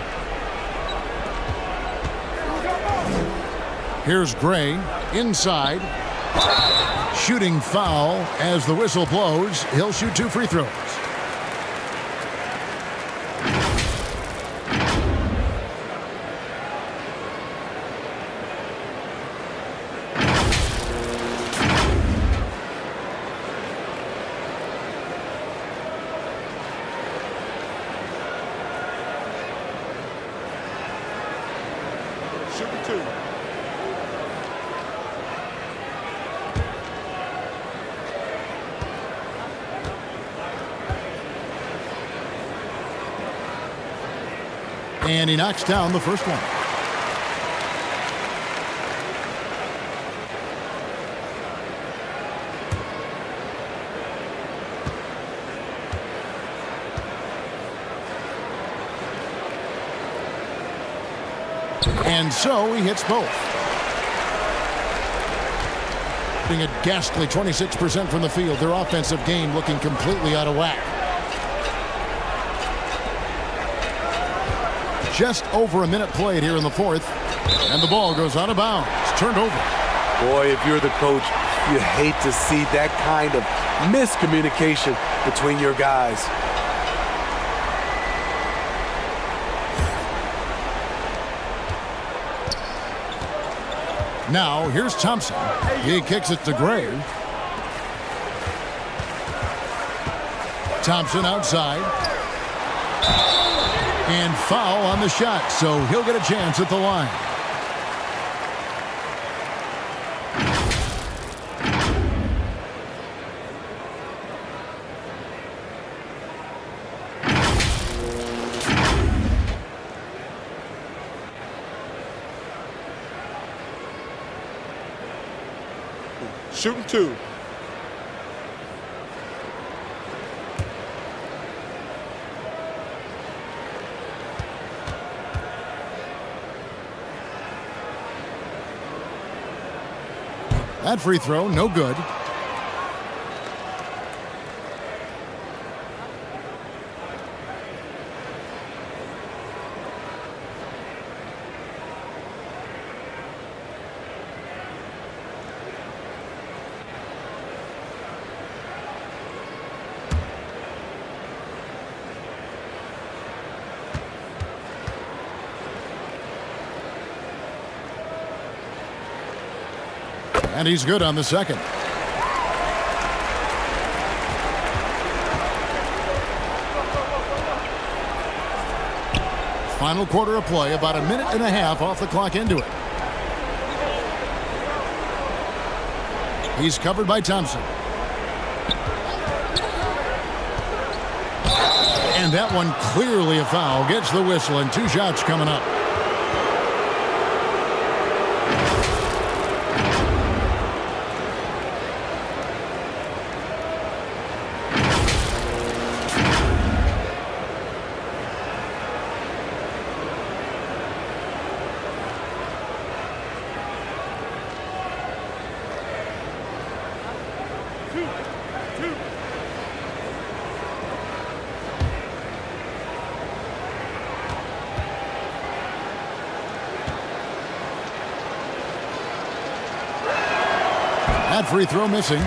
Here's Gray inside. Shooting foul as the whistle blows. He'll shoot 2 free throws. 2. And he knocks down the first one. And so he hits both. Being a ghastly 26% from the field, their offensive game looking completely out of whack. Just over a minute played here in the fourth, and the ball goes out of bounds. It's turned over. Boy, if you're the coach, you hate to see that kind of miscommunication between your guys. Now, here's Thompson. He kicks it to Gray. Thompson outside. And foul on the shot, so he'll get a chance at the line. Shooting 2. That free throw, no good. And he's good on the second. Final quarter of play, about a minute and a half off the clock into it. He's covered by Thompson. And that one clearly a foul. Gets the whistle, and 2 shots coming up. That free throw missing.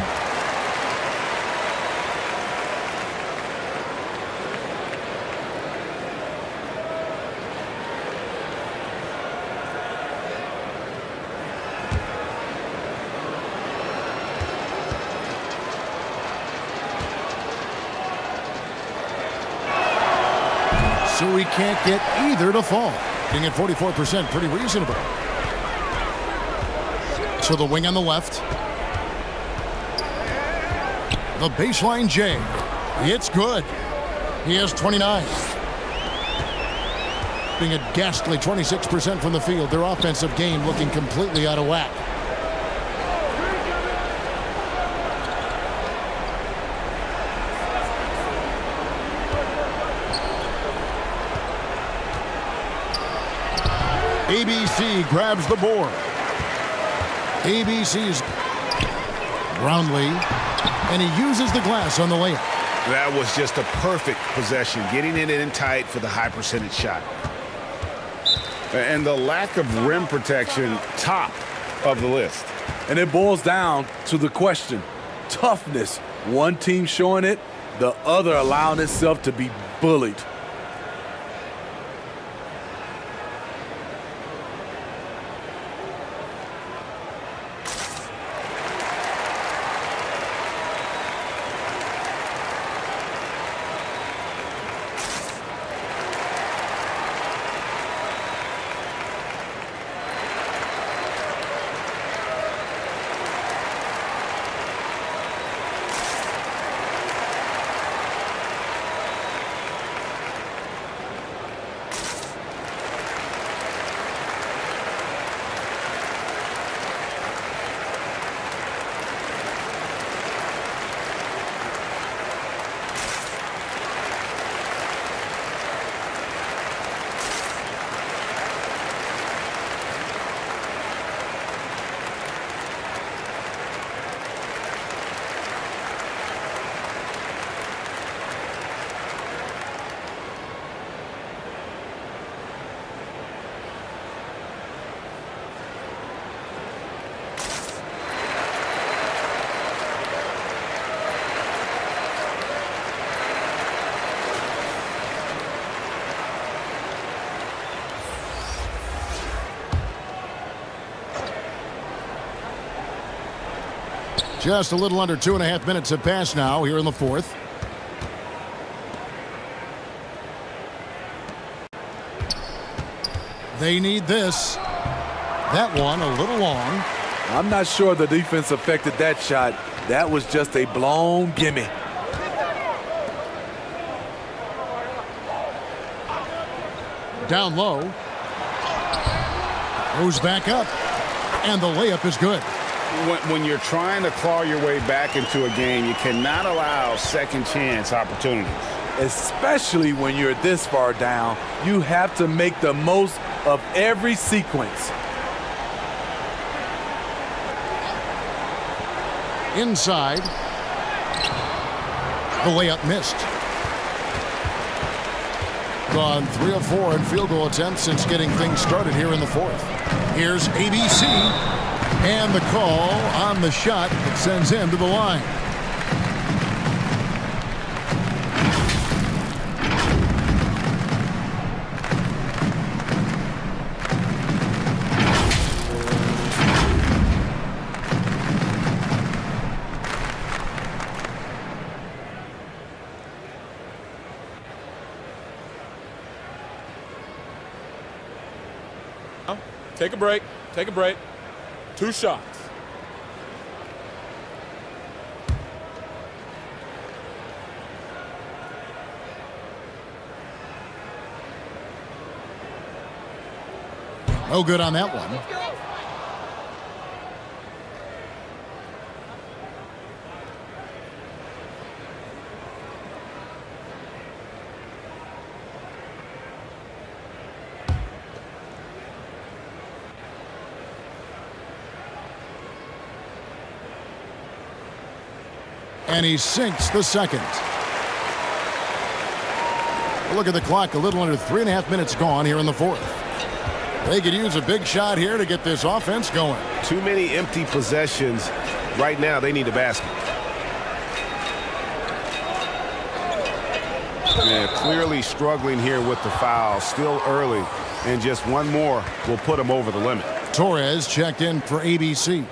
So he can't get either to fall. Being at 44%, pretty reasonable. So the wing on the left. The baseline J. It's good. He has 29. Being a ghastly 26% from the field, their offensive game looking completely out of whack. ABC grabs the board. ABC's Brownlee, and he uses the glass on the layup. That was just a perfect possession, getting it in tight for the high percentage shot. And the lack of rim protection, top of the list. And it boils down to the question, toughness. One team showing it, the other allowing itself to be bullied. Just a little under 2.5 minutes have passed now here in the fourth. They need this. That one a little long. I'm not sure the defense affected that shot. That was just a blown gimme. Down low. Goes back up. And the layup is good. When you're trying to claw your way back into a game, you cannot allow second chance opportunities. Especially when you're this far down, you have to make the most of every sequence. Inside. The layup missed. Gone 3 of 4 in field goal attempts since getting things started here in the fourth. Here's ABC. And the call on the shot that sends him to the line. Take a break. Take a break. 2 shots. No good on that one. And he sinks the second. Look at the clock, a little under 3.5 minutes gone here in the fourth. They could use a big shot here to get this offense going. Too many empty possessions. Right now, they need a basket. Yeah, clearly struggling here with the foul. Still early, and just one more will put them over the limit. Torres checked in for ABC.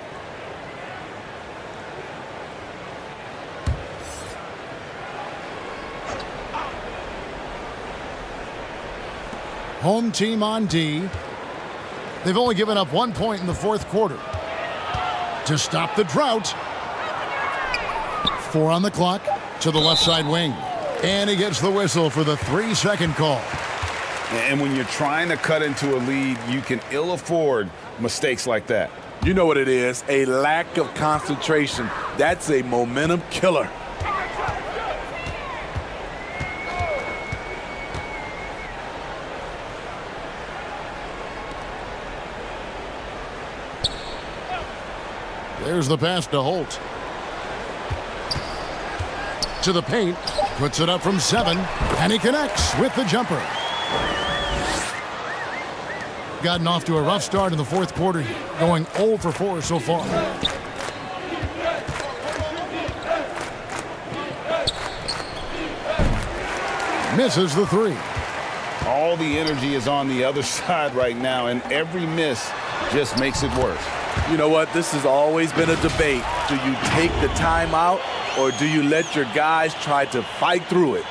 Home team on D. They've only given up 1 point in the fourth quarter. To stop the drought. 4 on the clock to the left side wing. And he gets the whistle for the 3-second call. And when you're trying to cut into a lead, you can ill afford mistakes like that. You know what it is, a lack of concentration. That's a momentum killer. There's the pass to Holt. To the paint. Puts it up from 7. And he connects with the jumper. Gotten off to a rough start in the fourth quarter. Going 0 for 4 so far. Misses the 3. All the energy is on the other side right now, and every miss just makes it worse. You know what? This has always been a debate. Do you take the timeout or do you let your guys try to fight through it?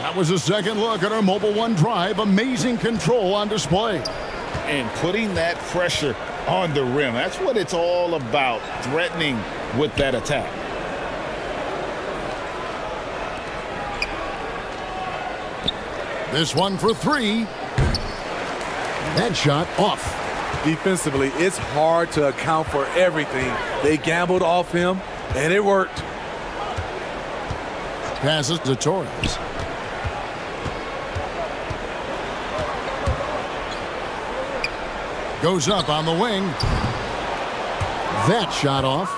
That was a second look at our Mobile One drive. Amazing control on display. And putting that pressure on the rim. That's what it's all about, threatening with that attack. This one for 3. That shot off. Defensively, it's hard to account for everything. They gambled off him, and it worked. Passes to Torres. Goes up on the wing. That shot off.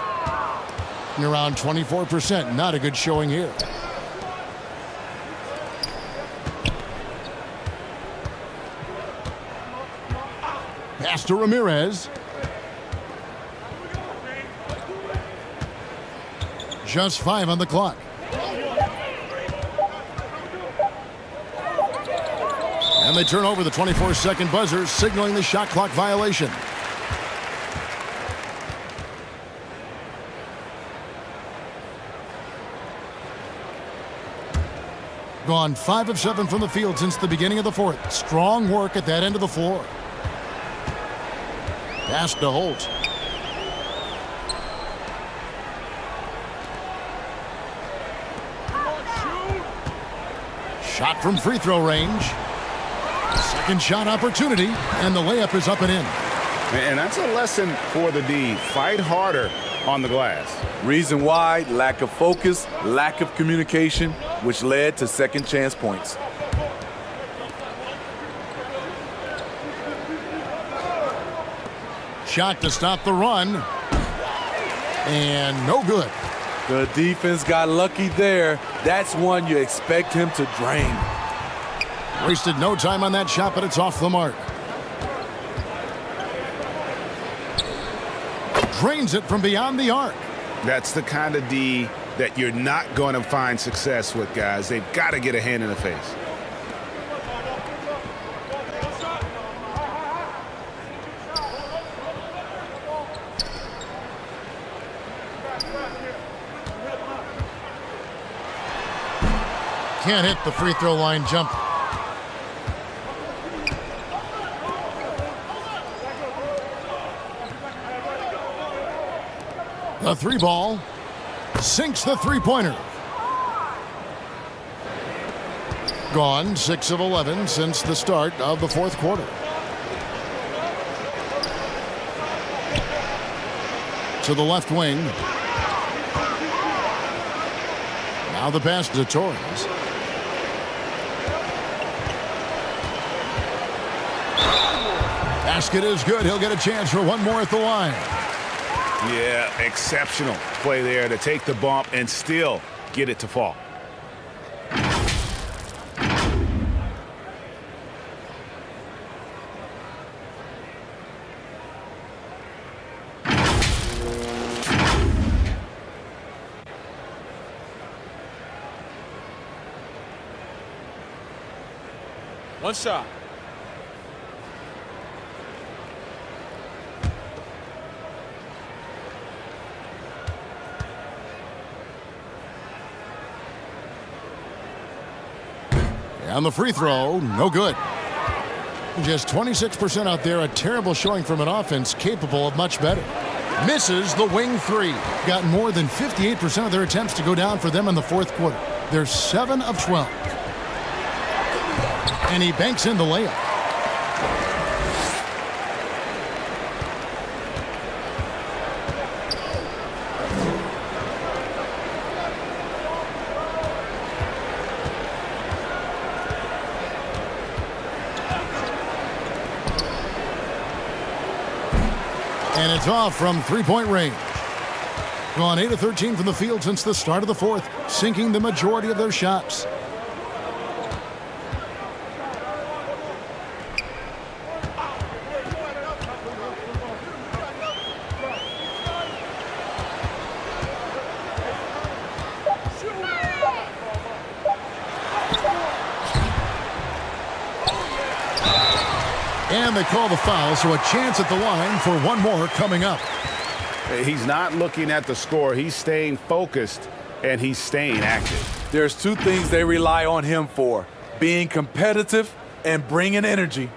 And around 24%. Not a good showing here. Pass to Ramirez. Just 5 on the clock. And they turn over the 24-second buzzer, signaling the shot clock violation. Gone 5 of 7 from the field since the beginning of the fourth. Strong work at that end of the floor. Pass to Holt. Shot from free throw range. Second shot opportunity, and the layup is up and in. And that's a lesson for the D. Fight harder on the glass. Reason why: lack of focus, lack of communication, which led to second chance points. Shot to stop the run. And no good. The defense got lucky there. That's one you expect him to drain. Wasted no time on that shot, but it's off the mark. Drains it from beyond the arc. That's the kind of D that you're not going to find success with, guys. They've got to get a hand in the face. Can't hit the free throw line jump. The three ball sinks the three-pointer. Gone 6 of 11 since the start of the fourth quarter. To the left wing. Now the pass to Torres. Basket is good. He'll get a chance for one more at the line. Yeah, exceptional play there to take the bump and still get it to fall. One shot. And the free throw, no good. Just 26% out there, a terrible showing from an offense capable of much better. Misses the wing three. Got more than 58% of their attempts to go down for them in the fourth quarter. They're 7 of 12. And he banks in the layup. And it's off from three-point range. Gone 8 of 13 from the field since the start of the fourth, sinking the majority of their shots. And they call the foul, so a chance at the line for one more coming up. He's not looking at the score. He's staying focused, and he's staying active. There's two things they rely on him for: being competitive and bringing energy.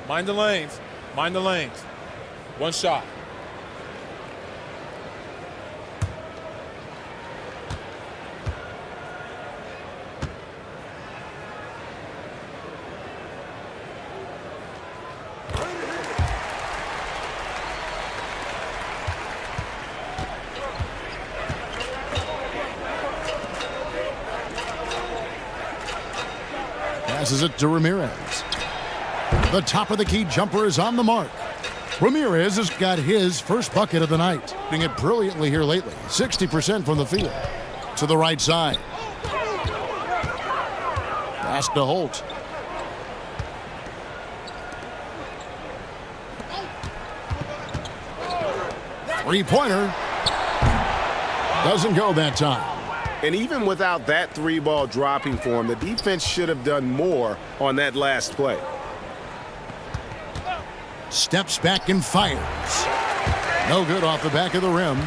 Mind the lanes. Mind the lanes. One shot. Passes it to Ramirez. The top of the key jumper is on the mark. Ramirez has got his first bucket of the night. Doing it brilliantly here lately. 60% from the field. To the right side. Pass to Holt. Three-pointer. Doesn't go that time. And even without that 3-ball dropping for him, the defense should have done more on that last play. Steps back and fires. No good off the back of the rim.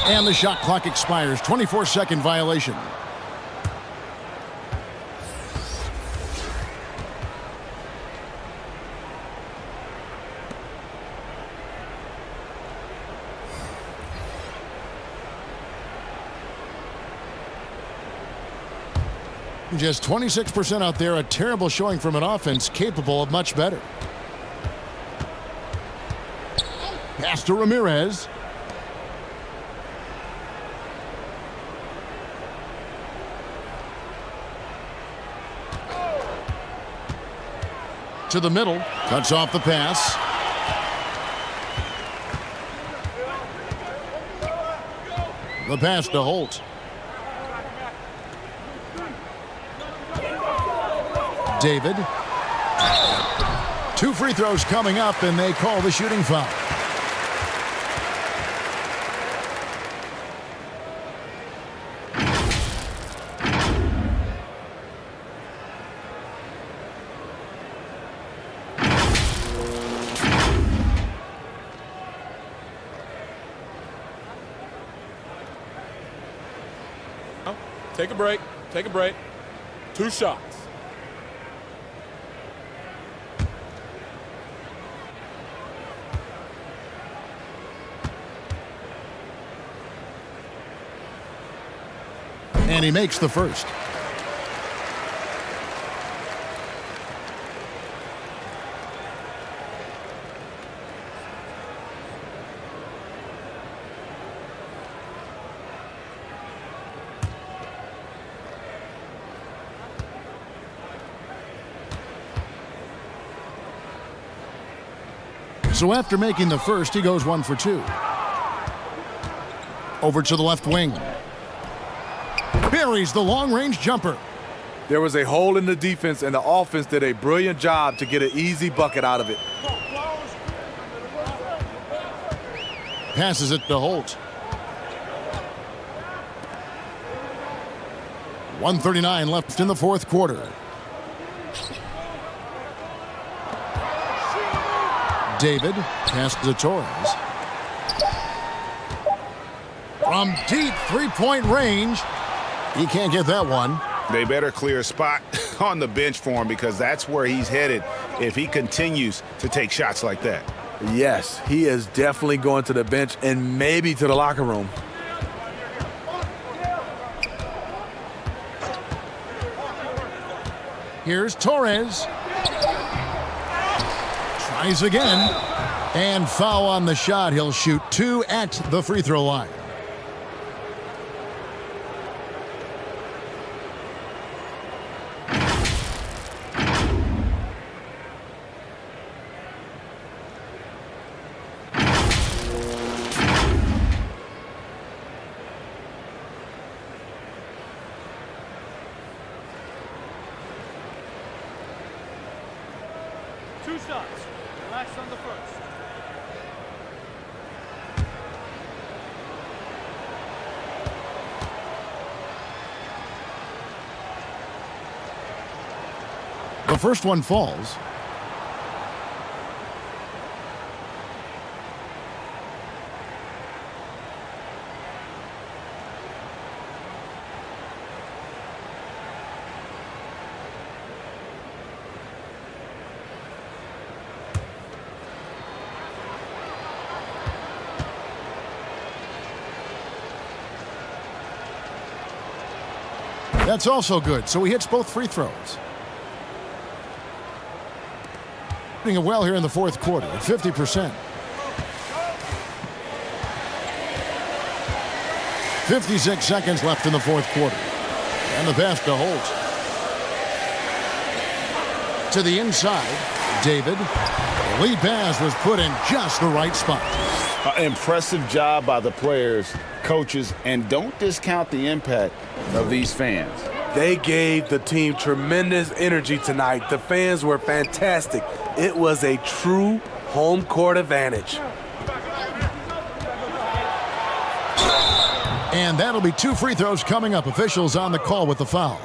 And the shot clock expires. 24-second violation. Just 26% out there, a terrible showing from an offense capable of much better. Pass to Ramirez. To the middle, cuts off the pass. The pass to Holt. David. 2 free throws coming up, and they call the shooting foul. Take a break. Take a break. 2 shots. And he makes the first. So after making the first, he goes 1 for 2. Over to the left wing. Buries the long-range jumper. There was a hole in the defense, and the offense did a brilliant job to get an easy bucket out of it. Passes it to Holt. 1:39 left in the fourth quarter. David passes to Torres. From deep three-point range. He can't get that one. They better clear a spot on the bench for him, because that's where he's headed if he continues to take shots like that. Yes, he is definitely going to the bench and maybe to the locker room. Here's Torres. Tries again. And foul on the shot. He'll shoot 2 at the free throw line. The first one falls. That's also good, so he hits both free throws. Doing it well here in the fourth quarter at 50%. 56 seconds left in the fourth quarter. And the pass to Holt. To the inside, David. Lead pass was put in just the right spot. Impressive job by the players, coaches, and don't discount the impact of these fans. They gave the team tremendous energy tonight. The fans were fantastic. It was a true home court advantage. And that'll be 2 free throws coming up. Officials on the call with the foul.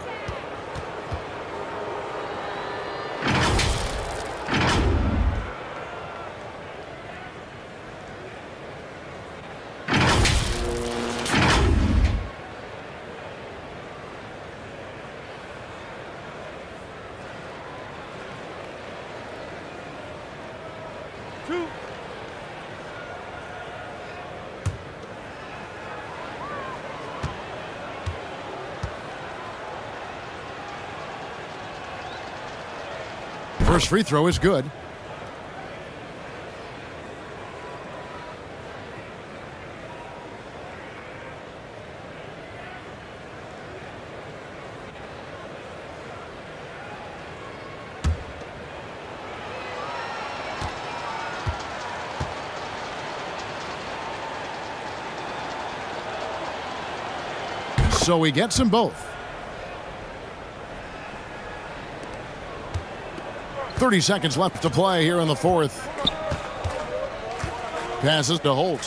First free throw is good. So he gets them both. 30 seconds left to play here in the fourth. Passes to Holt.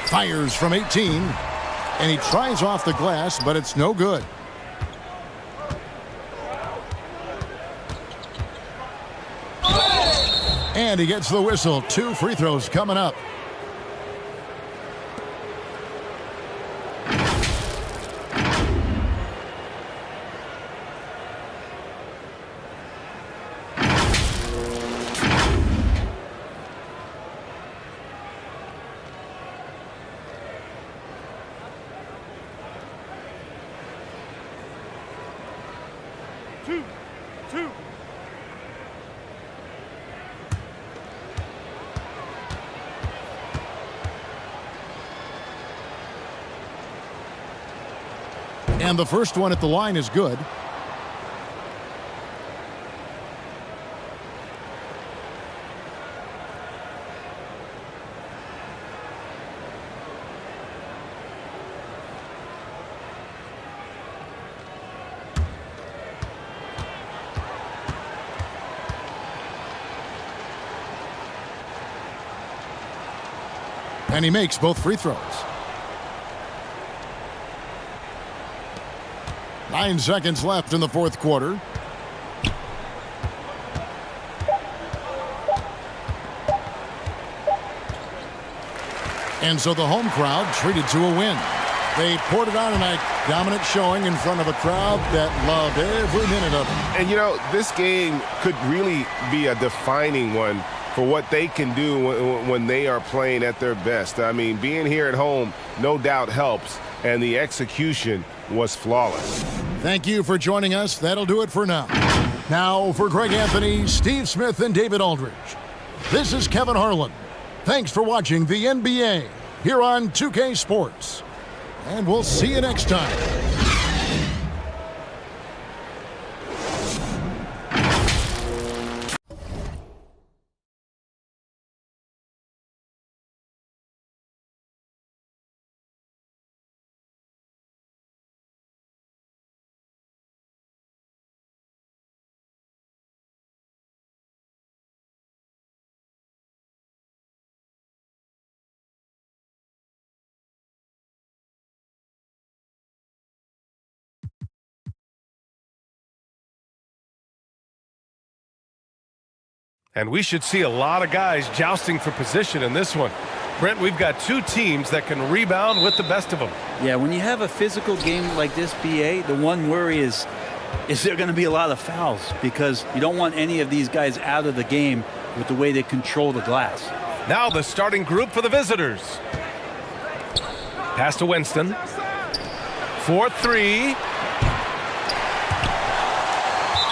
Fires from 18. And he tries off the glass, but it's no good. And he gets the whistle. 2 free throws coming up. And the first one at the line is good. And he makes both free throws. 9 seconds left in the fourth quarter. And so the home crowd treated to a win. They poured it on tonight. Dominant showing in front of a crowd that loved every minute of it. And, you know, this game could really be a defining one for what they can do when they are playing at their best. I mean, being here at home no doubt helps, and the execution was flawless. Thank you for joining us. That'll do it for now. Now for Greg Anthony, Steve Smith, and David Aldridge, this is Kevin Harlan. Thanks for watching the NBA here on 2K Sports. And we'll see you next time. And we should see a lot of guys jousting for position in this one. Brent, we've got 2 teams that can rebound with the best of them. Yeah, when you have a physical game like this, BA, the one worry is there going to be a lot of fouls? Because you don't want any of these guys out of the game with the way they control the glass. Now the starting group for the visitors. Pass to Winston. 4-3.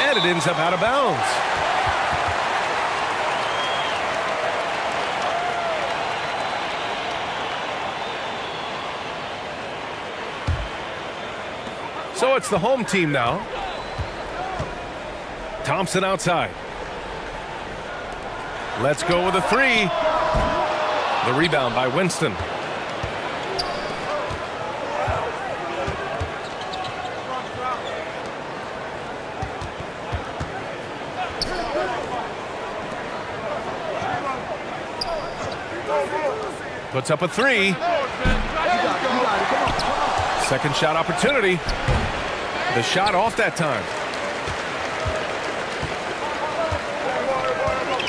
And it ends up out of bounds. So it's the home team now. Thompson outside. Let's go with a three. The rebound by Winston. Puts up a three. Second shot opportunity. The shot off that time.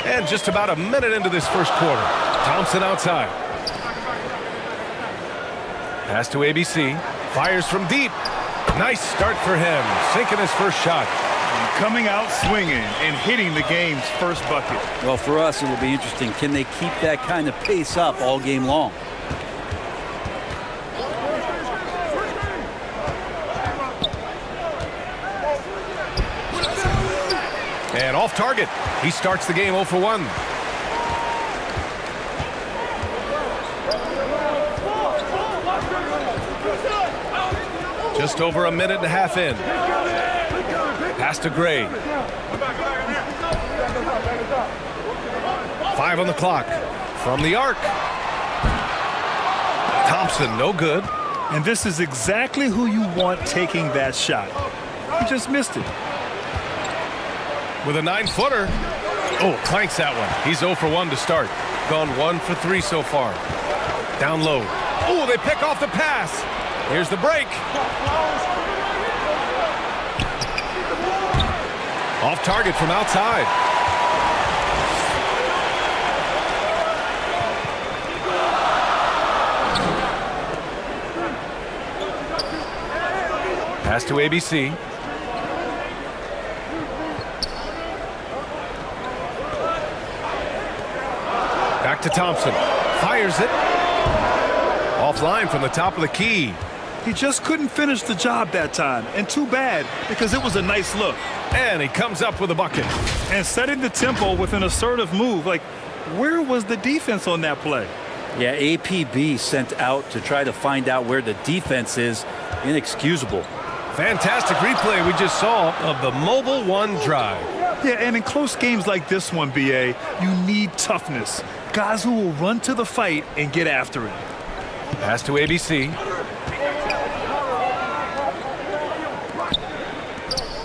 And just about a minute into this first quarter. Thompson outside. Pass to ABC. Fires from deep. Nice start for him. Sinking his first shot. Coming out swinging and hitting the game's first bucket. Well, for us, it will be interesting. Can they keep that kind of pace up all game long? And off target. He starts the game 0 for 1. Just over a minute and a half in. Pass to Gray. 5 on the clock. From the arc. Thompson, no good. And this is exactly who you want taking that shot. He just missed it. With a 9-footer. Oh, clanks that one. He's 0 for 1 to start. Gone 1 for 3 so far. Down low. Oh, they pick off the pass. Here's the break. Off target from outside. Pass to ABC. Back to Thompson. Fires it. Offline from the top of the key. He just couldn't finish the job that time. And too bad, because it was a nice look. And he comes up with a bucket. And setting the tempo with an assertive move. Like, where was the defense on that play? Yeah, APB sent out to try to find out where the defense is. Inexcusable. Fantastic replay we just saw of the Mobile One drive. Yeah, and in close games like this one, BA, you need toughness. Guys who will run to the fight and get after it. Pass to ABC.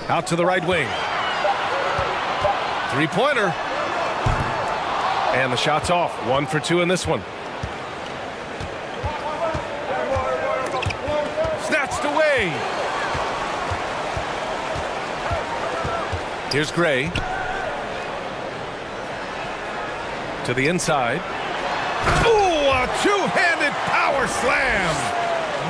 Out to the right wing. Three-pointer. And the shot's off. 1 for 2 in this one. Snatched away. Here's Gray. To the inside. Ooh, a two-handed power slam.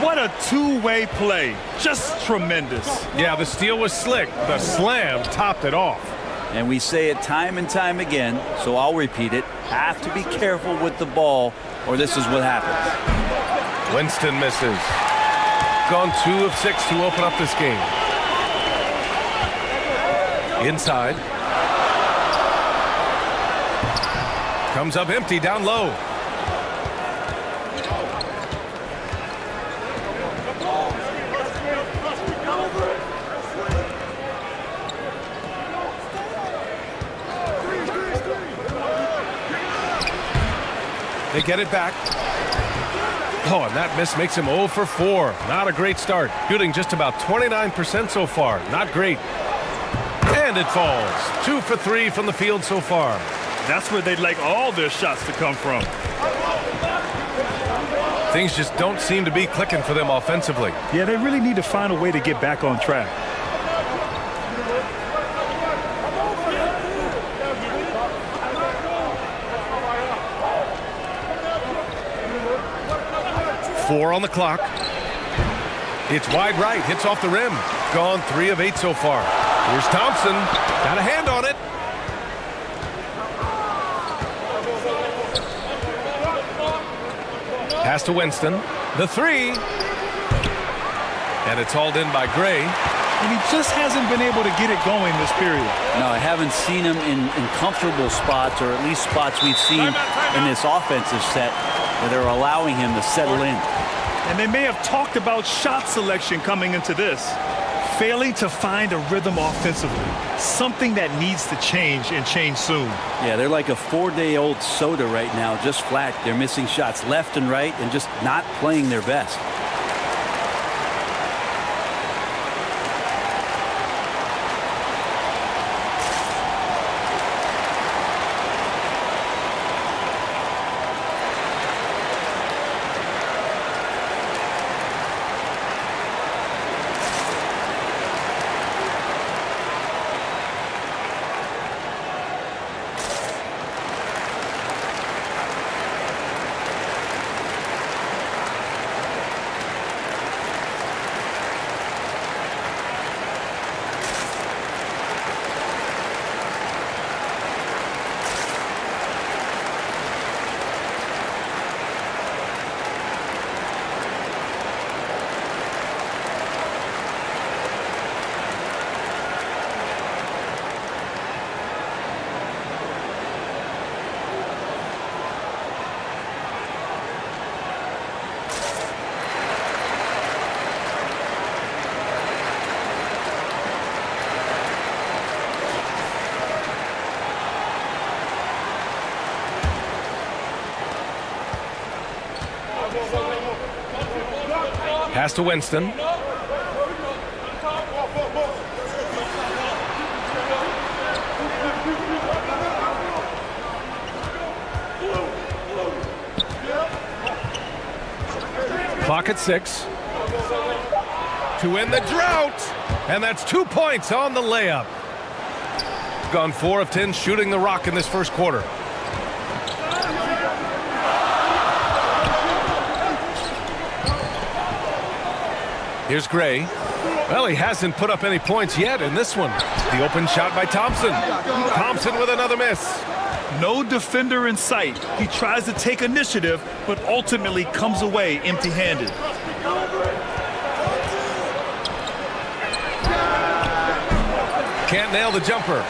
What a two-way play. Just tremendous. Yeah, the steal was slick. The slam topped it off. And we say it time and time again, so I'll repeat it. Have to be careful with the ball, or this is what happens. Winston misses. Gone 2 of 6 to open up this game. Inside. Comes up empty down low. They get it back. Oh, and that miss makes him 0 for 4. Not a great start. Shooting just about 29% so far. Not great. And it falls. 2 for 3 from the field so far. That's where they'd like all their shots to come from. Things just don't seem to be clicking for them offensively. Yeah, they really need to find a way to get back on track. Four on the clock. It's wide right. Hits off the rim. Gone 3 of 8 so far. Here's Thompson. Got a hand on it. Pass to Winston. The 3. And it's hauled in by Gray. And he just hasn't been able to get it going this period. No, I haven't seen him in comfortable spots, or at least spots we've seen in this offensive set where they're allowing him to settle in. And they may have talked about shot selection coming into this. Failing to find a rhythm offensively, something that needs to change and change soon. Yeah, they're like a 4-day-old soda right now, just flat. They're missing shots left and right and just not playing their best. Pass to Winston. Clock at 6. To end the drought. And that's 2 points on the layup. Gone 4 of 10 shooting the rock in this first quarter. Here's Gray. Well, he hasn't put up any points yet in this one. The open shot by Thompson. Thompson with another miss. No defender in sight. He tries to take initiative, but ultimately comes away empty-handed. Can't nail the jumper.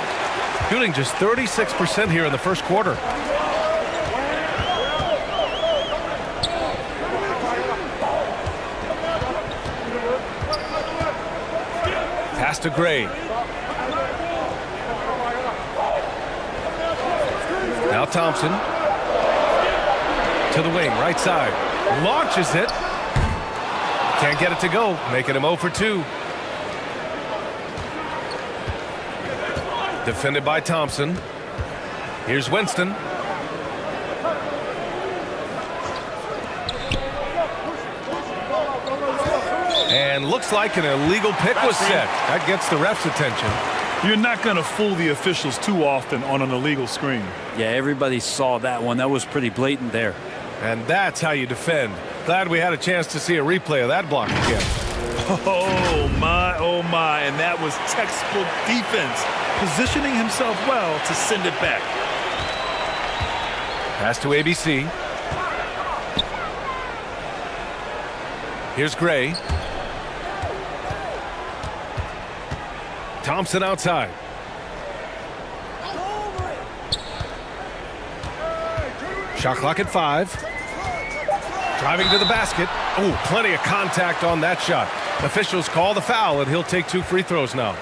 Shooting just 36% here in the first quarter. Pass to Gray. Now Thompson. To the wing, right side. Launches it. Can't get it to go, making him 0 for 2. Defended by Thompson. Here's Winston. And looks like an illegal pick was set. That gets the ref's attention. You're not going to fool the officials too often on an illegal screen. Yeah, everybody saw that one. That was pretty blatant there. And that's how you defend. Glad we had a chance to see a replay of that block again. Oh, my. And that was textbook defense. Positioning himself well to send it back. Pass to ABC. Here's Gray. Thompson outside. Shot clock at 5. Driving to the basket. Oh, plenty of contact on that shot. Officials call the foul, and he'll take 2 free throws now.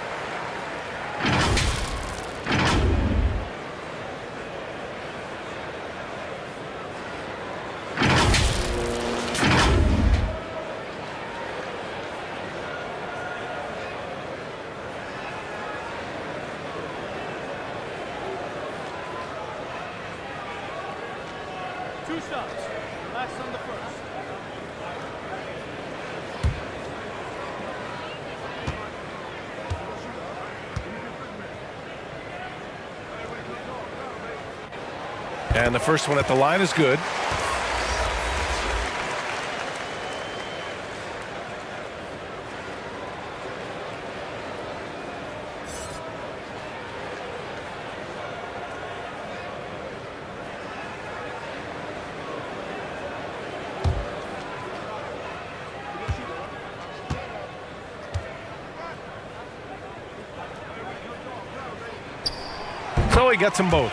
And the first one at the line is good. So he gets them both.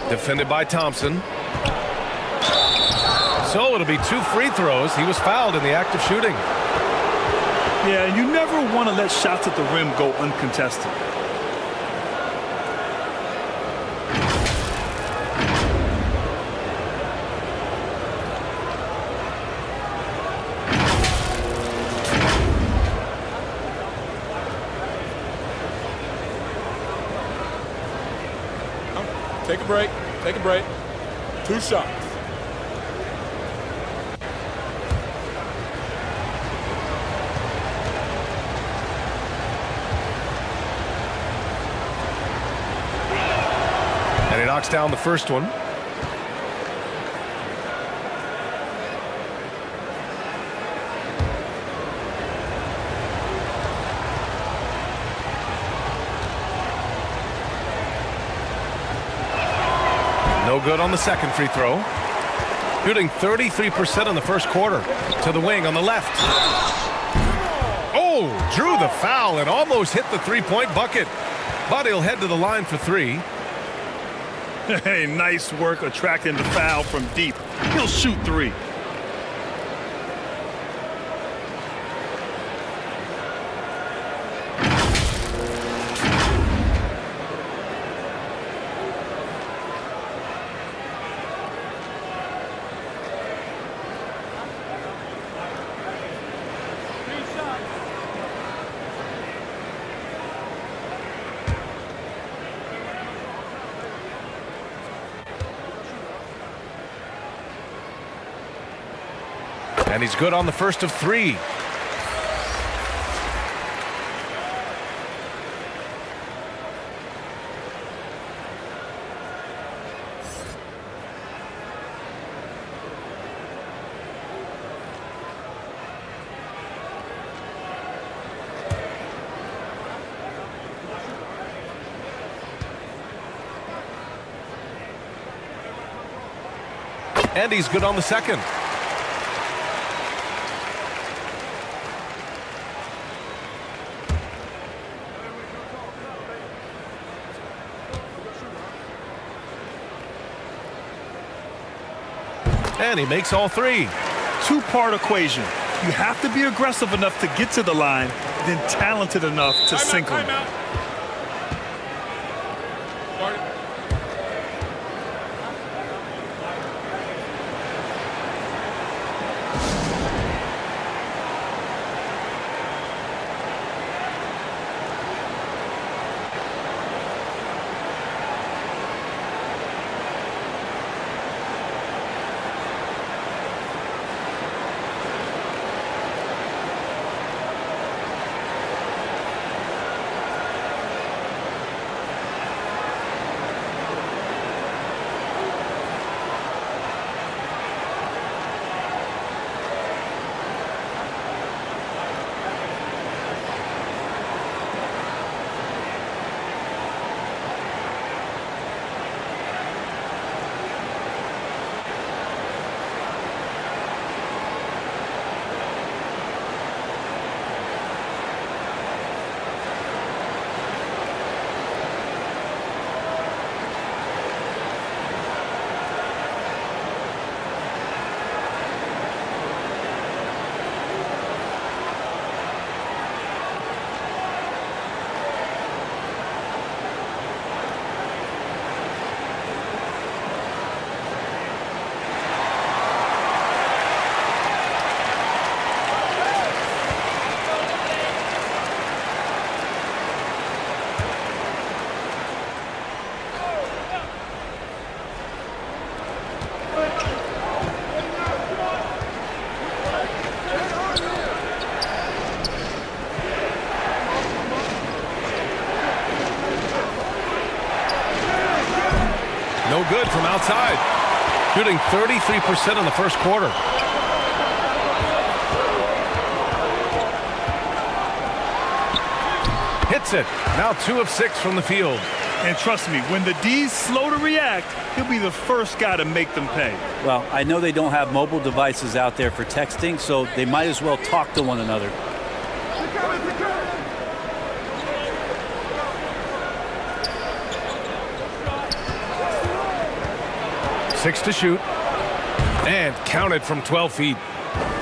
Defended by Thompson. So it'll be 2 free throws. He was fouled in the act of shooting. Yeah, you never want to let shots at the rim go uncontested. Take a break. Take a break. 2 shots. And he knocks down the first one. No good on the second free throw. Shooting 33% in the first quarter. To the wing on the left. Oh, drew the foul and almost hit the three-point bucket. But he'll head to the line for 3. Hey, nice work attracting the foul from deep. He'll shoot 3. And he's good on the first of 3. And he's good on the second. And he makes all 3. 2-part equation. You have to be aggressive enough to get to the line, then talented enough to sink them. No good from outside. Shooting 33% in the first quarter. Hits it. Now 2 of 6 from the field. And trust me, when the D's slow to react, he'll be the first guy to make them pay. Well, I know they don't have mobile devices out there for texting, so they might as well talk to one another. Six to shoot. And counted from 12 feet.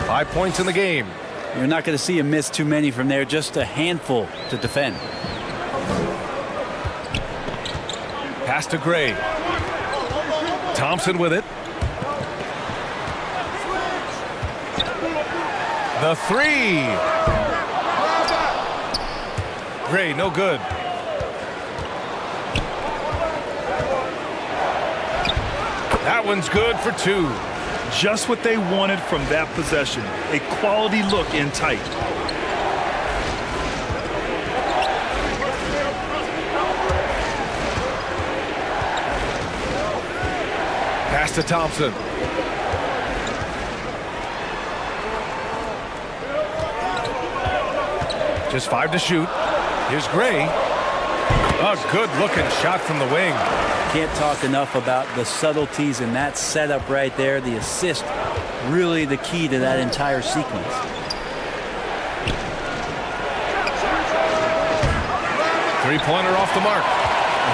5 points in the game. You're not going to see him miss too many from there, just a handful to defend. Pass to Gray. Thompson with it. The three. Gray, no good. That one's good for 2. Just what they wanted from that possession. A quality look in tight. Pass to Thompson. Just 5 to shoot. Here's Gray. A good-looking shot from the wing. Can't talk enough about the subtleties in that setup right there. The assist, really the key to that entire sequence. Three-pointer off the mark.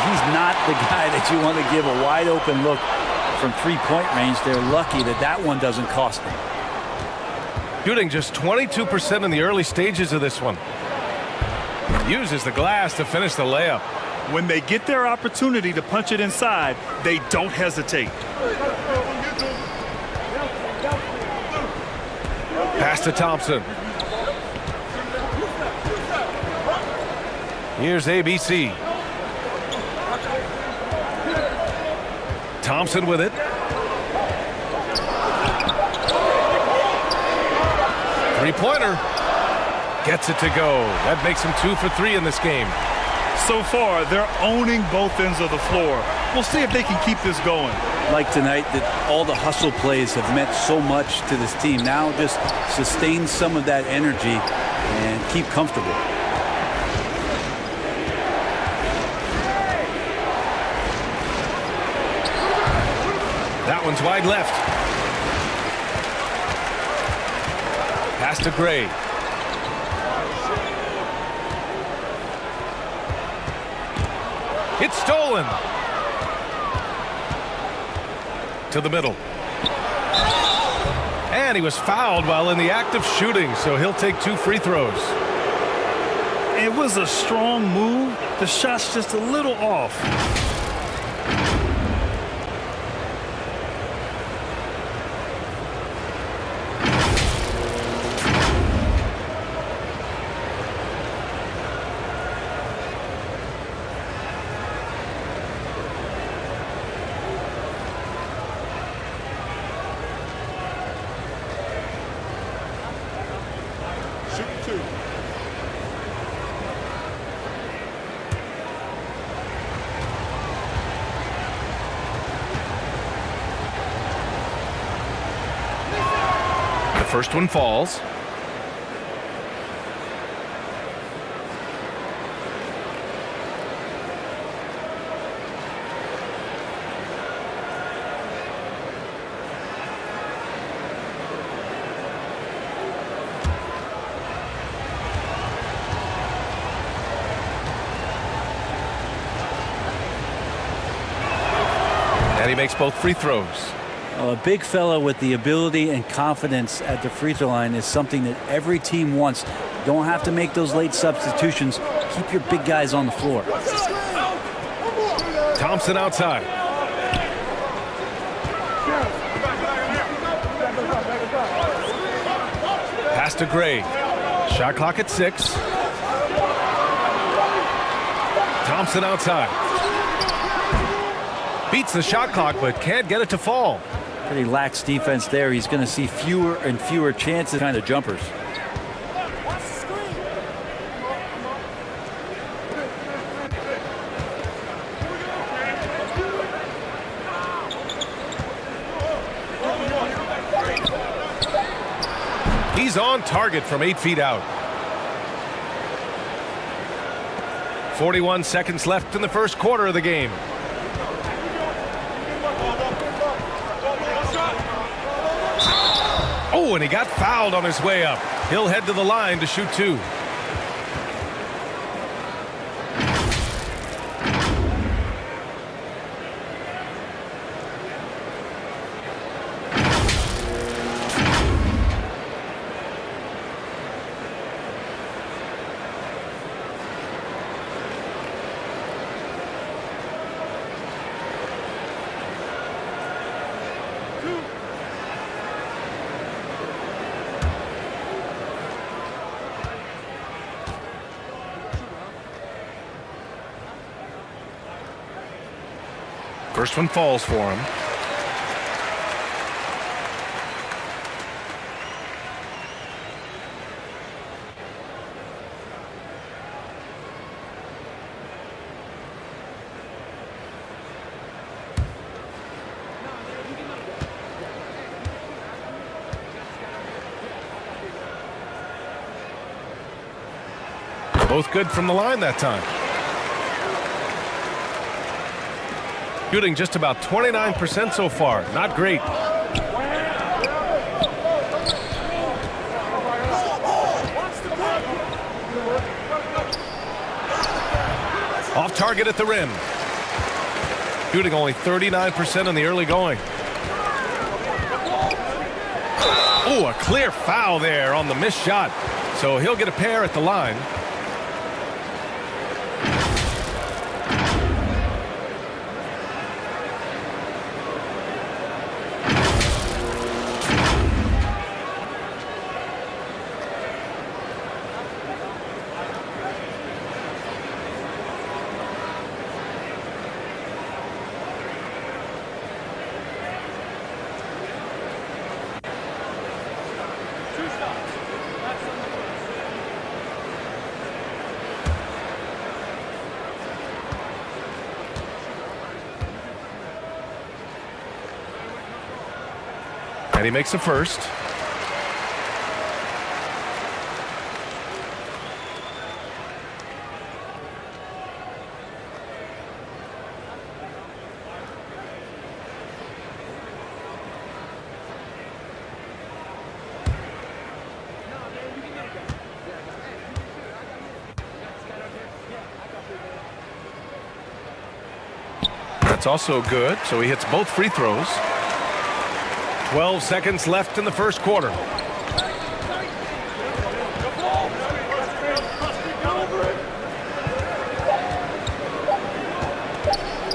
He's not the guy that you want to give a wide-open look from three-point range. They're lucky that that one doesn't cost them. Shooting just 22% in the early stages of this one. Uses the glass to finish the layup. When they get their opportunity to punch it inside, they don't hesitate. Pass to Thompson. Here's ABC. Thompson with it. Three-pointer. Gets it to go. That makes him 2 for 3 in this game. So far, they're owning both ends of the floor. We'll see if they can keep this going. Like tonight, that all the hustle plays have meant so much to this team. Now just sustain some of that energy and keep comfortable. That one's wide left. Pass to Gray. It's stolen. To the middle. And he was fouled while in the act of shooting, so he'll take 2 free throws. It was a strong move. The shot's just a little off. First one falls. And he makes both free throws. A big fella with the ability and confidence at the free throw line is something that every team wants. Don't have to make those late substitutions. Keep your big guys on the floor. Thompson outside. Pass to Gray. Shot clock at 6. Thompson outside. Beats the shot clock, but can't get it to fall. Pretty lax defense there. He's going to see fewer and fewer chances, kind of jumpers. He's on target from 8 feet out. 41 seconds left in the first quarter of the game. Oh, and he got fouled on his way up. He'll head to the line to shoot 2. First one falls for him. Both good from the line that time. Shooting just about 29% so far. Not great. Off target at the rim. Shooting only 39% in the early going. Oh, a clear foul there on the missed shot. So he'll get a pair at the line. And he makes the first. That's also good, so he hits both free throws. 12 seconds left in the first quarter.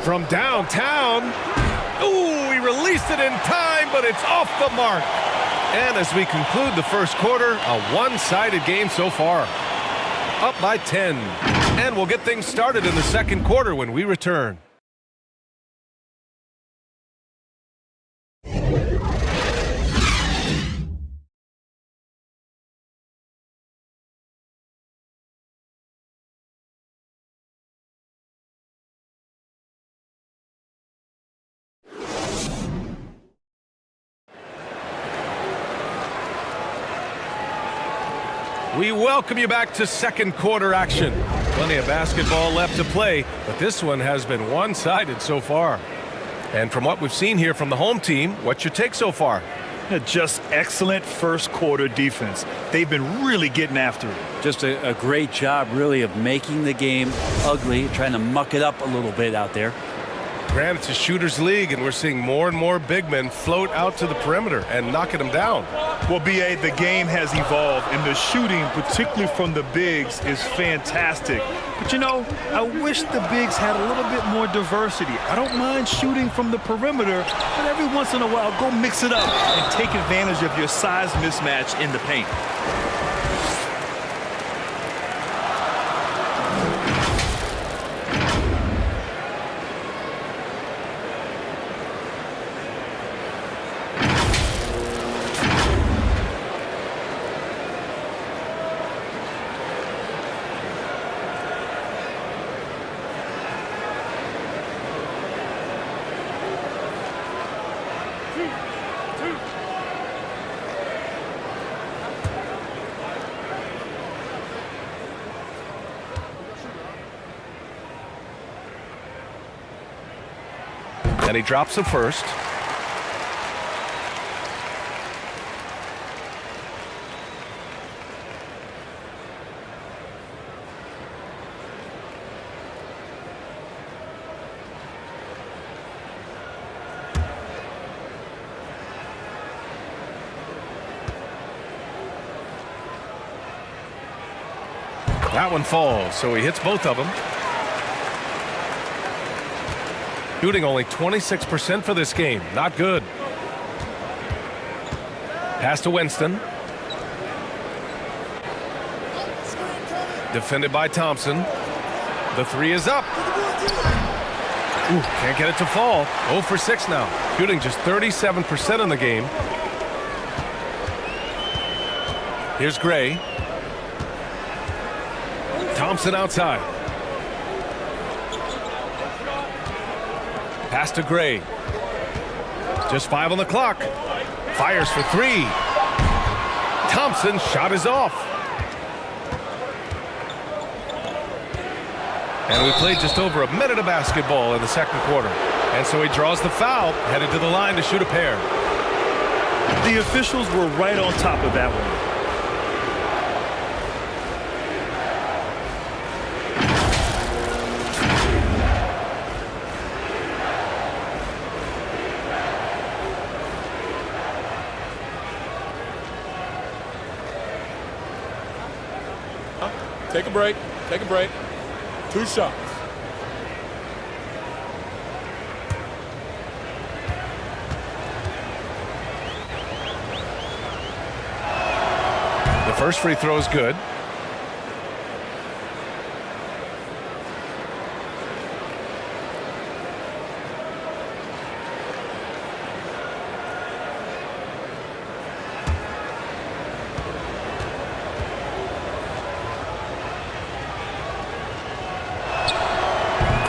From downtown. Ooh, he released it in time, but it's off the mark. And as we conclude the first quarter, a one-sided game so far. Up by 10. And we'll get things started in the second quarter when we return. We welcome you back to second quarter action. Plenty of basketball left to play, but this one has been one-sided so far. And from what we've seen here from the home team, what's your take so far? Just excellent first quarter defense. They've been really getting after it. Just a great job, really, of making the game ugly, trying to muck it up a little bit out there. Grant, it's a shooter's league, and we're seeing more and more big men float out to the perimeter and knocking them down. Well, B.A., the game has evolved, and the shooting, particularly from the bigs, is fantastic. But, you know, I wish the bigs had a little bit more diversity. I don't mind shooting from the perimeter, but every once in a while, go mix it up and take advantage of your size mismatch in the paint. And he drops the first. That one falls, so he hits both of them. Shooting only 26% for this game. Not good. Pass to Winston. Defended by Thompson. The three is up. Ooh, can't get it to fall. 0 for 6 now. Shooting just 37% in the game. Here's Gray. Thompson outside. Pass to Gray. Just 5 on the clock. Fires for 3. Thompson's shot is off. And we played just over a minute of basketball in the second quarter. And so he draws the foul, headed to the line to shoot a pair. The officials were right on top of that one. Take a break. Take a break. 2 shots. The first free throw is good.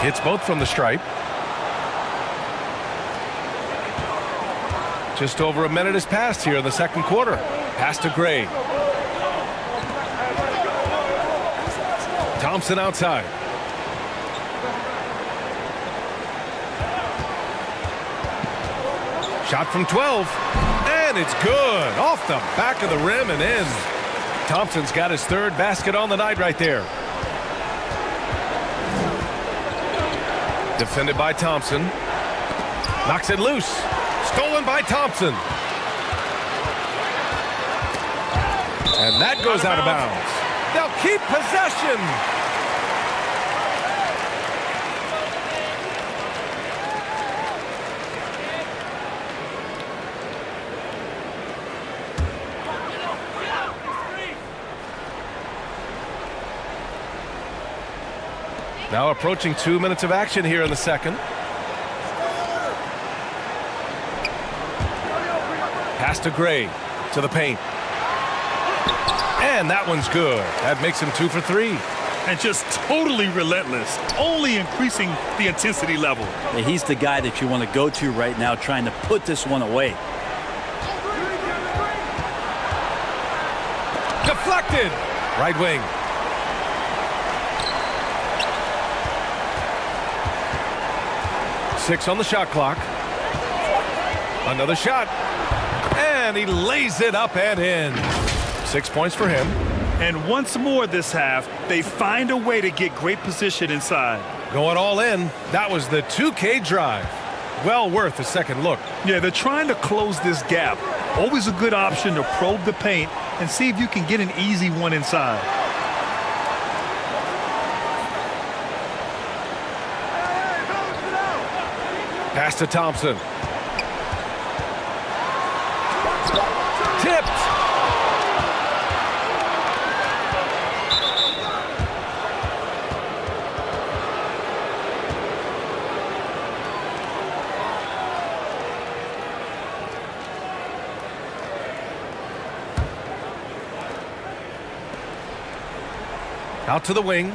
Hits both from the stripe. Just over a minute has passed here in the second quarter. Pass to Gray. Thompson outside. Shot from 12. And it's good. Off the back of the rim and in. Thompson's got his 3rd basket on the night right there. Defended by Thompson. Knocks it loose. Stolen by Thompson. And that goes out of bounds. They'll keep possession. Now approaching 2 minutes of action here in the second. Pass to Gray to the paint. And that one's good. That makes him 2 for 3. And just totally relentless, only increasing the intensity level. Yeah, he's the guy that you want to go to right now, trying to put this one away. Deflected. Right wing. Six on the shot clock. Another shot. And he lays it up and in. 6 points for him. And once more this half, they find a way to get great position inside. Going all in. That was the 2K drive. Well worth a second look. Yeah, they're trying to close this gap. Always a good option to probe the paint and see if you can get an easy one inside. Pass to Thompson. Tipped. Out to the wing.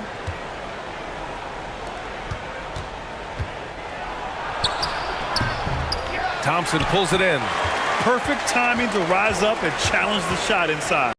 Thompson pulls it in. Perfect timing to rise up and challenge the shot inside.